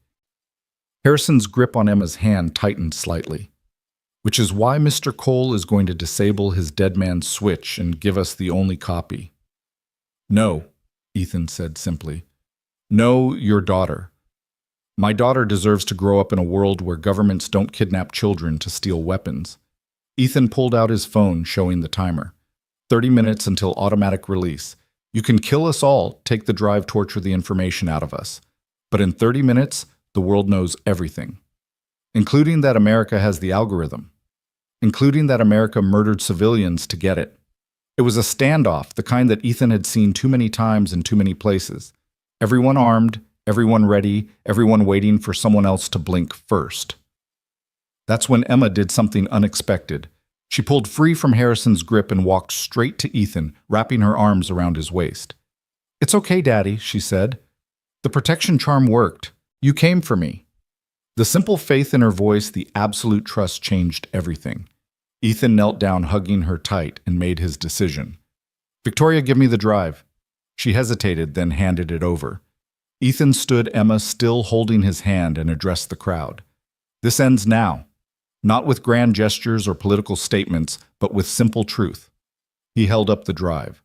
Harrison's grip on Emma's hand tightened slightly. Which is why Mr. Cole is going to disable his dead man's switch and give us the only copy. No, Ethan said simply. No, your daughter. My daughter deserves to grow up in a world where governments don't kidnap children to steal weapons. Ethan pulled out his phone, showing the timer. 30 minutes until automatic release. You can kill us all, take the drive, torture the information out of us. But in 30 minutes, the world knows everything. Including that America has the algorithm. Including that America murdered civilians to get it. It was a standoff, the kind that Ethan had seen too many times in too many places. Everyone armed, everyone ready, everyone waiting for someone else to blink first. That's when Emma did something unexpected. She pulled free from Harrison's grip and walked straight to Ethan, wrapping her arms around his waist. It's okay, Daddy, she said. The protection charm worked. You came for me. The simple faith in her voice, the absolute trust changed everything. Ethan knelt down, hugging her tight, and made his decision. Victoria, give me the drive. She hesitated, then handed it over. Ethan stood Emma, still holding his hand, and addressed the crowd. This ends now. Not with grand gestures or political statements, but with simple truth. He held up the drive.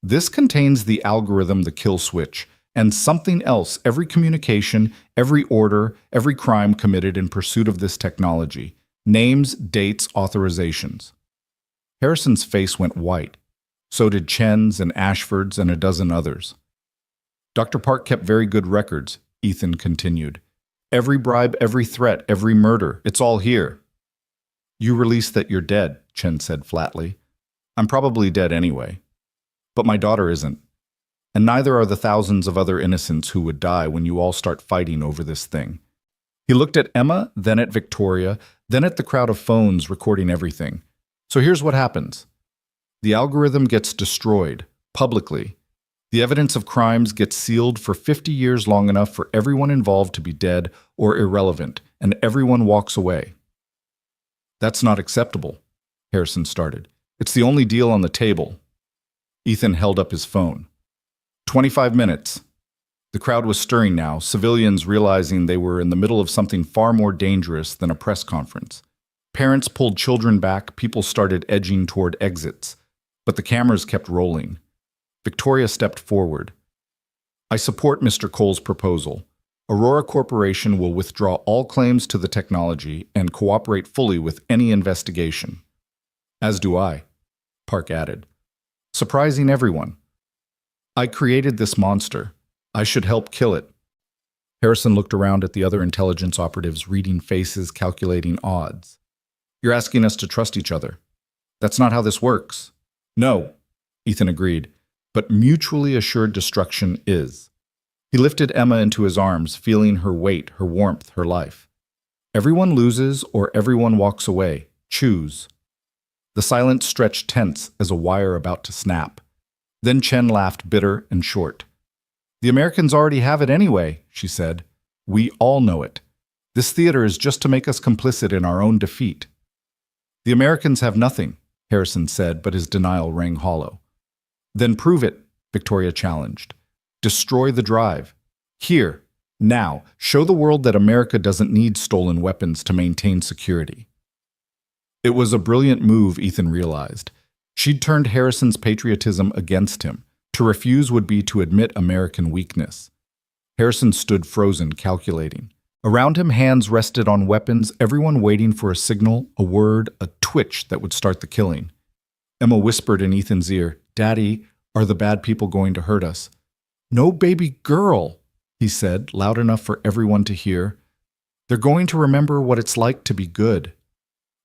This contains the algorithm, the kill switch, and something else, every communication, every order, every crime committed in pursuit of this technology. Names, dates, authorizations. Harrison's face went white. So did Chen's and Ashford's and a dozen others. Dr. Park kept very good records, Ethan continued. Every bribe, every threat, every murder, it's all here. You released that you're dead, Chen said flatly. I'm probably dead anyway. But my daughter isn't. And neither are the thousands of other innocents who would die when you all start fighting over this thing. He looked at Emma, then at Victoria, then at the crowd of phones recording everything. So here's what happens. The algorithm gets destroyed, publicly. The evidence of crimes gets sealed for 50 years, long enough for everyone involved to be dead or irrelevant, and everyone walks away. That's not acceptable, Harrison started. It's the only deal on the table. Ethan held up his phone. 25 minutes. The crowd was stirring now, civilians realizing they were in the middle of something far more dangerous than a press conference. Parents pulled children back, people started edging toward exits, but the cameras kept rolling. Victoria stepped forward. I support Mr. Cole's proposal. Aurora Corporation will withdraw all claims to the technology and cooperate fully with any investigation. As do I, Park added, surprising everyone. I created this monster. I should help kill it. Harrison looked around at the other intelligence operatives, reading faces, calculating odds. You're asking us to trust each other. That's not how this works. No, Ethan agreed, but mutually assured destruction is. He lifted Emma into his arms, feeling her weight, her warmth, her life. Everyone loses or everyone walks away. Choose. The silence stretched tense as a wire about to snap. Then Chen laughed, bitter and short. The Americans already have it anyway, she said. We all know it. This theater is just to make us complicit in our own defeat. The Americans have nothing, Harrison said, but his denial rang hollow. Then prove it, Victoria challenged. Destroy the drive. Here, now, show the world that America doesn't need stolen weapons to maintain security. It was a brilliant move, Ethan realized. She'd turned Harrison's patriotism against him. To refuse would be to admit American weakness. Harrison stood frozen, calculating. Around him, hands rested on weapons, everyone waiting for a signal, a word, a twitch that would start the killing. Emma whispered in Ethan's ear, Daddy, are the bad people going to hurt us? No, baby girl, he said, loud enough for everyone to hear. They're going to remember what it's like to be good.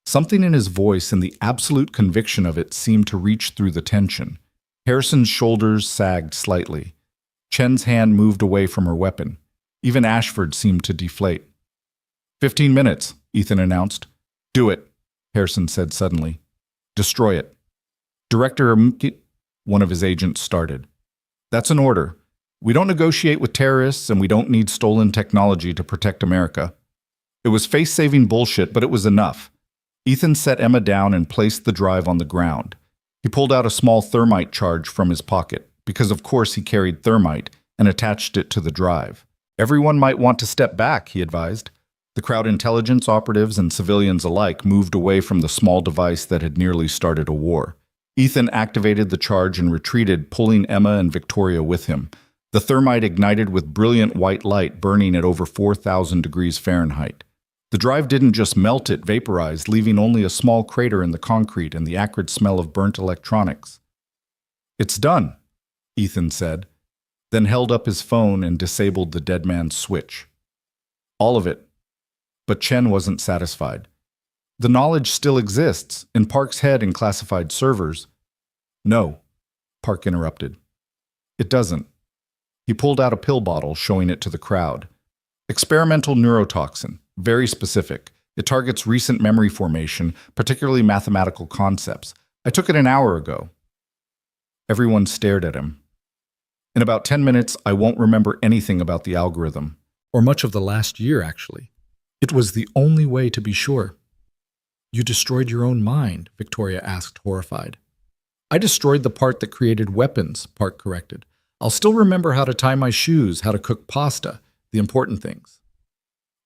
Something in his voice and the absolute conviction of it seemed to reach through the tension. Harrison's shoulders sagged slightly. Chen's hand moved away from her weapon. Even Ashford seemed to deflate. 15 minutes, Ethan announced. Do it, Harrison said suddenly. Destroy it. Director Mkit, one of his agents started. That's an order. We don't negotiate with terrorists and we don't need stolen technology to protect America. It was face-saving bullshit, but it was enough. Ethan set Emma down and placed the drive on the ground. He pulled out a small thermite charge from his pocket, because of course he carried thermite, and attached it to the drive. Everyone might want to step back, he advised. The crowd intelligence operatives and civilians alike moved away from the small device that had nearly started a war. Ethan activated the charge and retreated, pulling Emma and Victoria with him. The thermite ignited with brilliant white light, burning at over 4,000 degrees Fahrenheit. The drive didn't just melt, it vaporized, leaving only a small crater in the concrete and the acrid smell of burnt electronics. It's done, Ethan said, then held up his phone and disabled the dead man's switch. All of it. But Chen wasn't satisfied. The knowledge still exists, in Park's head in classified servers. No, Park interrupted. It doesn't. He pulled out a pill bottle, showing it to the crowd. Experimental neurotoxin, very specific. It targets recent memory formation, particularly mathematical concepts. I took it an hour ago. Everyone stared at him. In about 10 minutes, I won't remember anything about the algorithm. Or much of the last year, actually. It was the only way to be sure. You destroyed your own mind, Victoria asked, horrified. I destroyed the part that created weapons, Park corrected. I'll still remember how to tie my shoes, how to cook pasta, the important things.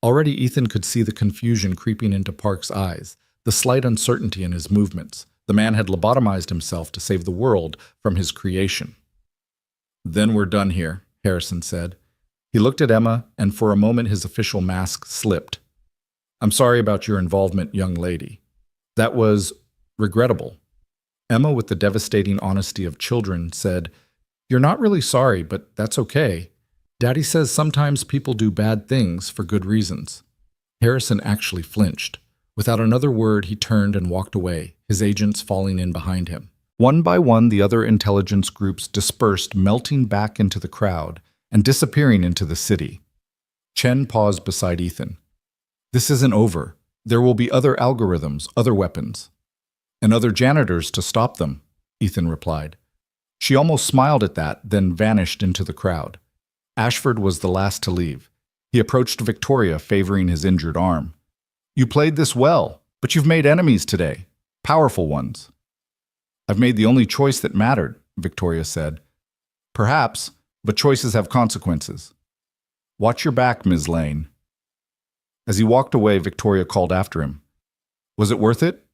Already Ethan could see the confusion creeping into Park's eyes, the slight uncertainty in his movements. The man had lobotomized himself to save the world from his creation. Then we're done here, Harrison said. He looked at Emma, and for a moment his official mask slipped. I'm sorry about your involvement, young lady. That was regrettable. Emma, with the devastating honesty of children, said, You're not really sorry, but that's okay. Daddy says sometimes people do bad things for good reasons. Harrison actually flinched. Without another word, he turned and walked away, his agents falling in behind him. One by one, the other intelligence groups dispersed, melting back into the crowd and disappearing into the city. Chen paused beside Ethan. This isn't over. There will be other algorithms, other weapons, and other janitors to stop them, Ethan replied. She almost smiled at that, then vanished into the crowd. Ashford was the last to leave. He approached Victoria, favoring his injured arm. You played this well, but you've made enemies today. Powerful ones. I've made the only choice that mattered, Victoria said. Perhaps, but choices have consequences. Watch your back, Ms. Lane. As he walked away, Victoria called after him. Was it worth it?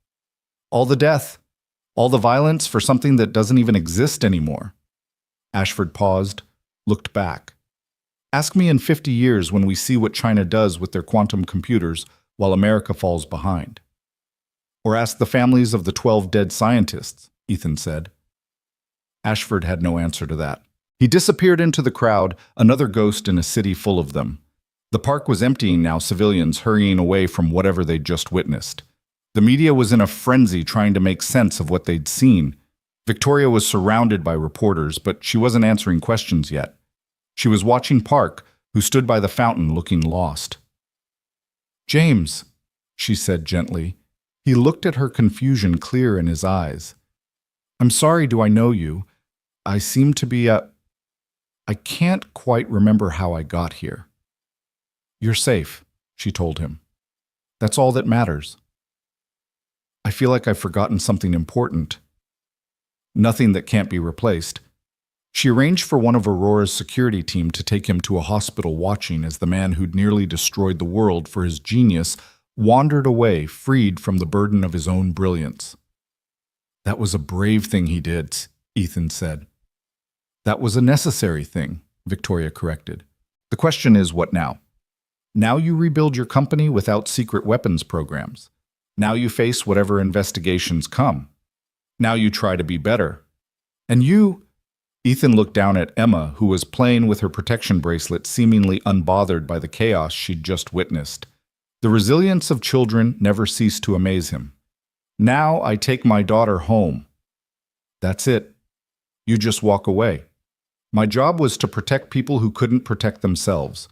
All the death, all the violence for something that doesn't even exist anymore. Ashford paused, looked back. Ask me in 50 years when we see what China does with their quantum computers while America falls behind. Or ask the families of the 12 dead scientists, Ethan said. Ashford had no answer to that. He disappeared into the crowd, another ghost in a city full of them. The park was emptying now, civilians hurrying away from whatever they'd just witnessed. The media was in a frenzy trying to make sense of what they'd seen. Victoria was surrounded by reporters, but she wasn't answering questions yet. She was watching Park, who stood by the fountain looking lost. James, she said gently. He looked at her, confusion clear in his eyes. I'm sorry, do I know you? I seem to be I can't quite remember how I got here. You're safe, she told him. That's all that matters. I feel like I've forgotten something important. Nothing that can't be replaced. She arranged for one of Aurora's security team to take him to a hospital, watching as the man who'd nearly destroyed the world for his genius wandered away, freed from the burden of his own brilliance. That was a brave thing he did, Ethan said. That was a necessary thing, Victoria corrected. The question is, what now? Now you rebuild your company without secret weapons programs. Now you face whatever investigations come. Now you try to be better. And you, Ethan looked down at Emma, who was playing with her protection bracelet, seemingly unbothered by the chaos she'd just witnessed. The resilience of children never ceased to amaze him. Now I take my daughter home. That's it. You just walk away. My job was to protect people who couldn't protect themselves.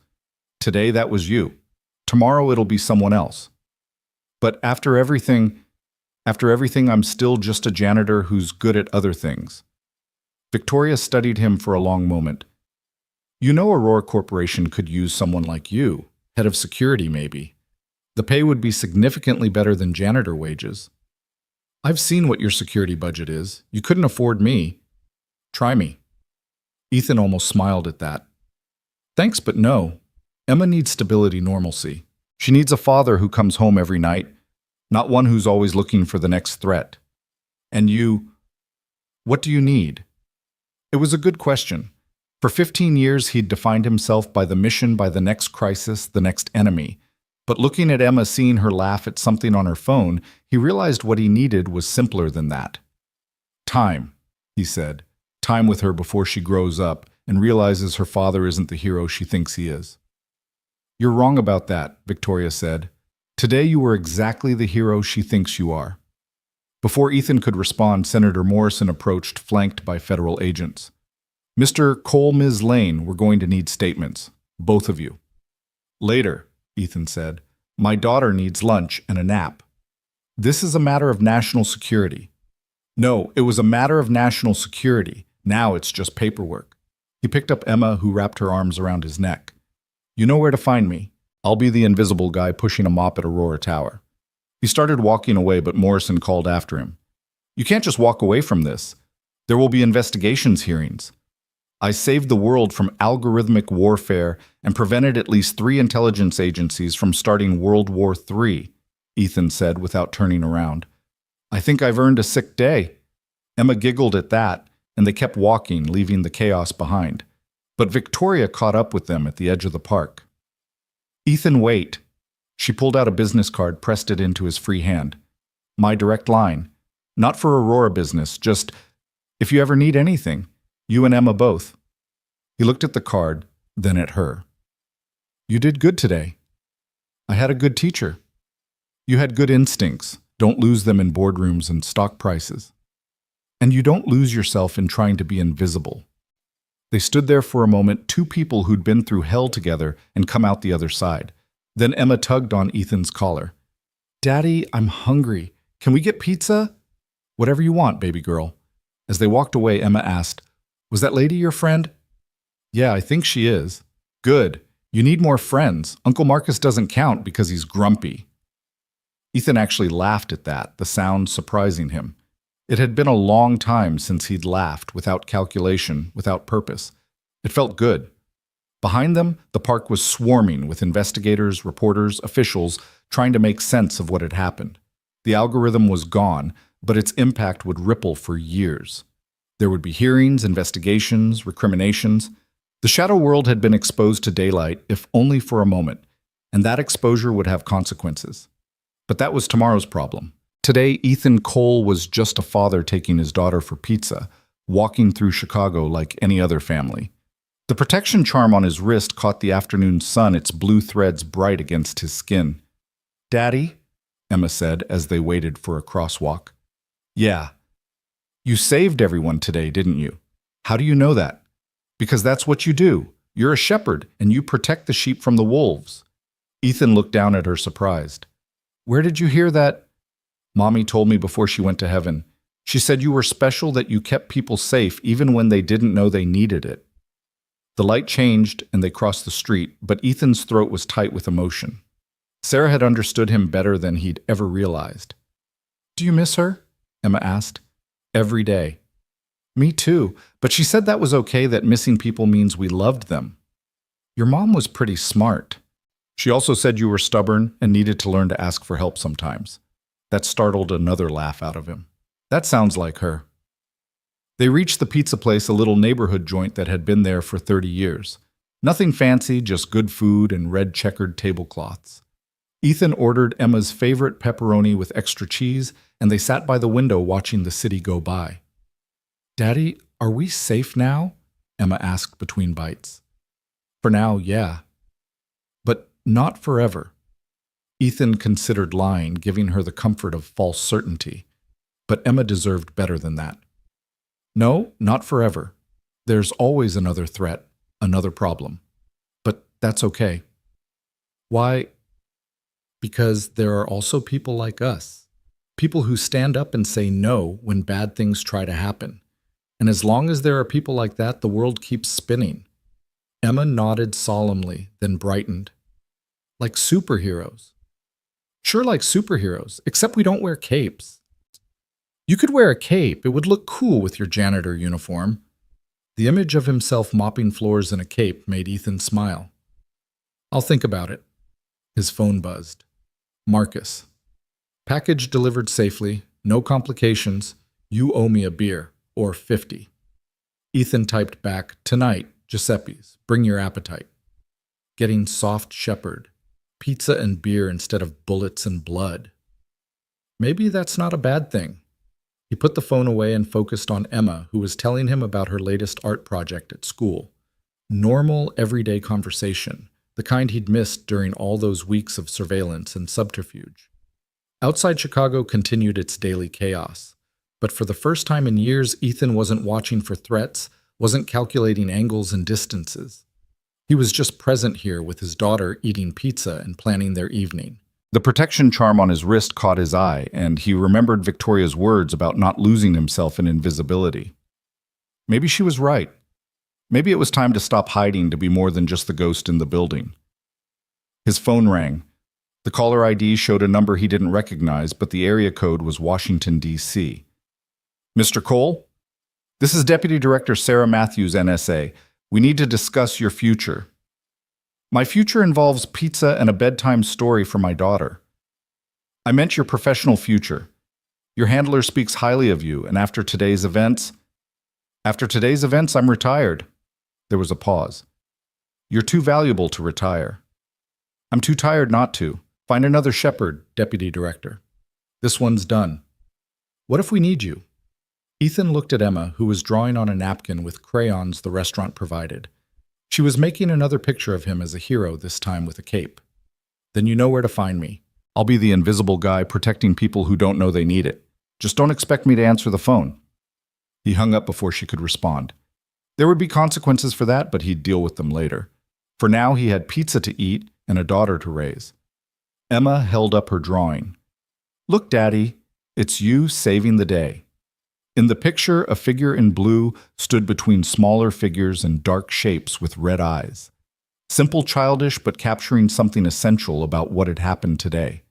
Today that was you. Tomorrow it'll be someone else. But after everything, I'm still just a janitor who's good at other things. Victoria studied him for a long moment. You know, Aurora Corporation could use someone like you, head of security maybe. The pay would be significantly better than janitor wages. I've seen what your security budget is. You couldn't afford me. Try me. Ethan almost smiled at that. Thanks, but no. Emma needs stability, normalcy. She needs a father who comes home every night, not one who's always looking for the next threat. And you, what do you need? It was a good question. For 15 years, he'd defined himself by the mission, by the next crisis, the next enemy. But looking at Emma, seeing her laugh at something on her phone, he realized what he needed was simpler than that. Time, he said. Time with her before she grows up and realizes her father isn't the hero she thinks he is. You're wrong about that, Victoria said. Today you were exactly the hero she thinks you are. Before Ethan could respond, Senator Morrison approached, flanked by federal agents. Mr. Cole, Ms. Lane, we're going to need statements. Both of you. Later, Ethan said. My daughter needs lunch and a nap. This is a matter of national security. No, it was a matter of national security. Now it's just paperwork. He picked up Emma, who wrapped her arms around his neck. You know where to find me. I'll be the invisible guy pushing a mop at Aurora Tower. He started walking away, but Morrison called after him. You can't just walk away from this. There will be investigations hearings. I saved the world from algorithmic warfare and prevented at least 3 intelligence agencies from starting World War III, Ethan said without turning around. I think I've earned a sick day. Emma giggled at that, and they kept walking, leaving the chaos behind. But Victoria caught up with them at the edge of the park. Ethan, wait. She pulled out a business card, pressed it into his free hand. My direct line. Not for Aurora business, just if you ever need anything. You and Emma both. He looked at the card, then at her. You did good today. I had a good teacher. You had good instincts. Don't lose them in boardrooms and stock prices. And you don't lose yourself in trying to be invisible. They stood there for a moment, 2 people who'd been through hell together and come out the other side. Then Emma tugged on Ethan's collar. Daddy, I'm hungry. Can we get pizza? Whatever you want, baby girl. As they walked away, Emma asked, Was that lady your friend? Yeah, I think she is. Good. You need more friends. Uncle Marcus doesn't count because he's grumpy. Ethan actually laughed at that, the sound surprising him. It had been a long time since he'd laughed, without calculation, without purpose. It felt good. Behind them, the park was swarming with investigators, reporters, officials trying to make sense of what had happened. The algorithm was gone, but its impact would ripple for years. There would be hearings, investigations, recriminations. The shadow world had been exposed to daylight, if only for a moment, and that exposure would have consequences. But that was tomorrow's problem. Today, Ethan Cole was just a father taking his daughter for pizza, walking through Chicago like any other family. The protection charm on his wrist caught the afternoon sun, its blue threads bright against his skin. Daddy, Emma said as they waited for a crosswalk. Yeah. You saved everyone today, didn't you? How do you know that? Because that's what you do. You're a shepherd, and you protect the sheep from the wolves. Ethan looked down at her surprised. Where did you hear that? Mommy told me before she went to heaven. She said you were special, that you kept people safe even when they didn't know they needed it. The light changed and they crossed the street, but Ethan's throat was tight with emotion. Sarah had understood him better than he'd ever realized. Do you miss her? Emma asked. Every day. Me too, but she said that was okay, that missing people means we loved them. Your mom was pretty smart. She also said you were stubborn and needed to learn to ask for help sometimes. That startled another laugh out of him. That sounds like her. They reached the pizza place, a little neighborhood joint that had been there for 30 years. Nothing fancy, just good food and red checkered tablecloths. Ethan ordered Emma's favorite pepperoni with extra cheese, and they sat by the window watching the city go by. Daddy, are we safe now? Emma asked between bites. For now, yeah. But not forever. Ethan considered lying, giving her the comfort of false certainty. But Emma deserved better than that. No, not forever. There's always another threat, another problem. But that's okay. Why? Because there are also people like us. People who stand up and say no when bad things try to happen. And as long as there are people like that, the world keeps spinning. Emma nodded solemnly, then brightened. Like superheroes. Sure, like superheroes, except we don't wear capes. You could wear a cape. It would look cool with your janitor uniform. The image of himself mopping floors in a cape made Ethan smile. I'll think about it. His phone buzzed. Marcus. Package delivered safely, no complications. You owe me a beer, or 50. Ethan typed back, Tonight, Giuseppe's. Bring your appetite. Getting soft shepherd. Pizza and beer instead of bullets and blood. Maybe that's not a bad thing. He put the phone away and focused on Emma, who was telling him about her latest art project at school. Normal, everyday conversation, the kind he'd missed during all those weeks of surveillance and subterfuge. Outside Chicago continued its daily chaos. But for the first time in years, Ethan wasn't watching for threats, wasn't calculating angles and distances. He was just present here with his daughter eating pizza and planning their evening. The protection charm on his wrist caught his eye, and he remembered Victoria's words about not losing himself in invisibility. Maybe she was right. Maybe it was time to stop hiding, to be more than just the ghost in the building. His phone rang. The caller ID showed a number he didn't recognize, but the area code was Washington, D.C. Mr. Cole? This is Deputy Director Sarah Matthews, NSA. We need to discuss your future. My future involves pizza and a bedtime story for my daughter. I meant your professional future. Your handler speaks highly of you, and after today's events, I'm retired. There was a pause. You're too valuable to retire. I'm too tired not to. Find another shepherd, Deputy Director. This one's done. What if we need you? Ethan looked at Emma, who was drawing on a napkin with crayons the restaurant provided. She was making another picture of him as a hero, this time with a cape. Then you know where to find me. I'll be the invisible guy protecting people who don't know they need it. Just don't expect me to answer the phone. He hung up before she could respond. There would be consequences for that, but he'd deal with them later. For now, he had pizza to eat, and a daughter to raise. Emma held up her drawing. "Look, Daddy, it's you saving the day." In the picture, a figure in blue stood between smaller figures and dark shapes with red eyes. Simple, childish, but capturing something essential about what had happened today.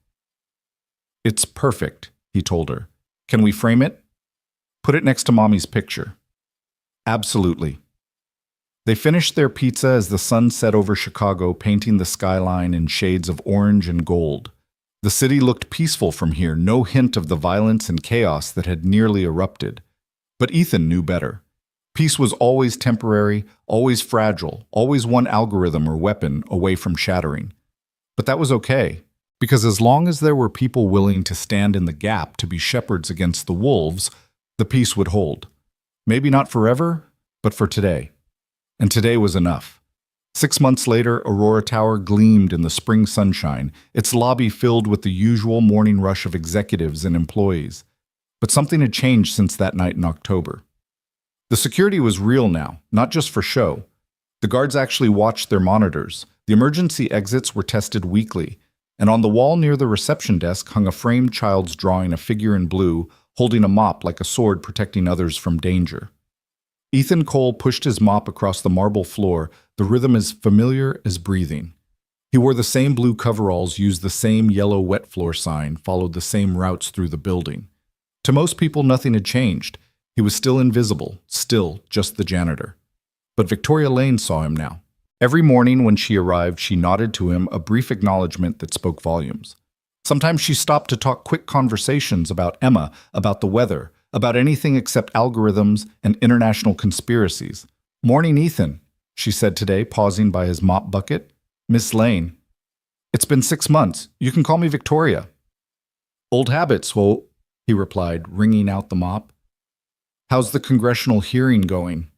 "It's perfect," he told her. "Can we frame it? Put it next to Mommy's picture." "Absolutely." They finished their pizza as the sun set over Chicago, painting the skyline in shades of orange and gold. The city looked peaceful from here, no hint of the violence and chaos that had nearly erupted. But Ethan knew better. Peace was always temporary, always fragile, always one algorithm or weapon away from shattering. But that was okay, because as long as there were people willing to stand in the gap to be shepherds against the wolves, the peace would hold. Maybe not forever, but for today. And today was enough. 6 months later, Aurora Tower gleamed in the spring sunshine, its lobby filled with the usual morning rush of executives and employees. But something had changed since that night in October. The security was real now, not just for show. The guards actually watched their monitors. The emergency exits were tested weekly, and on the wall near the reception desk hung a framed child's drawing, a figure in blue, holding a mop like a sword protecting others from danger. Ethan Cole pushed his mop across the marble floor, the rhythm as familiar as breathing. He wore the same blue coveralls, used the same yellow wet floor sign, followed the same routes through the building. To most people, nothing had changed. He was still invisible, still just the janitor. But Victoria Lane saw him now. Every morning when she arrived, she nodded to him, a brief acknowledgement that spoke volumes. Sometimes she stopped to talk quick conversations about Emma, about the weather, about anything except algorithms and international conspiracies. "Morning, Ethan," she said today, pausing by his mop bucket. "Miss Lane. It's been 6 months. You can call me Victoria." "Old habits, well," he replied, wringing out the mop. "How's the congressional hearing going?"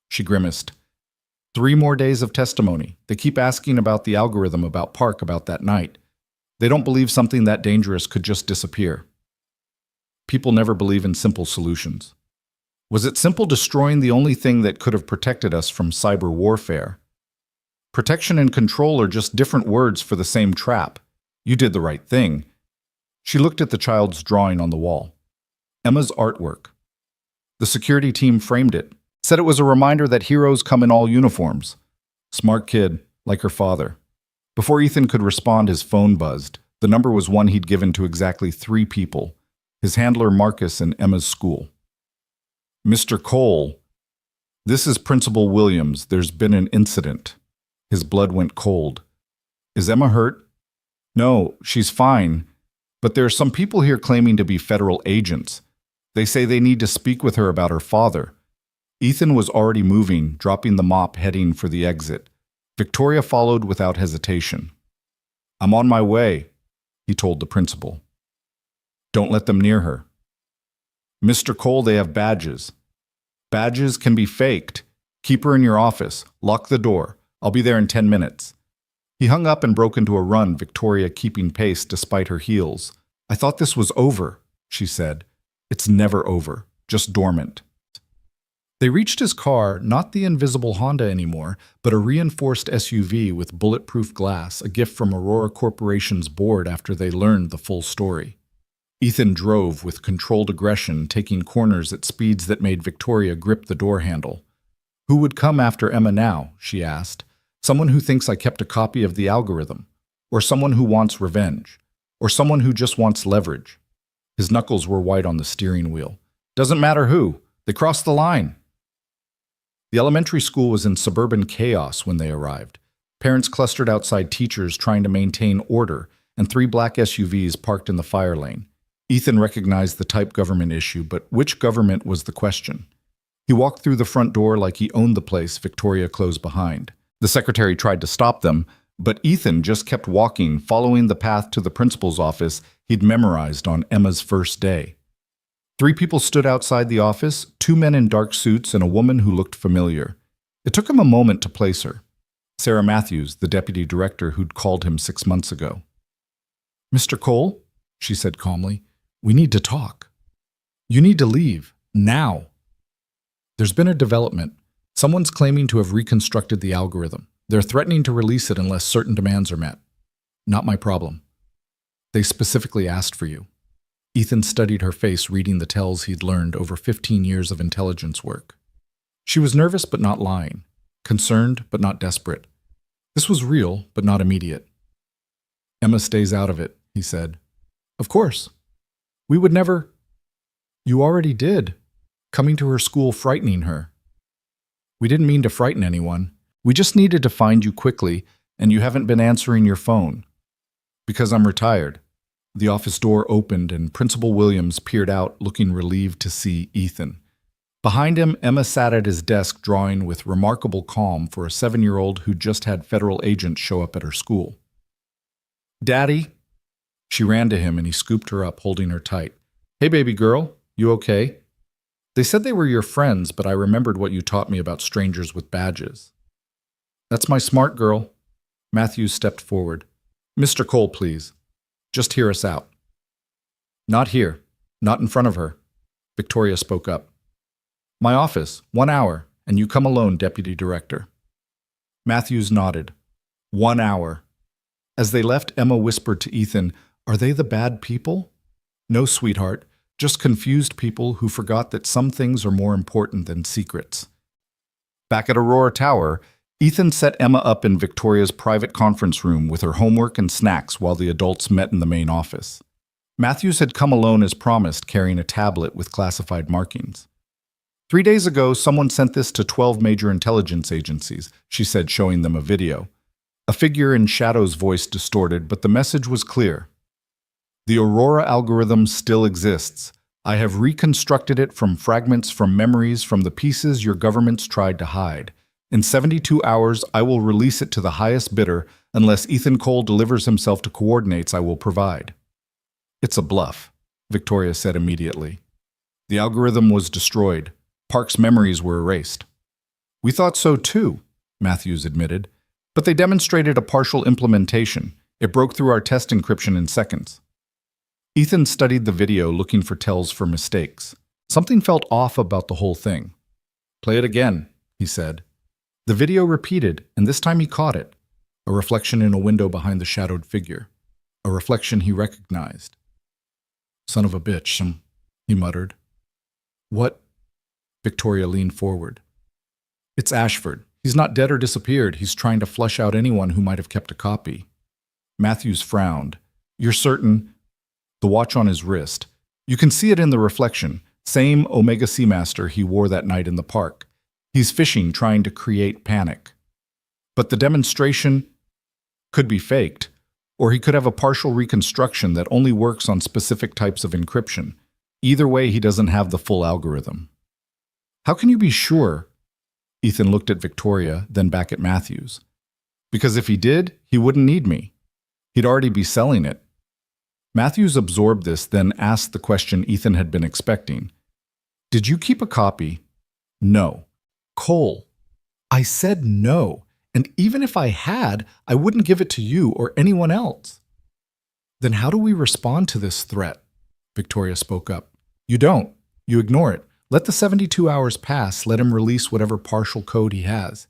She grimaced. 3 more days of testimony. They keep asking about the algorithm, about Park, about that night. They don't believe something that dangerous could just disappear. People never believe in simple solutions. Was it simple destroying the only thing that could have protected us from cyber warfare? Protection and control are just different words for the same trap. You did the right thing. She looked at the child's drawing on the wall. Emma's artwork. The security team framed it, said it was a reminder that heroes come in all uniforms. Smart kid, like her father. Before Ethan could respond, his phone buzzed. The number was one he'd given to exactly 3 people. His handler Marcus in Emma's school. "Mr. Cole, this is Principal Williams. There's been an incident." His blood went cold. "Is Emma hurt?" "No, she's fine. But there are some people here claiming to be federal agents. They say they need to speak with her about her father." Ethan was already moving, dropping the mop, heading for the exit. Victoria followed without hesitation. "I'm on my way," he told the principal. "Don't let them near her." "Mr. Cole, they have badges." "Badges can be faked. Keep her in your office. Lock the door. I'll be there in 10 minutes. He hung up and broke into a run, Victoria keeping pace despite her heels. "I thought this was over," she said. "It's never over, just dormant." They reached his car, not the invisible Honda anymore, but a reinforced SUV with bulletproof glass, a gift from Aurora Corporation's board after they learned the full story. Ethan drove with controlled aggression, taking corners at speeds that made Victoria grip the door handle. "Who would come after Emma now?" she asked. "Someone who thinks I kept a copy of the algorithm, or someone who wants revenge, or someone who just wants leverage." His knuckles were white on the steering wheel. "Doesn't matter who. They crossed the line." The elementary school was in suburban chaos when they arrived. Parents clustered outside teachers trying to maintain order, and 3 black SUVs parked in the fire lane. Ethan recognized the type government issue, but which government was the question? He walked through the front door like he owned the place Victoria closed behind. The secretary tried to stop them, but Ethan just kept walking, following the path to the principal's office he'd memorized on Emma's first day. 3 people stood outside the office, 2 men in dark suits and a woman who looked familiar. It took him a moment to place her. Sarah Matthews, the deputy director who'd called him 6 months ago. "Mr. Cole," she said calmly, "we need to talk. You need to leave, now." There's been a development. Someone's claiming to have reconstructed the algorithm. They're threatening to release it unless certain demands are met. Not my problem. They specifically asked for you. Ethan studied her face, reading the tells he'd learned over 15 years of intelligence work. She was nervous but not lying, concerned but not desperate. This was real but not immediate. Emma stays out of it, he said. Of course. We would never. You already did, coming to her school frightening her. We didn't mean to frighten anyone. We just needed to find you quickly, and you haven't been answering your phone. Because I'm retired. The office door opened and Principal Williams peered out, looking relieved to see Ethan. Behind him, Emma sat at his desk drawing with remarkable calm for a 7-year-old who just had federal agents show up at her school. Daddy? She ran to him and he scooped her up, holding her tight. Hey, baby girl, you okay? They said they were your friends, but I remembered what you taught me about strangers with badges. That's my smart girl. Matthews stepped forward. Mr. Cole, please. Just hear us out. Not here. Not in front of her. Victoria spoke up. My office, 1 hour, and you come alone, Deputy Director. Matthews nodded. 1 hour. As they left, Emma whispered to Ethan, Are they the bad people? No, sweetheart, just confused people who forgot that some things are more important than secrets. Back at Aurora Tower, Ethan set Emma up in Victoria's private conference room with her homework and snacks while the adults met in the main office. Matthews had come alone as promised, carrying a tablet with classified markings. 3 days ago, someone sent this to 12 major intelligence agencies, she said, showing them a video. A figure in Shadow's voice distorted, but the message was clear. The Aurora algorithm still exists. I have reconstructed it from fragments from memories from the pieces your governments tried to hide. In 72 hours, I will release it to the highest bidder unless Ethan Cole delivers himself to coordinates I will provide. It's a bluff, Victoria said immediately. The algorithm was destroyed. Park's memories were erased. We thought so too, Matthews admitted, but they demonstrated a partial implementation. It broke through our test encryption in seconds. Ethan studied the video, looking for tells for mistakes. Something felt off about the whole thing. Play it again, he said. The video repeated, and this time he caught it. A reflection in a window behind the shadowed figure. A reflection he recognized. Son of a bitch, he muttered. What? Victoria leaned forward. It's Ashford. He's not dead or disappeared. He's trying to flush out anyone who might have kept a copy. Matthews frowned. You're certain? The watch on his wrist. You can see it in the reflection. Same Omega Seamaster he wore that night in the park. He's fishing, trying to create panic. But the demonstration could be faked, or he could have a partial reconstruction that only works on specific types of encryption. Either way, he doesn't have the full algorithm. How can you be sure? Ethan looked at Victoria, then back at Matthews. Because if he did, he wouldn't need me. He'd already be selling it. Matthews absorbed this, then asked the question Ethan had been expecting. Did you keep a copy? No. Cole. I said no, and even if I had, I wouldn't give it to you or anyone else. Then how do we respond to this threat? Victoria spoke up. You don't. You ignore it. Let the 72 hours pass, let him release whatever partial code he has.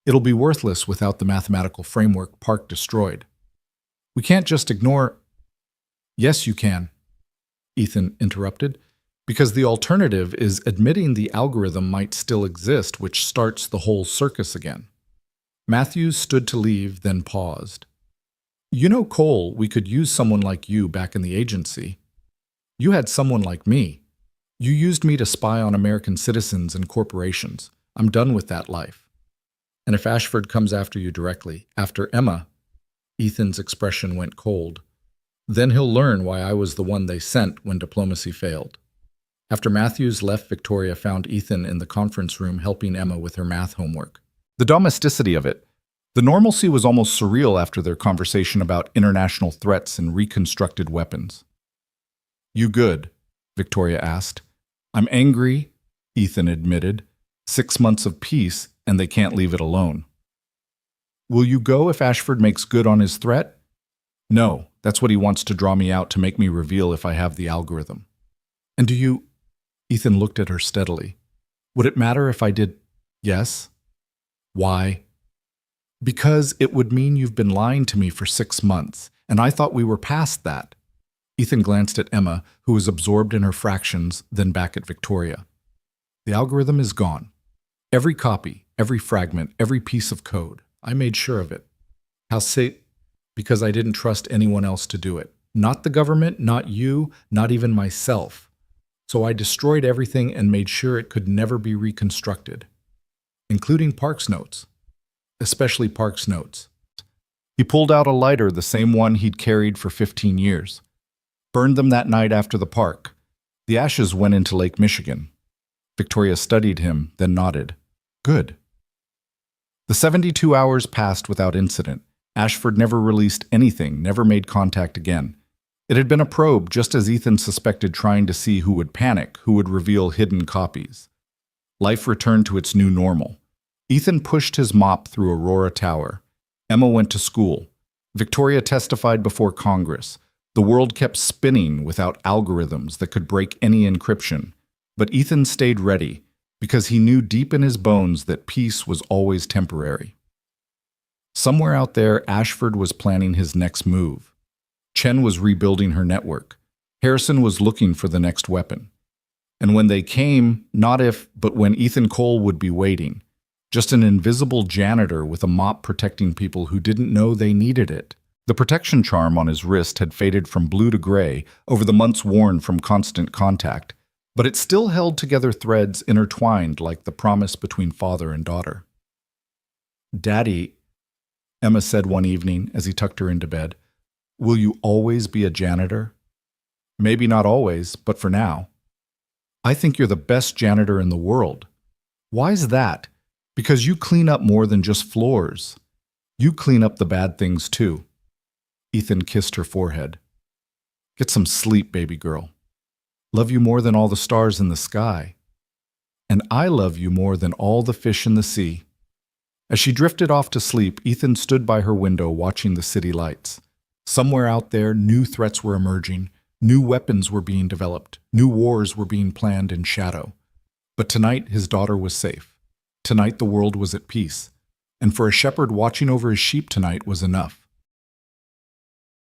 It'll be worthless without the mathematical framework Park destroyed. We can't just ignore. Yes, you can, Ethan interrupted, because the alternative is admitting the algorithm might still exist, which starts the whole circus again. Matthews stood to leave, then paused. You know, Cole, we could use someone like you back in the agency. You had someone like me. You used me to spy on American citizens and corporations. I'm done with that life. And if Ashford comes after you directly, after Emma, Ethan's expression went cold, then he'll learn why I was the one they sent when diplomacy failed. After Matthews left, Victoria found Ethan in the conference room helping Emma with her math homework. The domesticity of it. The normalcy was almost surreal after their conversation about international threats and reconstructed weapons. You good? Victoria asked. I'm angry, Ethan admitted. 6 months of peace, and they can't leave it alone. Will you go if Ashford makes good on his threat? No, that's what he wants to draw me out to make me reveal if I have the algorithm. And do you? Ethan looked at her steadily. Would it matter if I did yes? Why? Because it would mean you've been lying to me for 6 months, and I thought we were past that. Ethan glanced at Emma, who was absorbed in her fractions, then back at Victoria. The algorithm is gone. Every copy, every fragment, every piece of code. I made sure of it. How say? Because I didn't trust anyone else to do it. Not the government, not you, not even myself. So I destroyed everything and made sure it could never be reconstructed, including Park's notes, especially Park's notes. He pulled out a lighter, the same one he'd carried for 15 years. Burned them that night after the park. The ashes went into Lake Michigan. Victoria studied him, then nodded. Good. The 72 hours passed without incident. Ashford never released anything, never made contact again. It had been a probe, just as Ethan suspected, trying to see who would panic, who would reveal hidden copies. Life returned to its new normal. Ethan pushed his mop through Aurora Tower. Emma went to school. Victoria testified before Congress. The world kept spinning without algorithms that could break any encryption. But Ethan stayed ready, because he knew deep in his bones that peace was always temporary. Somewhere out there, Ashford was planning his next move. Chen was rebuilding her network. Harrison was looking for the next weapon. And when they came, not if, but when Ethan Cole would be waiting. Just an invisible janitor with a mop protecting people who didn't know they needed it. The protection charm on his wrist had faded from blue to gray over the months worn from constant contact, but it still held together threads intertwined like the promise between father and daughter. "Daddy," Emma said one evening as he tucked her into bed, "will you always be a janitor?" "Maybe not always, but for now." "I think you're the best janitor in the world." "Why's that?" "Because you clean up more than just floors. You clean up the bad things too." Ethan kissed her forehead. "Get some sleep, baby girl. Love you more than all the stars in the sky. And I love you more than all the fish in the sea." As she drifted off to sleep, Ethan stood by her window watching the city lights. Somewhere out there, new threats were emerging, new weapons were being developed, new wars were being planned in shadow. But tonight, his daughter was safe. Tonight, the world was at peace. And for a shepherd watching over his sheep tonight was enough.